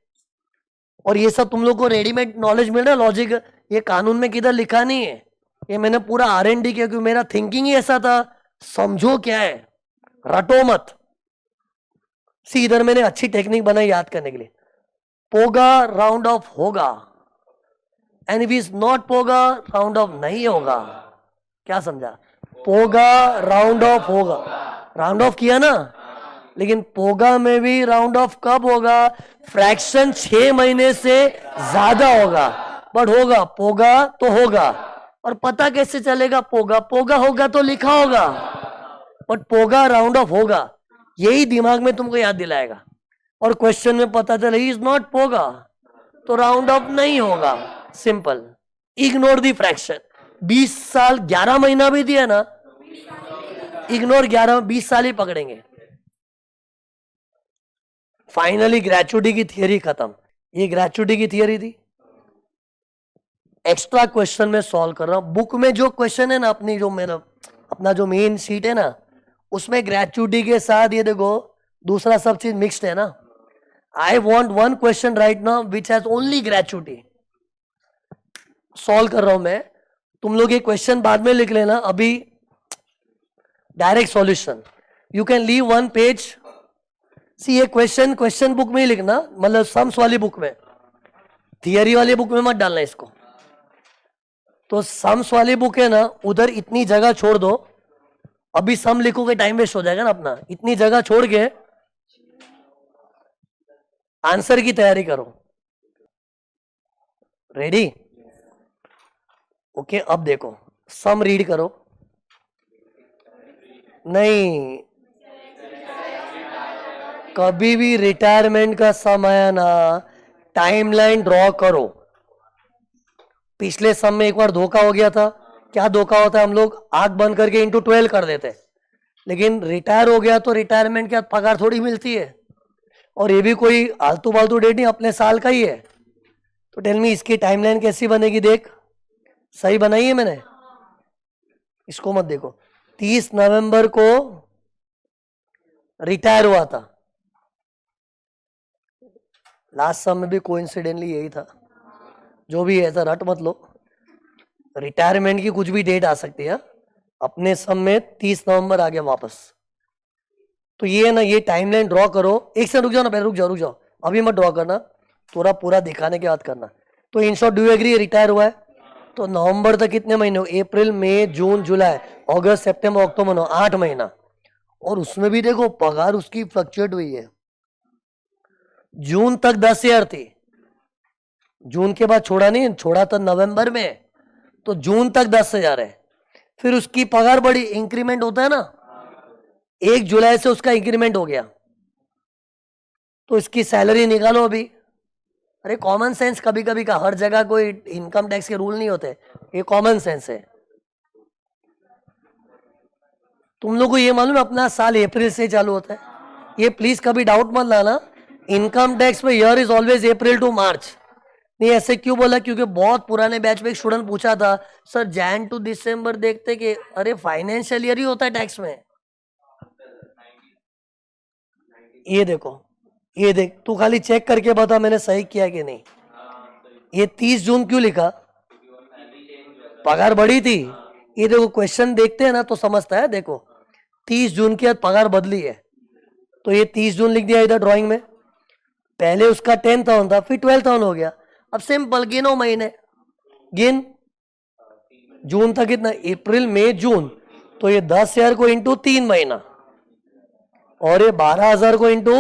और ये सब तुम लोग को रेडीमेड नॉलेज मिल रहा है, लॉजिक ये कानून में किधर लिखा नहीं है। ये मैंने पूरा R&D किया, क्योंकि मेरा थिंकिंग ही ऐसा था। समझो क्या है, रटो मत। सी इधर मैंने अच्छी टेक्निक बनाई याद करने के लिए। पोगा राउंड ऑफ होगा, and if is not POGA round off नहीं होगा। क्या समझा? पोगा राउंड ऑफ होगा, राउंड ऑफ किया ना। लेकिन पोगा में भी राउंड ऑफ कब होगा? फ्रैक्शन 6 महीने से ज्यादा होगा, बट होगा, पोगा तो होगा। और पता कैसे चलेगा? पोगा पोगा होगा तो लिखा होगा, बट पोगा राउंड ऑफ होगा, यही दिमाग में तुमको याद दिलाएगा। और क्वेश्चन में पता चले इज नॉट पोगा, तो राउंड ऑफ नहीं होगा। सिंपल, इग्नोर दी फ्रैक्शन। 20 साल 11 महीना भी दिया ना, इग्नोर 11 20 साल ही पकड़ेंगे। फाइनली ग्रेचुटी की थियरी खत्म। ये ग्रेचुटी की थियरी थी। एक्स्ट्रा क्वेश्चन में सॉल्व कर रहा हूं। बुक में जो क्वेश्चन है ना, अपनी जो मेरा अपना जो मेन शीट है ना, उसमें ग्रेचुटी के साथ ये देखो दूसरा सब चीज मिक्स्ड है ना। I want one question right now which has only gratuity. Solve कर रहा हूं मैं, तुम लोग ये क्वेश्चन बाद में लिख लेना, अभी direct solution. You can leave 1 page. See ये क्वेश्चन बुक में ही लिखना, मतलब सम्स वाली बुक में, थियरी वाली बुक में मत डालना इसको। तो सम्स वाली बुक है ना, उधर इतनी जगह छोड़ दो। अभी सम लिखोगे टाइम वेस्ट हो जाएगा ना अपना, इतनी जगह छोड़ के आंसर की तैयारी करो। रेडी? ओके, अब देखो सम रीड करो। नहीं, कभी भी रिटायरमेंट का सम आया ना, टाइमलाइन ड्रॉ करो। पिछले सम में एक बार धोखा हो गया था। क्या धोखा होता है? हम लोग आंख बंद करके इंटू 12 कर देते, लेकिन रिटायर हो गया तो रिटायरमेंट के बाद पगार थोड़ी मिलती है। और ये भी कोई आलतू फालतू डेट नहीं, अपने साल का ही है। तो टेल मी इसकी टाइमलाइन कैसी बनेगी? देख, सही बनाई है मैंने, इसको मत देखो। 30 नवंबर को रिटायर हुआ था। लास्ट सम में भी कोइंसिडेंटली यही था। जो भी है, ऐसा रट मत लो, रिटायरमेंट की कुछ भी डेट आ सकती है। अपने सम में 30 नवंबर आ गया वापस। तो ये है ना, ये टाइमलाइन ड्रॉ करो। एक से रुक जाओ ना, पहले रुक जाओ, अभी मत ड्रॉ करना, थोड़ा पूरा दिखाने के बाद करना। तो in short, do agree retire हुआ है? तो नवंबर तक कितने महीने हो? अप्रैल मई जून जुलाई अगस्त सितंबर अक्टूबर 8 महीना। और उसमें भी देखो पगार उसकी फ्लक्चुएट हुई है। जून तक 10,000 थी, जून के बाद छोड़ा नहीं, छोड़ा तो नवंबर में, तो जून तक 10,000 है। फिर उसकी पगार बढ़ी, इंक्रीमेंट होता है ना, 1 जुलाई से उसका इंक्रीमेंट हो गया। तो इसकी सैलरी निकालो अभी। अरे कॉमन सेंस कभी कभी का, हर जगह कोई इनकम टैक्स के रूल नहीं होते, ये कॉमन सेंस है। तुम लोग को ये मालूम है अपना साल अप्रैल से चालू होता है? ये प्लीज कभी डाउट मत लाना, इनकम टैक्स में year is always April to March. नहीं, ऐसे क्यों बोला? क्योंकि बहुत पुराने बैच में एक स्टूडेंट पूछा था, सर जैन टू दिसंबर देखते कि अरे फाइनेंशियल ईयर ही होता है टैक्स में। ये देखो, ये देख, तू खाली चेक करके बता मैंने सही किया कि नहीं। ये 30 जून क्यों लिखा? पगार बढ़ी थी। ये देखो क्वेश्चन देखते हैं ना तो समझता है। देखो 30 जून के बाद पगार बदली है, तो ये 30 जून लिख दिया इधर ड्राइंग में। पहले उसका 10,000 था, फिर 12,000 हो गया। अब सिंपल गिनो महीने, गिन। जून था कितना? अप्रैल मई जून, तो ये 10,000 को इंटू 3 महीना और ये 12,000 को इंटू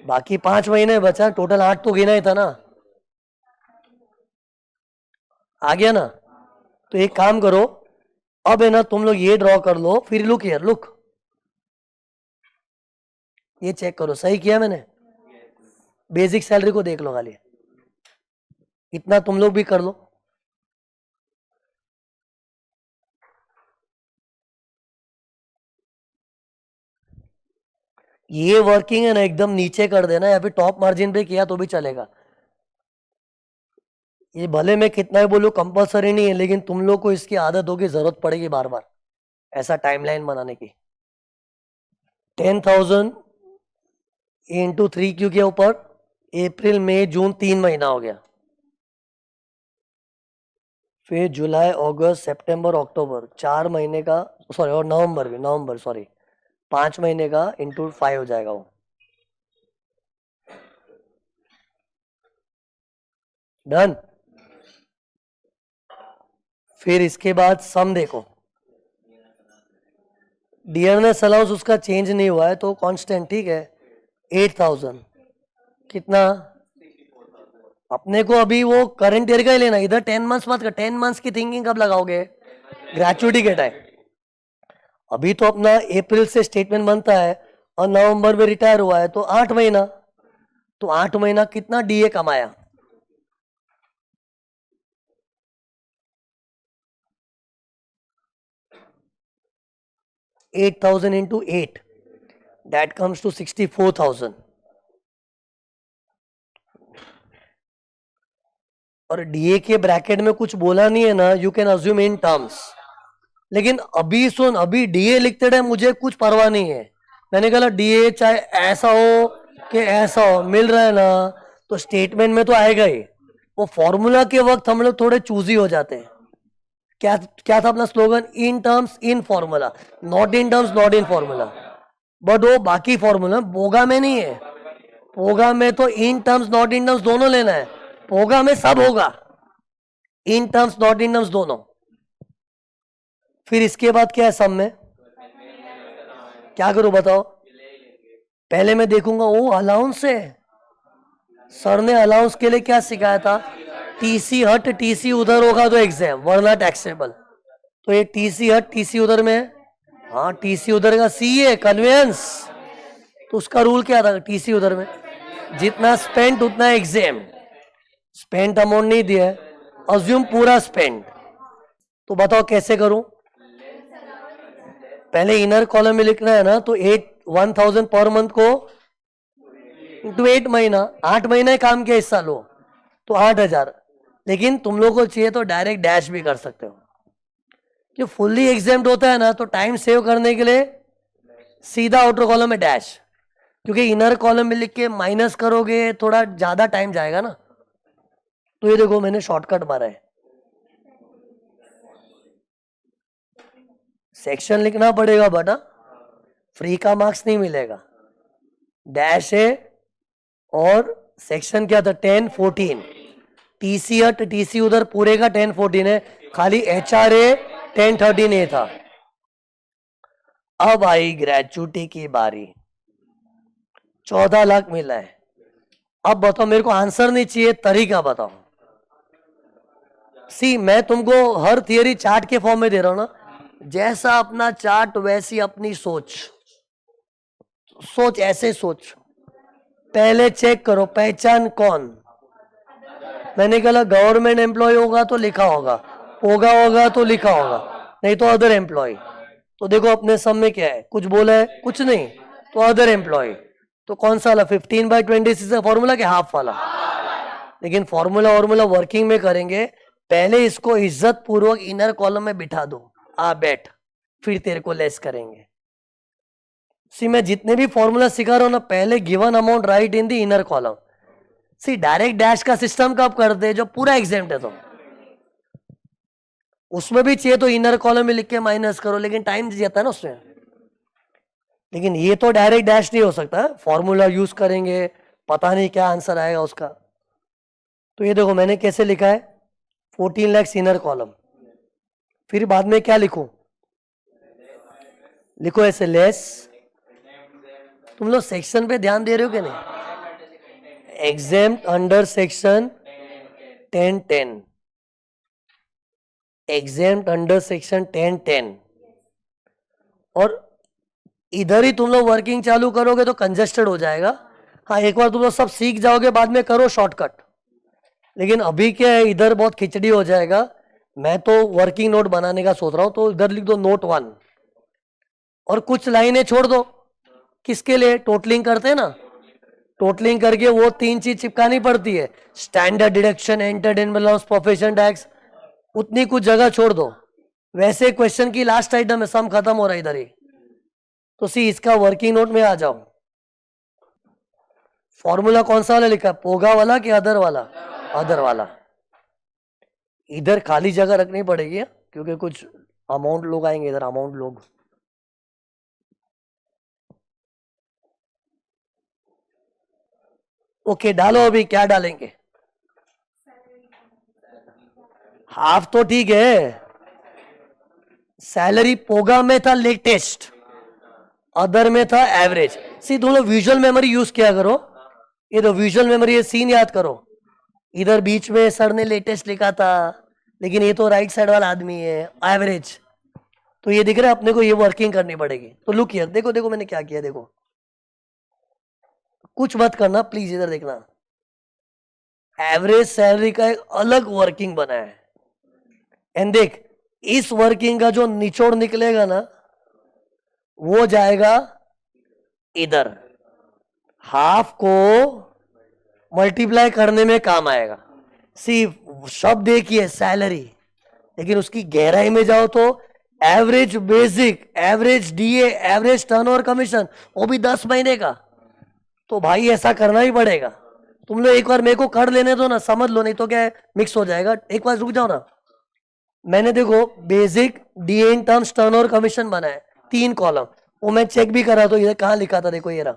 बाकी 5 महीने बचा, टोटल 8 तो गिना ही था ना, आ गया ना। तो एक काम करो, अब है ना तुम लोग ये ड्रॉ कर लो, फिर लुक हियर, लुक ये चेक करो सही किया मैंने। बेसिक सैलरी को देख लो खाली, इतना तुम लोग भी कर लो। ये वर्किंग है ना एकदम नीचे कर देना या फिर टॉप मार्जिन पे किया तो भी चलेगा। ये भले मैं कितना ही बोलूं कंपलसरी नहीं है, लेकिन तुम लोग को इसकी आदत होगी, जरूरत पड़ेगी बार बार ऐसा टाइमलाइन बनाने की। 10,000 इंटू 3 क्यू के ऊपर अप्रैल मई जून 3 महीना हो गया, फिर जुलाई अगस्त सितंबर अक्टूबर 4 महीने का, सॉरी और नवंबर भी, नवंबर सॉरी 5 महीने का इंटू 5 हो जाएगा वो। डन। फिर इसके बाद सम देखो, डियरनेस अलाउंस उसका चेंज नहीं हुआ है तो कांस्टेंट, ठीक है। 8,000 कितना, अपने को अभी वो करंट ईयर का ही लेना, इधर 10 मंथ्स मत कर, 10 मंथ्स की थिंकिंग कब लगाओगे, ग्रेचुइटी के टाइम। अभी तो अपना अप्रैल से स्टेटमेंट बनता है और नवंबर में रिटायर हुआ है, तो 8 महीना, तो 8 महीना कितना डीए कमाया, $8,000 into 8, that comes to 64,000। और डीए के ब्रैकेट में कुछ बोला नहीं है ना, you can assume in terms. लेकिन अभी सुन, अभी डीए लिखते टाइम मुझे कुछ परवाह नहीं है, मैंने कहा डीए चाहे ऐसा हो कि ऐसा हो, मिल रहा है ना, तो स्टेटमेंट में तो आएगा ही। वो फॉर्मूला के वक्त हम लोग थोड़े चूजी हो जाते हैं। क्या क्या था अपना slogan, in terms in formula, not in terms not in formula. But वो बाकी फॉर्मूला पोगा में नहीं है, पोगा में तो इन टर्म्स नॉट इन टर्म्स दोनों लेना है, पोगा में सब होगा, इन टर्म्स नॉट इन टर्म्स दोनों। फिर इसके बाद क्या है सम में, क्या करूं बताओ, पहले मैं देखूंगा वो अलाउंस है, सर ने अलाउंस के लिए क्या सिखाया था, टीसी हट टीसी उधर होगा तो एग्जाम वरना टैक्सेबल। तो ये टीसी हट टीसी उधर में है, हाँ टीसी उधर का सी है कन्वेंस, तो उसका रूल क्या था, टीसी उधर में जितना स्पेंट उतना एग्जाम, स्पेंट अमाउंट नहीं दिया है, अज्यूम पूरा स्पेंट। तो बताओ कैसे करूं, पहले इनर कॉलम में लिखना है ना, तो 1,000 पर मंथ को इंटू 8 महीना, 8 महीने काम किया इस साल हो तो 8,000। लेकिन तुम लोग को चाहिए तो डायरेक्ट डैश भी कर सकते हो, कि फुल्ली एग्जाम्ड होता है ना तो टाइम सेव करने के लिए सीधा आउटर कॉलम में डैश, क्योंकि इनर कॉलम में लिख के माइनस करोगे थोड़ा ज्यादा टाइम जाएगा ना। तो ये देखो मैंने शॉर्टकट मारा है, सेक्शन लिखना पड़ेगा बेटा, फ्री का मार्क्स नहीं मिलेगा, डैश है और सेक्शन क्या था 10 14, टीसी हट टीसी उधर पूरे का 10 14 है, खाली एचआरए 10 13 ए था। अब आई ग्रेचुइटी की बारी, 14 लाख मिला है। अब बताओ, मेरे को आंसर नहीं चाहिए, तरीका बताओ। सी मैं तुमको हर थियरी चार्ट के फॉर्म में दे रहा हूं ना, जैसा अपना चार्ट वैसी अपनी सोच, सोच ऐसे सोच। पहले चेक करो पहचान कौन, मैंने कहा गवर्नमेंट एम्प्लॉय होगा तो लिखा होगा, होगा तो लिखा होगा, नहीं तो अदर एम्प्लॉय। तो देखो अपने सब में क्या है, कुछ बोला है कुछ नहीं, तो अदर एम्प्लॉय। तो कौन सा वाला 15/26 का फॉर्मूला के हाफ वाला, लेकिन फॉर्मूला वर्किंग में करेंगे, पहले इसको इज्जत पूर्वक इनर कॉलम में बिठा दो, आ बैठ, फिर तेरे को लेस करेंगे। सी मैं जितने भी फॉर्मूला सिखा रहा हूं ना, पहले given amount right in the inner column. See direct dash का सिस्टम कब करते, जो पूरा एग्जाम्प्ट है तो उसमें भी चाहिए तो इनर कॉलम में लिख के माइनस करो, लेकिन टाइम जाता है ना उसमें। लेकिन ये तो डायरेक्ट डैश नहीं हो सकता, फॉर्मूला यूज करेंगे, पता नहीं क्या आंसर आएगा उसका। तो ये देखो मैंने कैसे लिखा है, 14 लाख इनर कॉलम, फिर बाद में क्या लिखूं, लिखो ऐसे लेस। तुम लोग सेक्शन पे ध्यान दे रहे हो कि नहीं? Exempt under section 1010, exempt under section 1010। और इधर ही तुम लोग वर्किंग चालू करोगे तो कंजेस्टेड हो जाएगा। हाँ, एक बार तुम लोग सब सीख जाओगे बाद में करो शॉर्टकट, लेकिन अभी क्या है इधर बहुत खिचड़ी हो जाएगा। मैं तो वर्किंग नोट बनाने का सोच रहा हूं, तो इधर लिख दो नोट 1 और कुछ लाइनें छोड़ दो। किसके लिए? टोटलिंग करते हैं ना, टोटलिंग करके वो 3 चीज चिपकानी पड़ती है, standard deduction, entertainment loss, profession tax. उतनी कुछ जगह छोड़ दो। वैसे क्वेश्चन की लास्ट आइटम है, सम खत्म हो रहा है इधर ही। तो सी इसका वर्किंग नोट में आ जाओ। फॉर्मूला कौन सा वाला लिखा है, पोगा वाला कि अदर वाला? अदर वाला। इधर खाली जगह रखनी पड़ेगी हा? क्योंकि कुछ अमाउंट लोग आएंगे इधर, अमाउंट लोग। ओके डालो, अभी क्या डालेंगे? हाफ तो ठीक है, सैलरी पोगा में था लेटेस्ट, अदर में था एवरेज। सी तुम लोग विजुअल मेमोरी यूज किया करो, ये तो विजुअल मेमोरी, ये सीन याद करो। इधर बीच में सर ने लेटेस्ट लिखा था, लेकिन ये तो राइट साइड वाला आदमी है, एवरेज। तो ये दिख रहा है अपने को, ये वर्किंग करनी पड़ेगी। तो लुक हियर, देखो देखो मैंने क्या किया, देखो कुछ मत करना प्लीज, इधर देखना। एवरेज सैलरी का एक अलग वर्किंग बना है, एंड देख इस वर्किंग का जो निचोड़ निकलेगा ना वो जाएगा इधर, हाफ को मल्टीप्लाई करने में काम आएगा। सी शब्द देखिए सैलरी, लेकिन उसकी गहराई में जाओ तो average basic, average DA, average turnover commission, वो भी 10 महीने का। तो भाई ऐसा करना ही पड़ेगा। तुम लोग एक बार मेरे को कर लेने दो ना, समझ लो, नहीं तो क्या है मिक्स हो जाएगा। एक बार रुक जाओ ना। मैंने देखो basic DA in terms turnover commission बनाया 3 कॉलम, वो मैं चेक भी करा, तो ये कहां लिखा था, देखो ये रहा,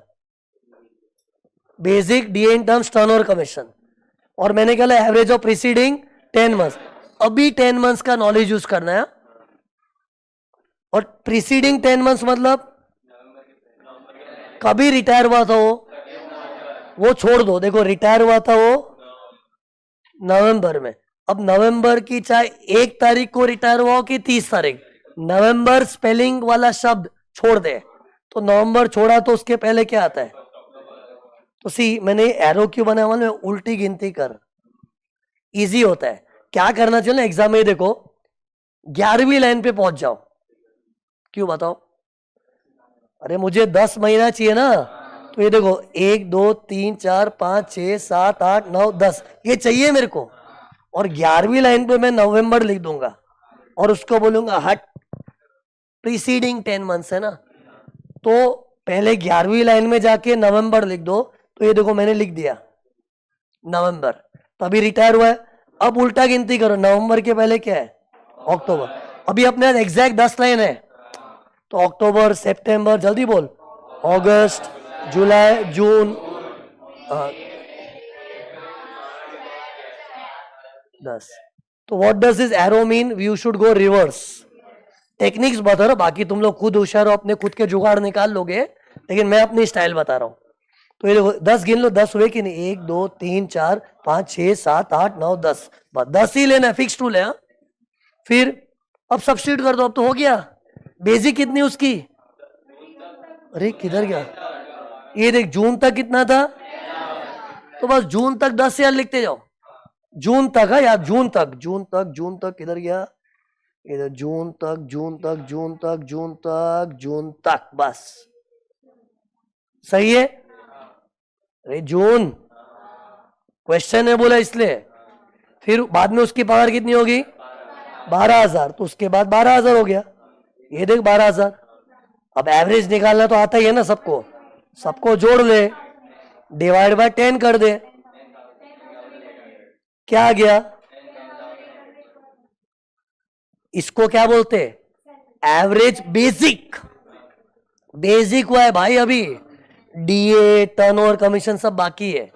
basic DA in terms turnover commission. और मैंने क्या एवरेज ऑफ प्रीसीडिंग 10 मंथ्स। अभी 10 मंथ्स का नॉलेज यूज करना है। और प्रीसीडिंग 10 मंथ्स मतलब कभी रिटायर हुआ था वो छोड़ दो। देखो रिटायर हुआ था वो नवंबर में, अब नवंबर की चाहे 1 तारीख को रिटायर हुआ हो कि 30 तारीख, नवंबर स्पेलिंग वाला शब्द छोड़ दे। तो नवंबर छोड़ा तो उसके पहले क्या आता है? तो सी मैंने एरो क्यों बनाया मालूम है? उल्टी गिनती कर, इजी होता है। क्या करना चाहिए ना एग्जाम में, देखो 11वीं लाइन पे पहुंच जाओ। क्यों बताओ? अरे मुझे 10 महीना चाहिए ना, तो ये देखो 1 2 3 4 5 6 7 8 9 10 ये चाहिए मेरे को। और 11वीं लाइन पे मैं नवंबर लिख दूंगा और उसको बोलूंगा हट, प्रीसीडिंग 10 मंथ्स है ना, तो पहले 11वीं लाइन में जाके नवंबर लिख दो। तो ये देखो मैंने लिख दिया नवंबर, तभी रिटायर हुआ है। अब उल्टा गिनती करो, नवंबर के पहले क्या है? अक्टूबर। अभी अपने एग्जैक्ट 10 लाइन है, तो अक्टूबर, सितंबर, जल्दी बोल, अगस्त, जुलाई, जून, 10। तो what does this arrow mean? You should go reverse. Techniques बता रहा, बाकी तुम लोग खुद होशियार हो, अपने खुद के जुगाड़ निकाल लोगे, लेकिन मैं अपनी स्टाइल बता रहा हूं। तो ये देखो 10 गिन लो, 10 हुए कि नहीं? 1 2 3 4 5 6 7 8 9 10, बस 10 ही लेना है, फिक्स रूल है। हाँ? फिर अब सब्स्टिट्यूट कर दो, अब तो हो गया। बेसिक कितनी उसकी? अरे किधर गया? ये देख जून तक कितना था, तो बस जून तक 10 यार लिखते जाओ। जून तक है यार, जून तक, जून तक, जून तक किधर गया? इधर जून तक, जून तक, जून तक, जून तक, जून तक, बस सही है। अरे जून क्वेश्चन है बोला इसलिए। फिर बाद में उसकी पावर कितनी होगी? 12,000, तो उसके बाद 12,000 हो गया। ये देख 12,000। अब एवरेज निकालना तो आता ही है ना सबको, सबको जोड़ ले, डिवाइड बाय 10 कर दे, क्या आ गया? इसको क्या बोलते? Average basic. बेसिक हुआ है भाई, अभी डीए, टर्नओवर कमीशन सब बाकी है।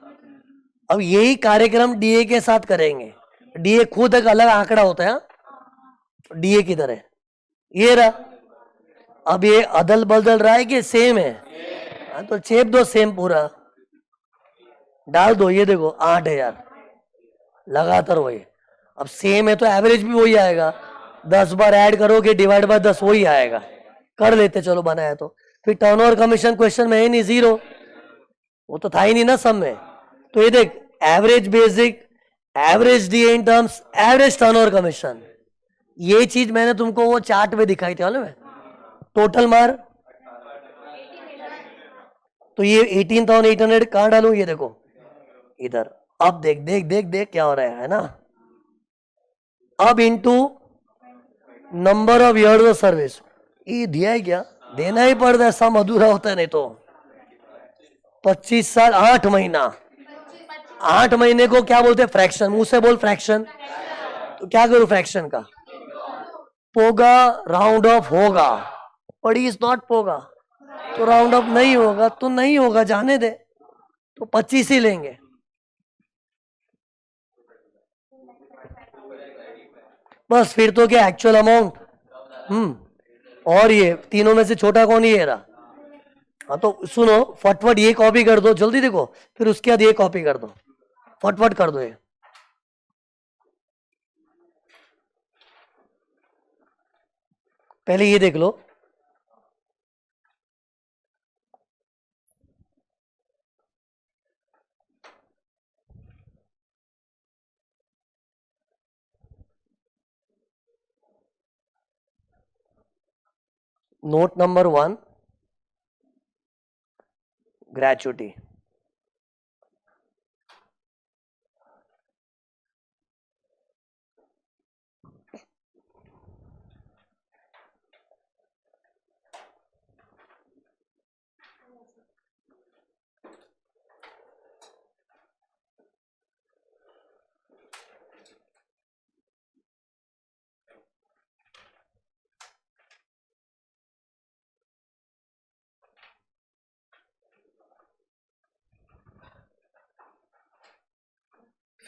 अब यही कार्यक्रम डीए के साथ करेंगे। डीए खुद एक अलग आंकड़ा होता है। डीए किधर है? ये रहा। अब ये अदल बदल रहा है कि सेम है? हाँ, तो चेप दो सेम पूरा, डाल दो। ये देखो 8 है यार, लगातार वही। अब सेम है तो एवरेज भी वही आएगा, 10 बार ऐड करोगे डिवाइड बाय 10 वही आएगा। कर लेते, चलो बनाया तो। फिर टर्नओवर कमीशन क्वेश्चन में है नहीं, जीरो, वो तो था ही नहीं ना सब में। तो ये देख, average basic, average D in terms, average turnover commission, ये चीज मैंने तुमको वो चार्ट में दिखाई थी मालूम है। टोटल मार, तो ये 18,800 कहाँ डालू, ये देखो इधर। अब देख देख देख देख क्या हो रहा है ना। अब into number of years of service, ये दिया है क्या, देना ही पड़ता है, सम अधूरा होता है नहीं तो। 25 साल 8 महीना, 8 महीने को क्या बोलते हैं, फ्रैक्शन। मुंह से बोल फ्रैक्शन, तो क्या करूं फ्रैक्शन का, पोगा राउंड ऑफ होगा, बट इज नॉट पोगा, तो राउंड ऑफ नहीं होगा तो नहीं होगा, जाने दे, तो 25 ही लेंगे। बस फिर तो क्या एक्चुअल अमाउंट, और ये तीनों में से छोटा कौन, ही है रहा। हाँ तो सुनो, फटफट ये कॉपी कर दो जल्दी, देखो फिर उसके बाद ये कॉपी कर दो, फटफट कर दो ये। पहले ये देख लो, नोट नंबर 1, ग्रेचुटी।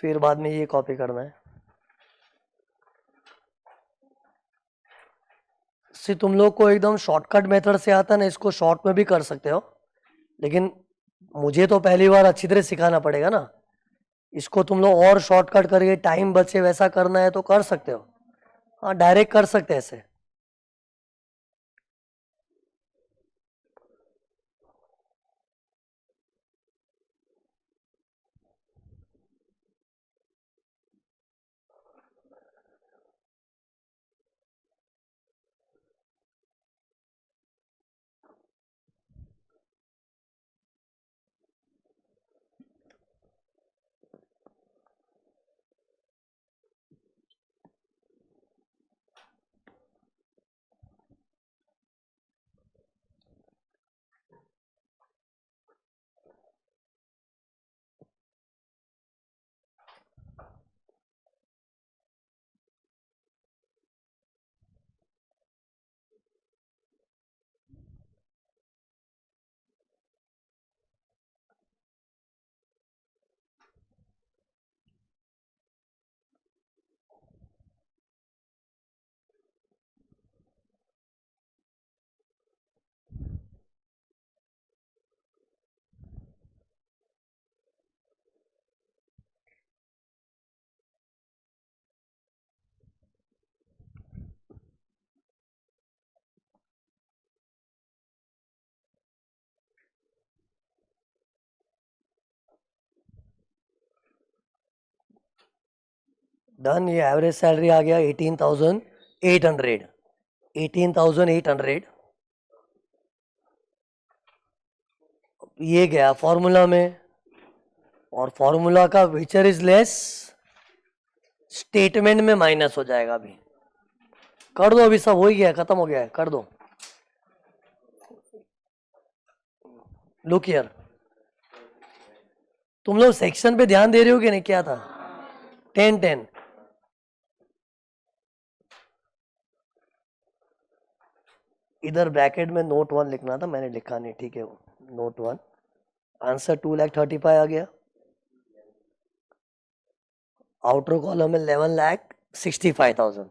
फिर बाद में ये कॉपी करना है। सी तुम लोग को एकदम शॉर्टकट मेथड से आता है ना, इसको शॉर्ट में भी कर सकते हो, लेकिन मुझे तो पहली बार अच्छी तरह सिखाना पड़ेगा ना। इसको तुम लोग और शॉर्टकट करके टाइम बचे वैसा करना है तो कर सकते हो, हाँ डायरेक्ट कर सकते हैं ऐसे। डन, ये एवरेज सैलरी आ गया 18,800, 18,800। ये गया फॉर्मूला में, और फॉर्मूला का विचर इज लेस स्टेटमेंट में माइनस हो जाएगा। अभी कर दो, अभी सब हो ही गया, खत्म हो गया है, कर दो। लुक हियर, तुम लोग सेक्शन पे ध्यान दे रहे हो कि नहीं, क्या था 10 10। इधर ब्रैकेट में नोट 1 लिखना था, मैंने लिखा नहीं, ठीक है वो नोट 1। आंसर 2,35,000 आ गया। आउटर कॉलम में 11,65,000।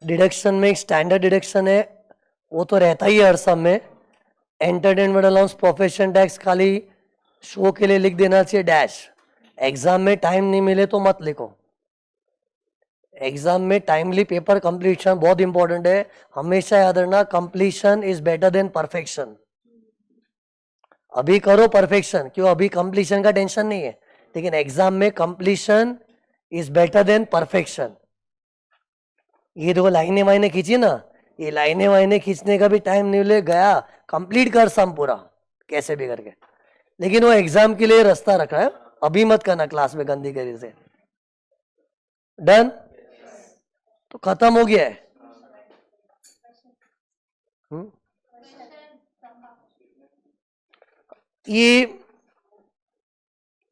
डिडक्शन में एक स्टैंडर्ड डिडक्शन है, वो तो रहता ही है हर सब में। एंटरटेनमेंट अलाउंस, प्रोफेशन टैक्स खाली शो के लिए लिख देना चाहिए डैश। एग्जाम में टाइम नहीं मिले तो मत लिखो। एग्जाम में टाइमली पेपर कंप्लीशन बहुत इंपॉर्टेंट है, हमेशा याद रखना, completion is better than perfection. अभी करो परफेक्शन, क्यों, अभी कंप्लीशन का टेंशन नहीं है, लेकिन एग्जाम में completion is better than perfection. ये देखो लाइनें वाइनें खींची ना, ये लाइनें वाइनें खींचने का भी टाइम नहीं ले गया, कंप्लीट कर सम पूरा कैसे भी करके, लेकिन वो एग्जाम के लिए रास्ता रखा है, अभी मत करना क्लास में गंदी करी से। डन, तो खत्म हो गया है।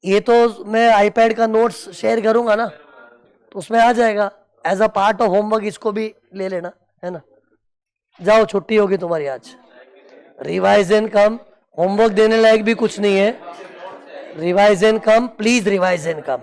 ये तो मैं आईपैड का नोट्स शेयर करूंगा ना, तो उसमें आ जाएगा as a part of homework, इसको भी ले लेना, है ना। जाओ, छुट्टी होगी तुम्हारी आज। रिवाइज एंड कम, होमवर्क देने लायक भी कुछ नहीं है, revise and come, please revise and come.